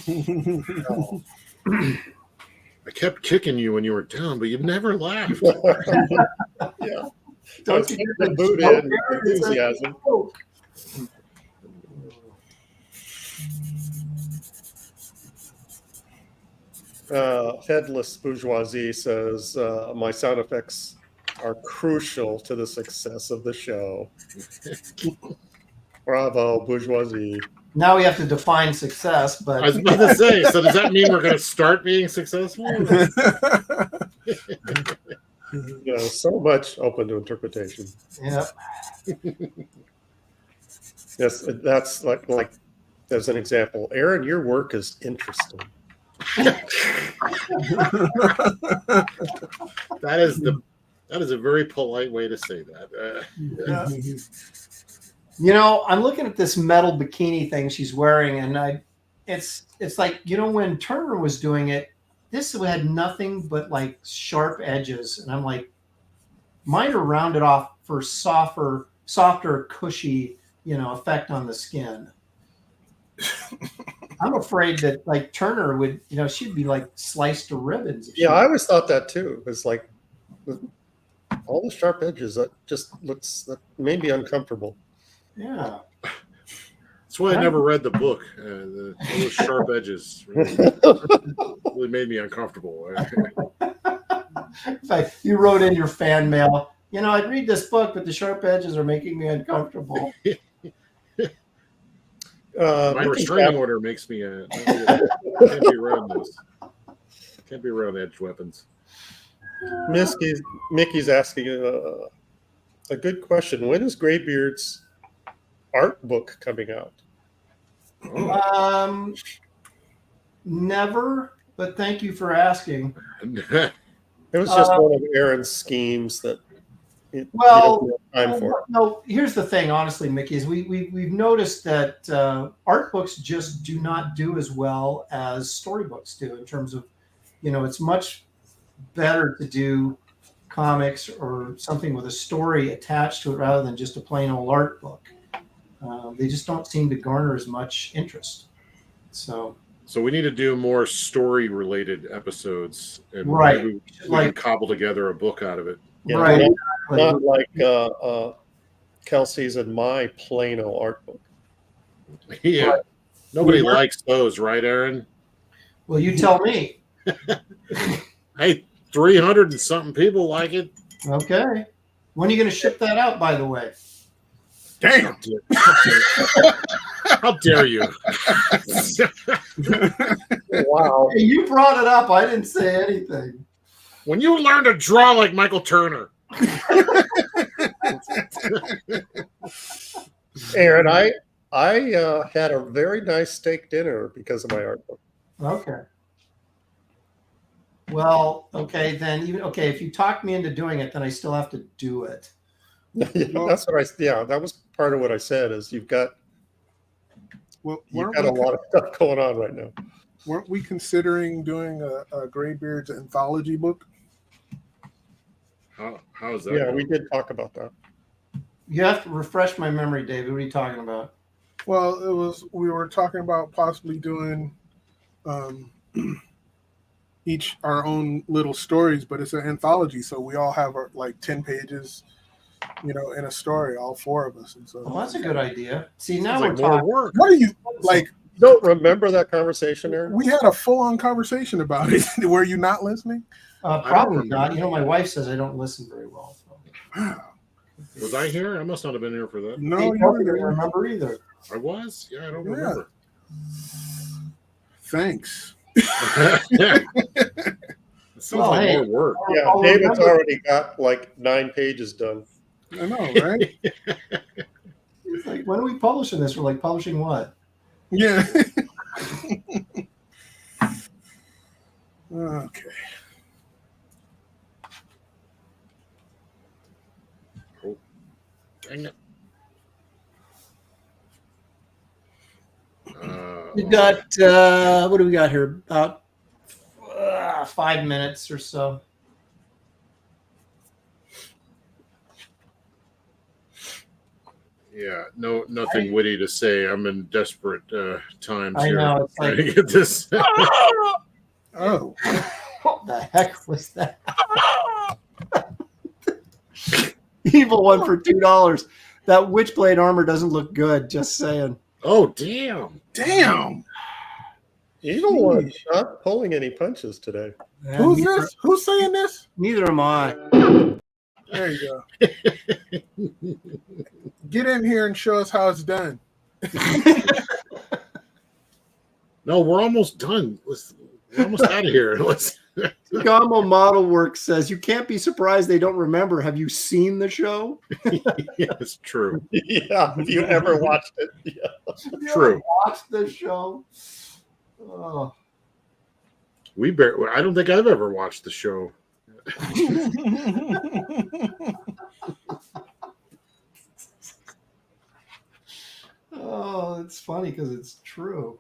No. I kept kicking you when you were down, but you never laughed. Yeah, Don't you you get the boot in enthusiasm. Headless Bourgeoisie says, my sound effects are crucial to the success of the show. Bravo, Bourgeoisie. Now we have to define success, but I was about to say, so does that mean we're going to start being successful? So much open to interpretation. yeah. Yes, that's like as an example. Aaron, your work is interesting. That is a very polite way to say that. Yeah. I'm looking at this metal bikini thing she's wearing, and it's like, when Turner was doing it, this had nothing but like sharp edges, and I'm like, mine are rounded off for softer, cushy, effect on the skin. I'm afraid that like Turner would, she'd be like sliced to ribbons. Yeah, I always thought that too. It's like all the sharp edges. That just that made me uncomfortable. Yeah. That's why I never read the book. Those sharp edges really made me uncomfortable. In fact, you wrote in your fan mail, I'd read this book, but the sharp edges are making me uncomfortable. My restraining order makes me can't be around this. Can't be around edged weapons. Mickey's asking a good question. When is Graybeard's art book coming out? Never, but thank you for asking. It was just one of Aaron's schemes that he Well, doesn't have time for. no. Here's the thing, honestly, Mickey, is we've noticed that art books just do not do as well as storybooks do in terms of, it's much better to do comics or something with a story attached to it rather than just a plain old art book. They just don't seem to garner as much interest. So we need to do more story-related episodes, and right, maybe we can cobble together a book out of it. Yeah, right, not like Kelsey's and my plain old art book. Yeah, Right. nobody likes those, right, Aaron? Well, you tell me. Hey, 300 and something people like it. Okay. When are you going to ship that out, by the way? Damn. How dare you? Wow. Hey, you brought it up. I didn't say anything. When you learn to draw like Michael Turner. Aaron, I had a very nice steak dinner because of my art book. Okay. Well, okay, then if you talk me into doing it, then I still have to do it. That's what that was part of what I said is you've got a lot of stuff going on right now. Weren't we considering doing a Graybeard's anthology book? How is that? Yeah, we did talk about that. You have to refresh my memory, David. What are you talking about? Well, we were talking about possibly doing each our own little stories, but it's an anthology, so we all have like 10 pages, in a story, all four of us. And so That's a good idea. See, now Sounds we're like more talking. work. what are you like? Don't remember that conversation, Aaron? We had a full-on conversation about it. Were you not listening? Probably not. My wife says I don't listen very well. So. Was I here? I must not have been here for that. No, I you don't were. remember either. I was? Yeah, I don't remember. Thanks. It sounds Well, like hey. more work. Yeah, David's already got like 9 pages done. I know, right? It's like, when are we publishing this? We're like, publishing what? Yeah. Okay. Oh, dang it. We've got, what do we got here? About 5 minutes or so. Yeah, nothing witty to say. I'm in desperate times I here. know, it's trying like- to get this. Oh. What the heck was that? Evil one for $2. That Witchblade armor doesn't look good. Just saying. Oh, damn. Damn. Evil one's not pulling any punches today. Yeah, Who's this? Who's saying this? Neither am I. There you go. Get in here and show us how it's done. No, we're almost done. We're almost out of here. Gamo Model Works says, you can't be surprised they don't remember. Have you seen the show? Yeah, it's true. Yeah, if you never watched it. Yeah. Have you True. ever watched the show? Oh. I don't think I've ever watched the show. Oh, it's funny because it's true.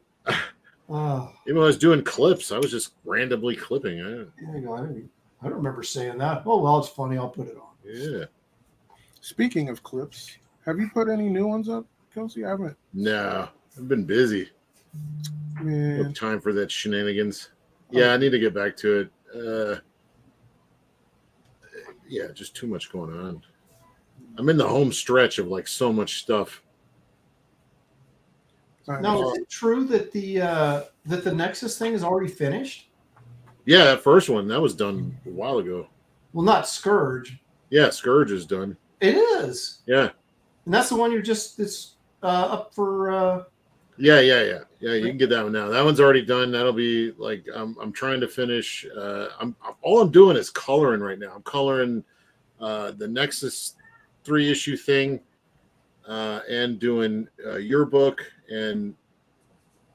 Oh, Even when I was doing clips, I was just randomly clipping. there you go. I don't remember saying that. Oh, well, it's funny. I'll put it on. Yeah. Speaking of clips, have you put any new ones up, Kelsey? I haven't. No, I've been busy. No Man. time for that shenanigans. Yeah, I need to get back to it. Yeah, just too much going on. I'm in the home stretch of like so much stuff. Now, is it true that the Nexus thing is already finished? Yeah, that first one, that was done a while ago. Well, not Scourge. Yeah, Scourge is done. It is. Yeah. And that's the one it's up for. Yeah. You can get that one now. That one's already done. That'll be like I'm trying to finish. All I'm doing is coloring right now. I'm coloring the Nexus 3-issue thing, and doing your book and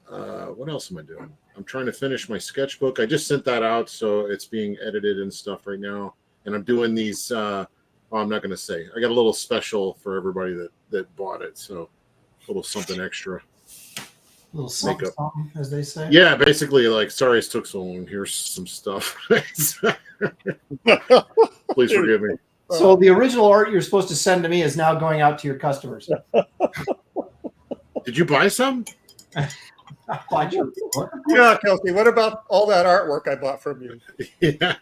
what else am I doing? I'm trying to finish my sketchbook. I just sent that out, so it's being edited and stuff right now. And I'm doing these. I'm not going to say. I got a little special for everybody that bought it. So a little something extra. A little something, as they say. Yeah, basically, like, sorry it took so long. Here's some stuff. Please forgive me. So the original art you're supposed to send to me is now going out to your customers. Did you buy some? Yeah, Kelsey, what about all that artwork I bought from you? Yeah.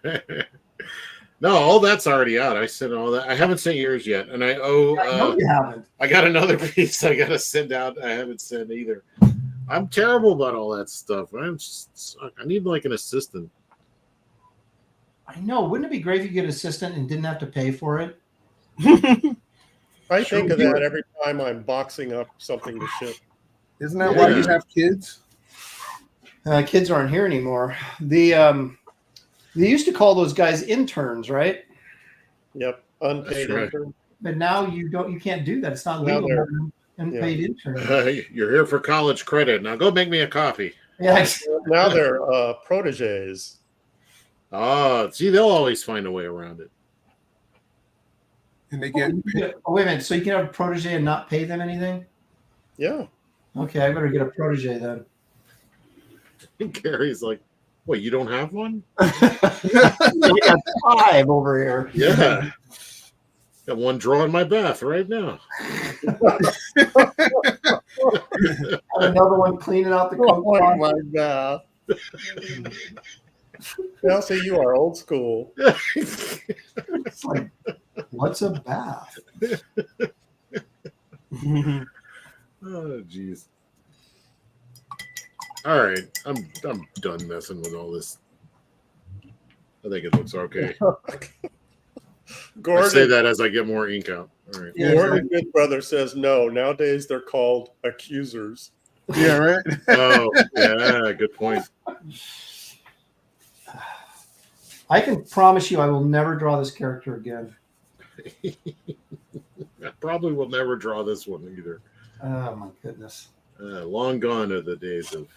No, all that's already out. I sent all that. I haven't sent yours yet, and I owe. No, you haven't. I got another piece I got to send out. I haven't sent either. I'm terrible about all that stuff. I need like an assistant. I know. Wouldn't it be great if you get an assistant and didn't have to pay for it? I think of that every time I'm boxing up something to ship. Isn't that why you have kids? Kids aren't here anymore. They used to call those guys interns, right? Yep, unpaid right. intern. But now you can't do that. It's not legal. Unpaid intern. You're here for college credit. Now go make me a coffee. Yeah. Now they're proteges. Oh, see, they'll always find a way around it. And they get Oh, wait a minute. So you can have a protege and not pay them anything? Yeah. Okay, I better get a protege then. Gary's like, "What? You don't have one?" We got 5 over here. Yeah. Got one drawing my bath right now. Another one cleaning out the coat. Oh my God. Kelsey, you are old school. It's like, what's a bath? Oh, jeez. All right, I'm done messing with all this. I think it looks okay. Gordon, I say that as I get more ink out. All right. Yeah, Gordon Good Brother says no. Nowadays they're called accusers. yeah, right. Oh, yeah, good point. I can promise you I will never draw this character again. I probably will never draw this one either. Oh, my goodness. Long gone are the days of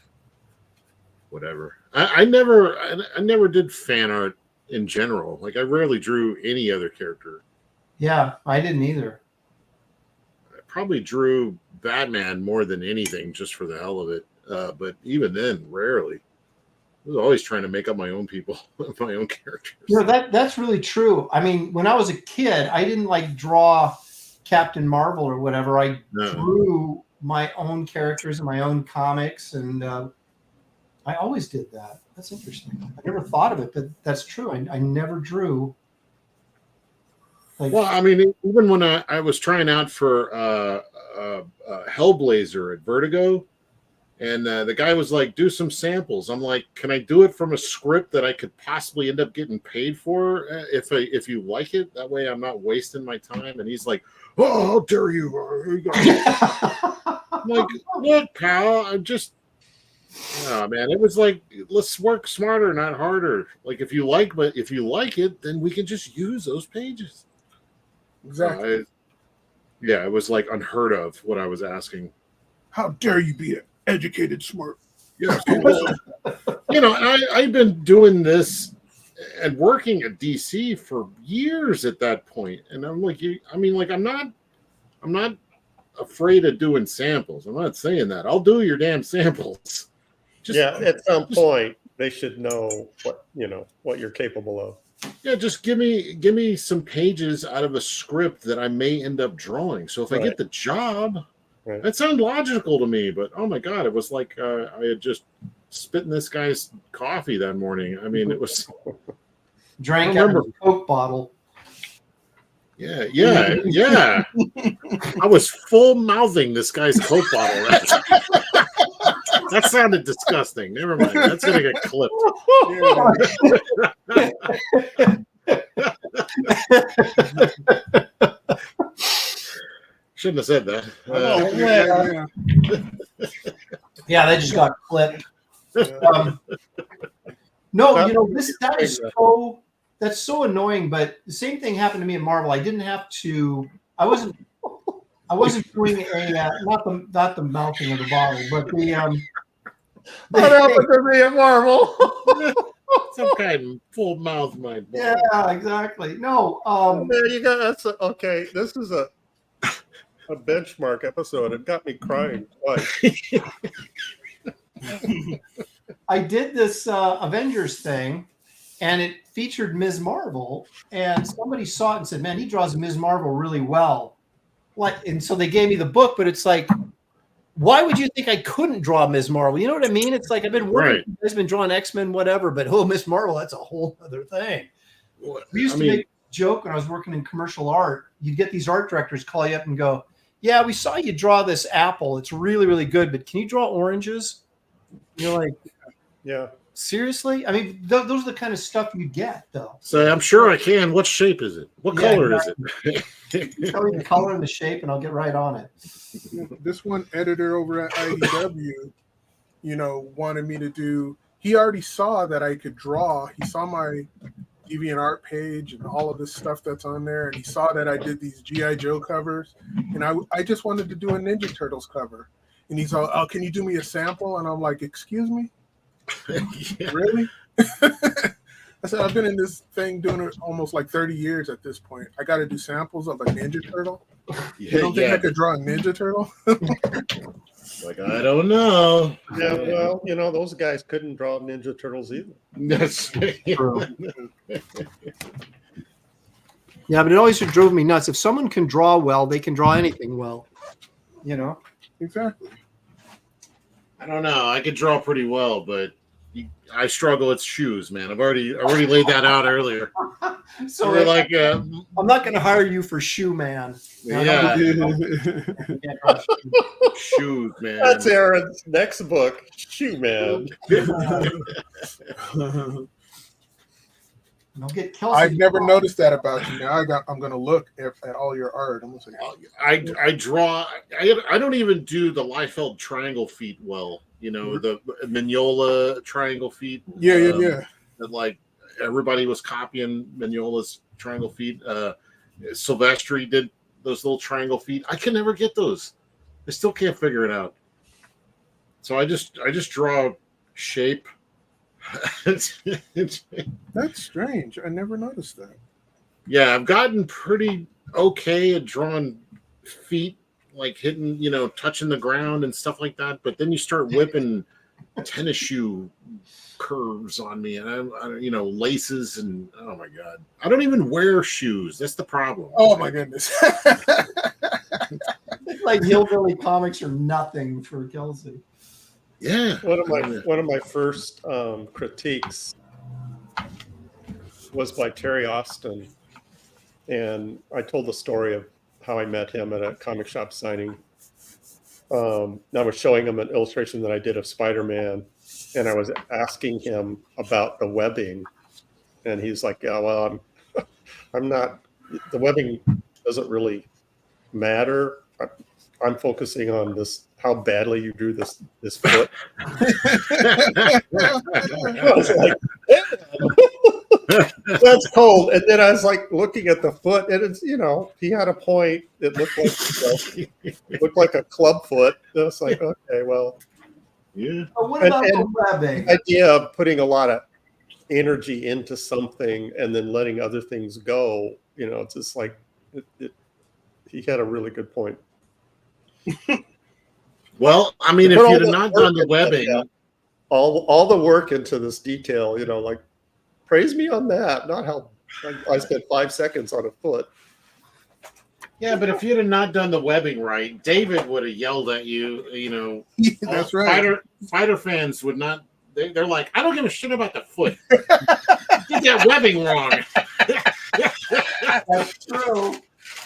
whatever. I never did fan art in general. Like, I rarely drew any other character. Yeah, I didn't either. I probably drew Batman more than anything just for the hell of it. But even then, rarely. I was always trying to make up my own people, my own characters. You know, that's really true. I mean, when I was a kid, I didn't like draw Captain Marvel or whatever. I drew my own characters and my own comics, and I always did that. That's interesting. I never thought of it, but that's true. I never drew. Like, Well, I mean, even when I was trying out for Hellblazer at Vertigo, and the guy was like, "Do some samples." I'm like, "Can I do it from a script that I could possibly end up getting paid for if you like it? That way, I'm not wasting my time." And he's like, "Oh, how dare you!" I'm like, "Look, pal, I'm just." Oh man, it was like, let's work smarter, not harder. Like, if you like it, then we can just use those pages. Exactly. Yeah, it was like unheard of what I was How dare you be an educated, smart? Yeah, you know, I've been doing this and working at DC for years at that point, and I'm like, I'm not afraid of doing samples. I'm not saying that. I'll do your damn samples. At some point they should know what you're capable of. Yeah, just give me some pages out of a script that I may end up drawing. So if I get the job, that sounds logical to me. But oh my God, it was like I had just spit in this guy's coffee that morning. I mean, it was drank out of a Coke bottle. Yeah. I was full mouthing this guy's Coke bottle. That sounded disgusting. Never mind. That's gonna get clipped. Shouldn't have said that. Yeah, they just got clipped. No, that's so annoying. But the same thing happened to me in Marvel. I didn't have to. I wasn't doing not the mouthing of the bottle, but What happened to me at Marvel? Some kind of full mouth, my boy. Yeah, exactly. No, There you go. That's okay. This is a benchmark episode. It got me crying twice. I did this Avengers thing, and it featured Ms. Marvel, and somebody saw it and said, "Man, he draws Ms. Marvel really well." What? And so they gave me the book, but it's like, why would you think I couldn't draw Ms. Marvel? You know what I mean? It's like I've been working, I've been drawing X-Men, whatever, but Ms. Marvel, that's a whole other thing. We used to make a joke when I was working in commercial art. You'd get these art directors call you up and go, "Yeah, we saw you draw this apple. It's really, really good, but can you draw oranges?" You're like, yeah, seriously? I mean, those are the kind of stuff you get, though. So I'm sure I can. What shape is it? What color is it? Tell me the color and the shape, and I'll get right on it. This one editor over at IDW, wanted me to do. He already saw that I could draw. He saw my DeviantArt page and all of this stuff that's on there, and he saw that I did these G.I. Joe covers, and I just wanted to do a Ninja Turtles cover. And he's all, "Oh, can you do me a sample?" And I'm like, "Excuse me? Yeah. Really?" I said, "I've been in this thing doing it almost like 30 years at this point. I got to do samples of a Ninja Turtle? You don't think I could draw a Ninja Turtle?" Like, I don't know. Yeah, well, those guys couldn't draw Ninja Turtles either. That's true. Yeah, but it always drove me nuts. If someone can draw well, they can draw anything well. Exactly. I don't know. I could draw pretty well, but I struggle at shoes, man. I've already laid that out earlier. So we're like, I'm not going to hire you for Shoe Man. Yeah, shoes, man. That's Aaron's next book, Shoe Man. I'll get Kelsey. I've never noticed that about you. Now I'm going to look at all your art. I'm gonna say, I draw. I don't even do the Liefeld triangle feet well. The Mignola triangle feet. Yeah. That like everybody was copying Mignola's triangle feet. Silvestri did those little triangle feet. I can never get those. I still can't figure it out. So I just draw shape. That's strange. I never noticed that. Yeah, I've gotten pretty okay at drawing feet, like hitting, touching the ground and stuff like that. But then you start whipping tennis shoe curves on me, and I laces, and oh my god, I don't even wear shoes. That's the problem. Oh my goodness. Like hillbilly comics are nothing for Kelsey. Yeah. One of my first critiques was by Terry Austin, and I told the story of how I met him at a comic shop signing. I was showing him an illustration that I did of Spider-Man, and I was asking him about the webbing, and he's like, "Yeah, well, I'm not. The webbing doesn't really matter. I'm focusing on this." How badly you drew this foot. I was like, that's cold. And then I was like looking at the foot, and it's he had a point. It looked like a club foot. I was like, okay, well, yeah. What about the webbing? The idea of putting a lot of energy into something and then letting other things go. It's just like he had a really good point. Well, I mean, if you'd have not done the webbing, all the work into this detail, like praise me on that, not how I spent 5 seconds on a foot. Yeah, but if you'd have not done the webbing right, David would have yelled at you. That's right. Fighter fans would not. They're like, I don't give a shit about the foot. You did that webbing wrong. That's true.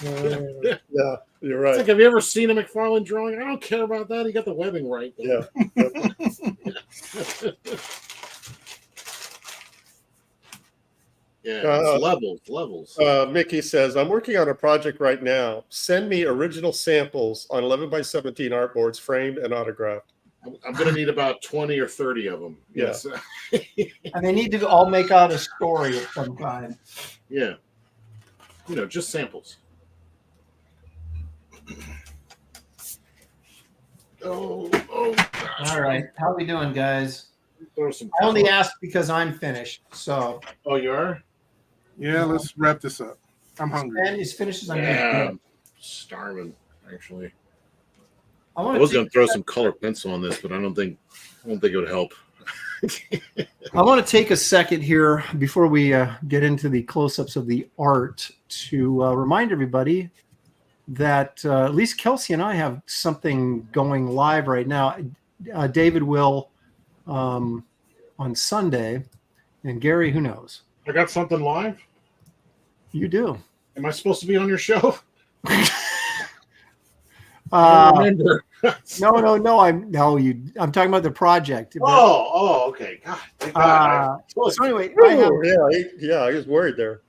Yeah, you're right. It's like, have you ever seen a McFarlane drawing? I don't care about that. He got the webbing right. Yeah. Yeah, it's levels. Mickey says, I'm working on a project right now. Send me original samples on 11 by 17 artboards, framed and autographed. I'm going to need about 20 or 30 of them. Yeah. Yes. And they need to all make out a story of some kind. Yeah. Just samples. Oh, gosh. All right. How are we doing, guys? Throw some I only asked because I'm finished. So Oh, you are? Yeah, let's wrap this up. I'm hungry. Ben is finished. I'm Yeah, gonna I'm starving, actually. I I want was to going to throw some color pencil on this, but I don't think it would help. take a second here before we get into the close-ups of the art to remind everybody that at least Kelsey and I have something going live right now. David will on Sunday, and Gary, who knows? I got something live? You do. Am I supposed to be on your show? Uh, remember. no. I'm talking about the project. Okay. God, thank God. So anyway, I was worried there.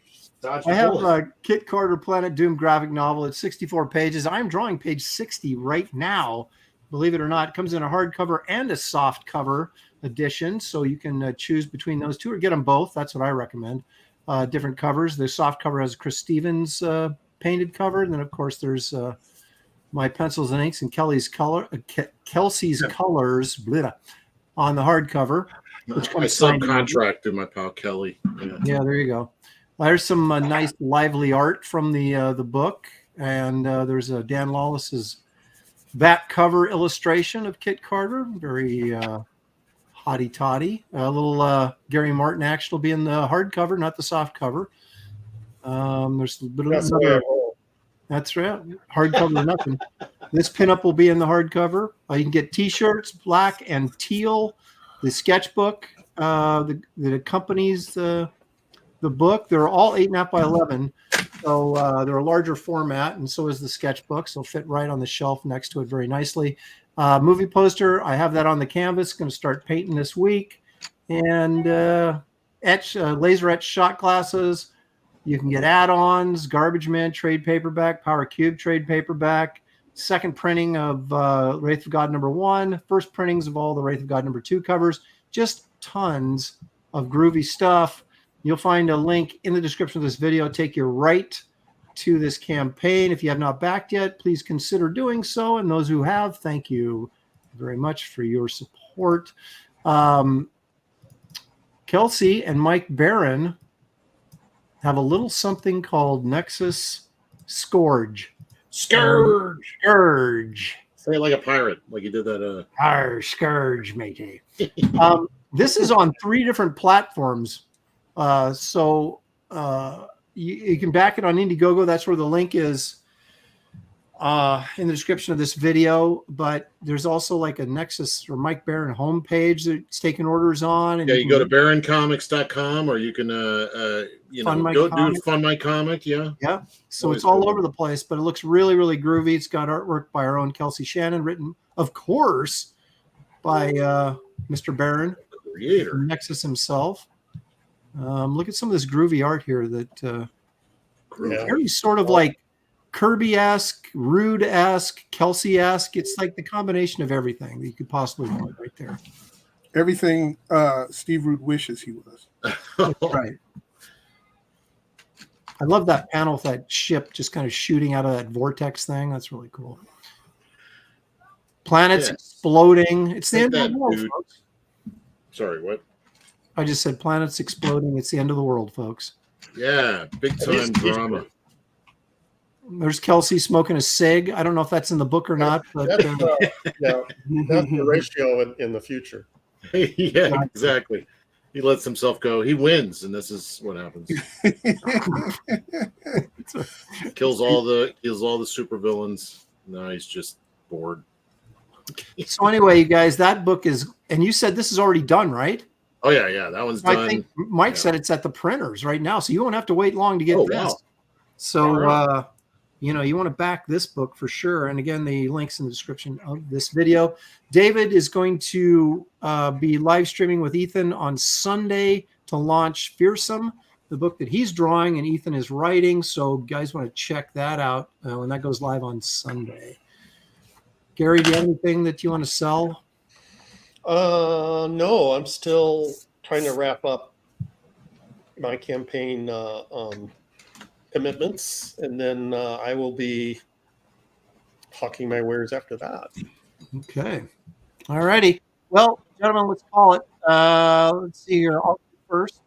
Dodged I a have bullet. a Kit Carter Planet Doom graphic novel. It's 64 pages. I'm drawing page 60 right now. Believe it or not, it comes in a hardcover and a soft cover edition, so you can choose between those two or get them both. That's what I recommend. Different covers. The soft cover has Chris Stevens painted cover, and then of course there's my pencils and inks and Kelsey's colors on the hardcover. Which I comes signed in. subcontracted my pal Kelly. Yeah, there you go. There's some nice lively art from the book, and there's a Dan Lawless's back cover illustration of Kit Carter. Very hotty toddy. A little Gary Martin action will be in the hardcover, not the soft cover. There's a bit of another. That's right. Hardcover or nothing. This pinup will be in the hardcover. You can get T-shirts, black and teal. The sketchbook that accompanies the book. They're all 8.5 by 11, so they're a larger format, and so is the sketchbook. So fit right on the shelf next to it very nicely. Movie poster. I have that on the canvas. Going to start painting this week, and laser etch shot glasses. You can get add-ons, Garbage Man trade paperback, Power Cube trade paperback, second printing of Wraith of God #1, first printings of all the Wraith of God #2 covers, just tons of groovy stuff. You'll find a link in the description of this video. Take you right to this campaign. If you have not backed yet, please consider doing so. And those who have, thank you very much for your support. Kelsey and Mike Barron have a little something called Nexus Scourge. Scourge. Scourge. Say it like a pirate, like you did that. Arr, Scourge, matey. This is on 3 different platforms. So you can back it on Indiegogo. That's where the link is in the description of this video. But there's also like a Nexus or Mike Barron homepage that's taking orders on. And Yeah, you go to baroncomics.com, or you can go do Fund My Comic. Yeah. Yeah. So Always it's all good. over the place, but it looks really, really groovy. It's got artwork by our own Kelsey Shannon, written, of course, by Mr. Barron, Creator. Nexus himself. Look at some of this groovy art here that very sort of like Kirby-esque, Rude-esque, Kelsey-esque. It's like the combination of everything that you could possibly want right there. Everything Steve Rude wishes he was. That's right. I love that panel with that ship just kind of shooting out of that vortex thing. That's really cool. Planets exploding. It's the end of the world, folks. Sorry, what? I just said planets exploding. It's the end of the world, folks. Yeah, big time drama. There's Kelsey smoking a cig. I don't know if that's in the book or not, but That's the ratio in the future. Yeah, exactly. He lets himself go. He wins, and this is what happens. kills all the supervillains. Now he's just bored. So anyway, you guys, that book is, and you said this is already done, right? Oh yeah, that one's done. I think Mike said it's at the printers right now, so you won't have to wait long to get this. Wow. So you want to back this book for sure. And again, the link's in the description of this video. David is going to be live streaming with Ethan on Sunday to launch Fearsome, the book that he's drawing and Ethan is writing. So guys want to check that out when that goes live on Sunday. Gary, do you have anything that you want to sell? No, I'm still trying to wrap up my campaign commitments, and then I will be hawking my wares after that. Okay. All righty. Well, gentlemen, let's call it. Let's see here. I'll go first.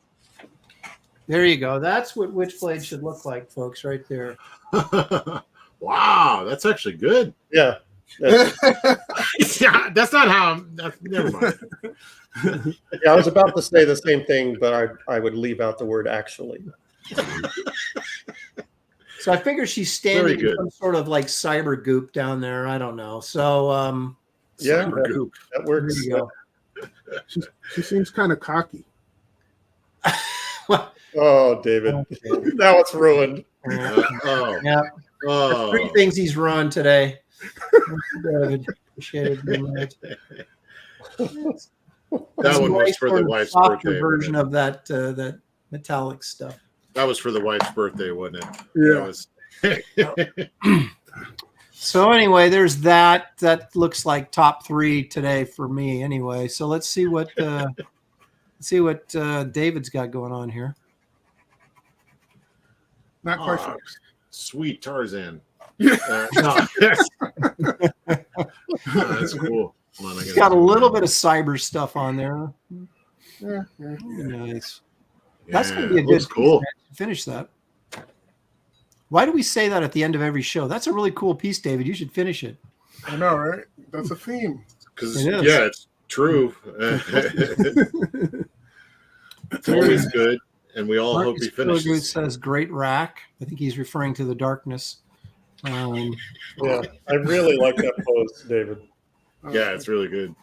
There you go. That's what Witchblade should look like, folks, right there. Wow, that's actually good. Yeah. Yeah, that's not how never mind. Yeah, I was about to say the same thing, but I would leave out the word actually. So I figure she's standing in some sort of like cyber goop down there. I don't know. So yeah, goop. That works. There you go. She seems kind of cocky. Oh, David. Now it's ruined. Oh. Yeah. Oh. 3 things he's ruined today. David, appreciate it. That one was for the wife's birthday. Version of that that metallic stuff. That was for the wife's birthday, wasn't it? Yeah. So anyway, there's that. That looks like top 3 today for me. Anyway, so let's see what David's got going on here. Not quite sure. Sweet Tarzan. No. That's cool. Come on, He's got a little bit of cyber stuff on there. Yeah. Nice. Yeah, That's going to be a good cool. piece, finish that. Why do we say that at the end of every show? That's a really cool piece, David. You should finish it. I know, right? That's a theme. Because it's true. It's always good, and we all Marcus hope he finishes. says great rack. I think he's referring to the darkness. Yeah, I really like that pose, David. Yeah, it's really good.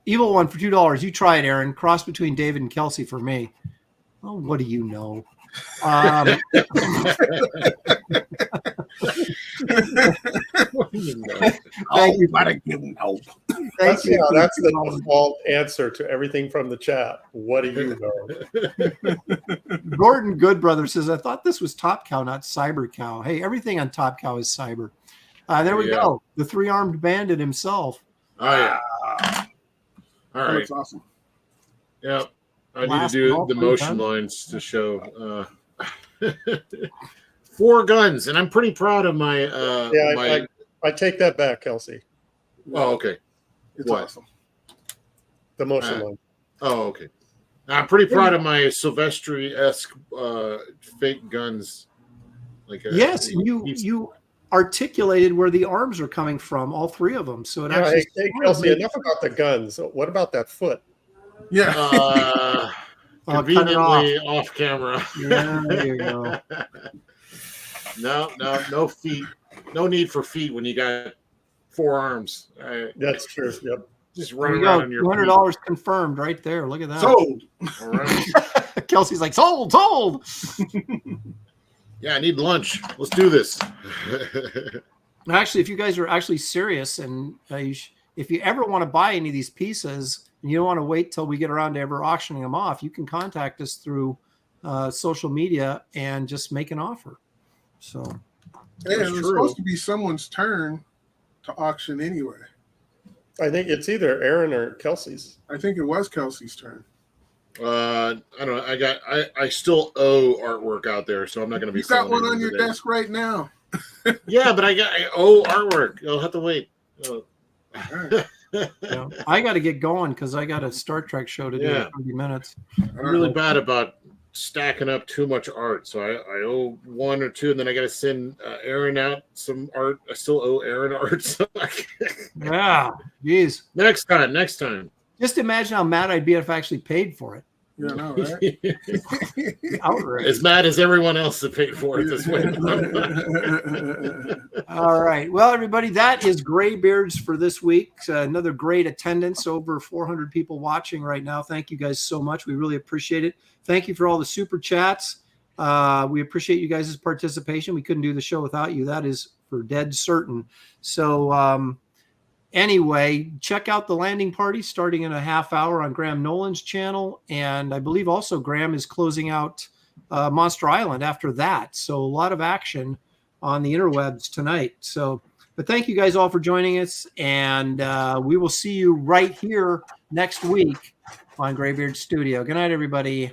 Evil One for $2. You try it, Aaron. Cross between David and Kelsey for me. Oh, what do you know? Thank you. That's the default answer to everything from the chat. What do you know? Gordon Goodbrother says, I thought this was Top Cow, not Cyber Cow. Hey, everything on Top Cow is cyber. There we go. The 3-armed bandit himself. Oh, yeah. All right. That's awesome. Yep. I need to do the motion lines to show 4 guns, and I'm pretty proud of my I take that back, Kelsey. Oh, okay. It's awesome. The motion line. Oh, okay. I'm pretty proud of my Silvestri-esque fake guns. Yes, you articulated where the arms are coming from, all 3 of them. So it actually. Hey, Kelsey, enough about the guns. What about that foot? Yeah. Conveniently off camera. Yeah, there you go. No feet. No need for feet when you got 4 arms. That's true. Yep. Just run around on your $200 confirmed right there. Look at that. Sold. All right. Kelsey's like, sold. Yeah, I need lunch. Let's do this. Actually, if you guys are actually serious, and if you ever want to buy any of these pieces, and you don't want to wait till we get around to ever auctioning them off, you can contact us through social media and just make an offer. So, it was supposed to be someone's turn to auction anyway. I think it's either Aaron or Kelsey's. I think it was Kelsey's turn. I don't know. I still owe artwork out there, so I'm not going to be. You got one on your desk right now. Yeah, but I owe artwork. I'll have to wait. yeah, I got to get going because I got a Star Trek show to do in 30 minutes. I'm really bad about stacking up too much art, so I owe 1 or 2, and then I got to send Aaron out some art. I still owe Aaron art. So yeah, geez. Next time. Just imagine how mad I'd be if I actually paid for it. Yeah, I know, right? Outrage. As mad as everyone else that paid for it this way. All right. Well, everybody, that is Graybeards for this week. Another great attendance. Over 400 people watching right now. Thank you guys so much. We really appreciate it. Thank you for all the super chats. We appreciate you guys' participation. We couldn't do the show without you. That is for dead certain. So, anyway, check out the landing party starting in a half hour on Graham Nolan's channel. And I believe also Graham is closing out Monster Island after that. So a lot of action on the interwebs tonight. So, but thank you guys all for joining us. And we will see you right here next week on Graybeard Studio. Good night, everybody.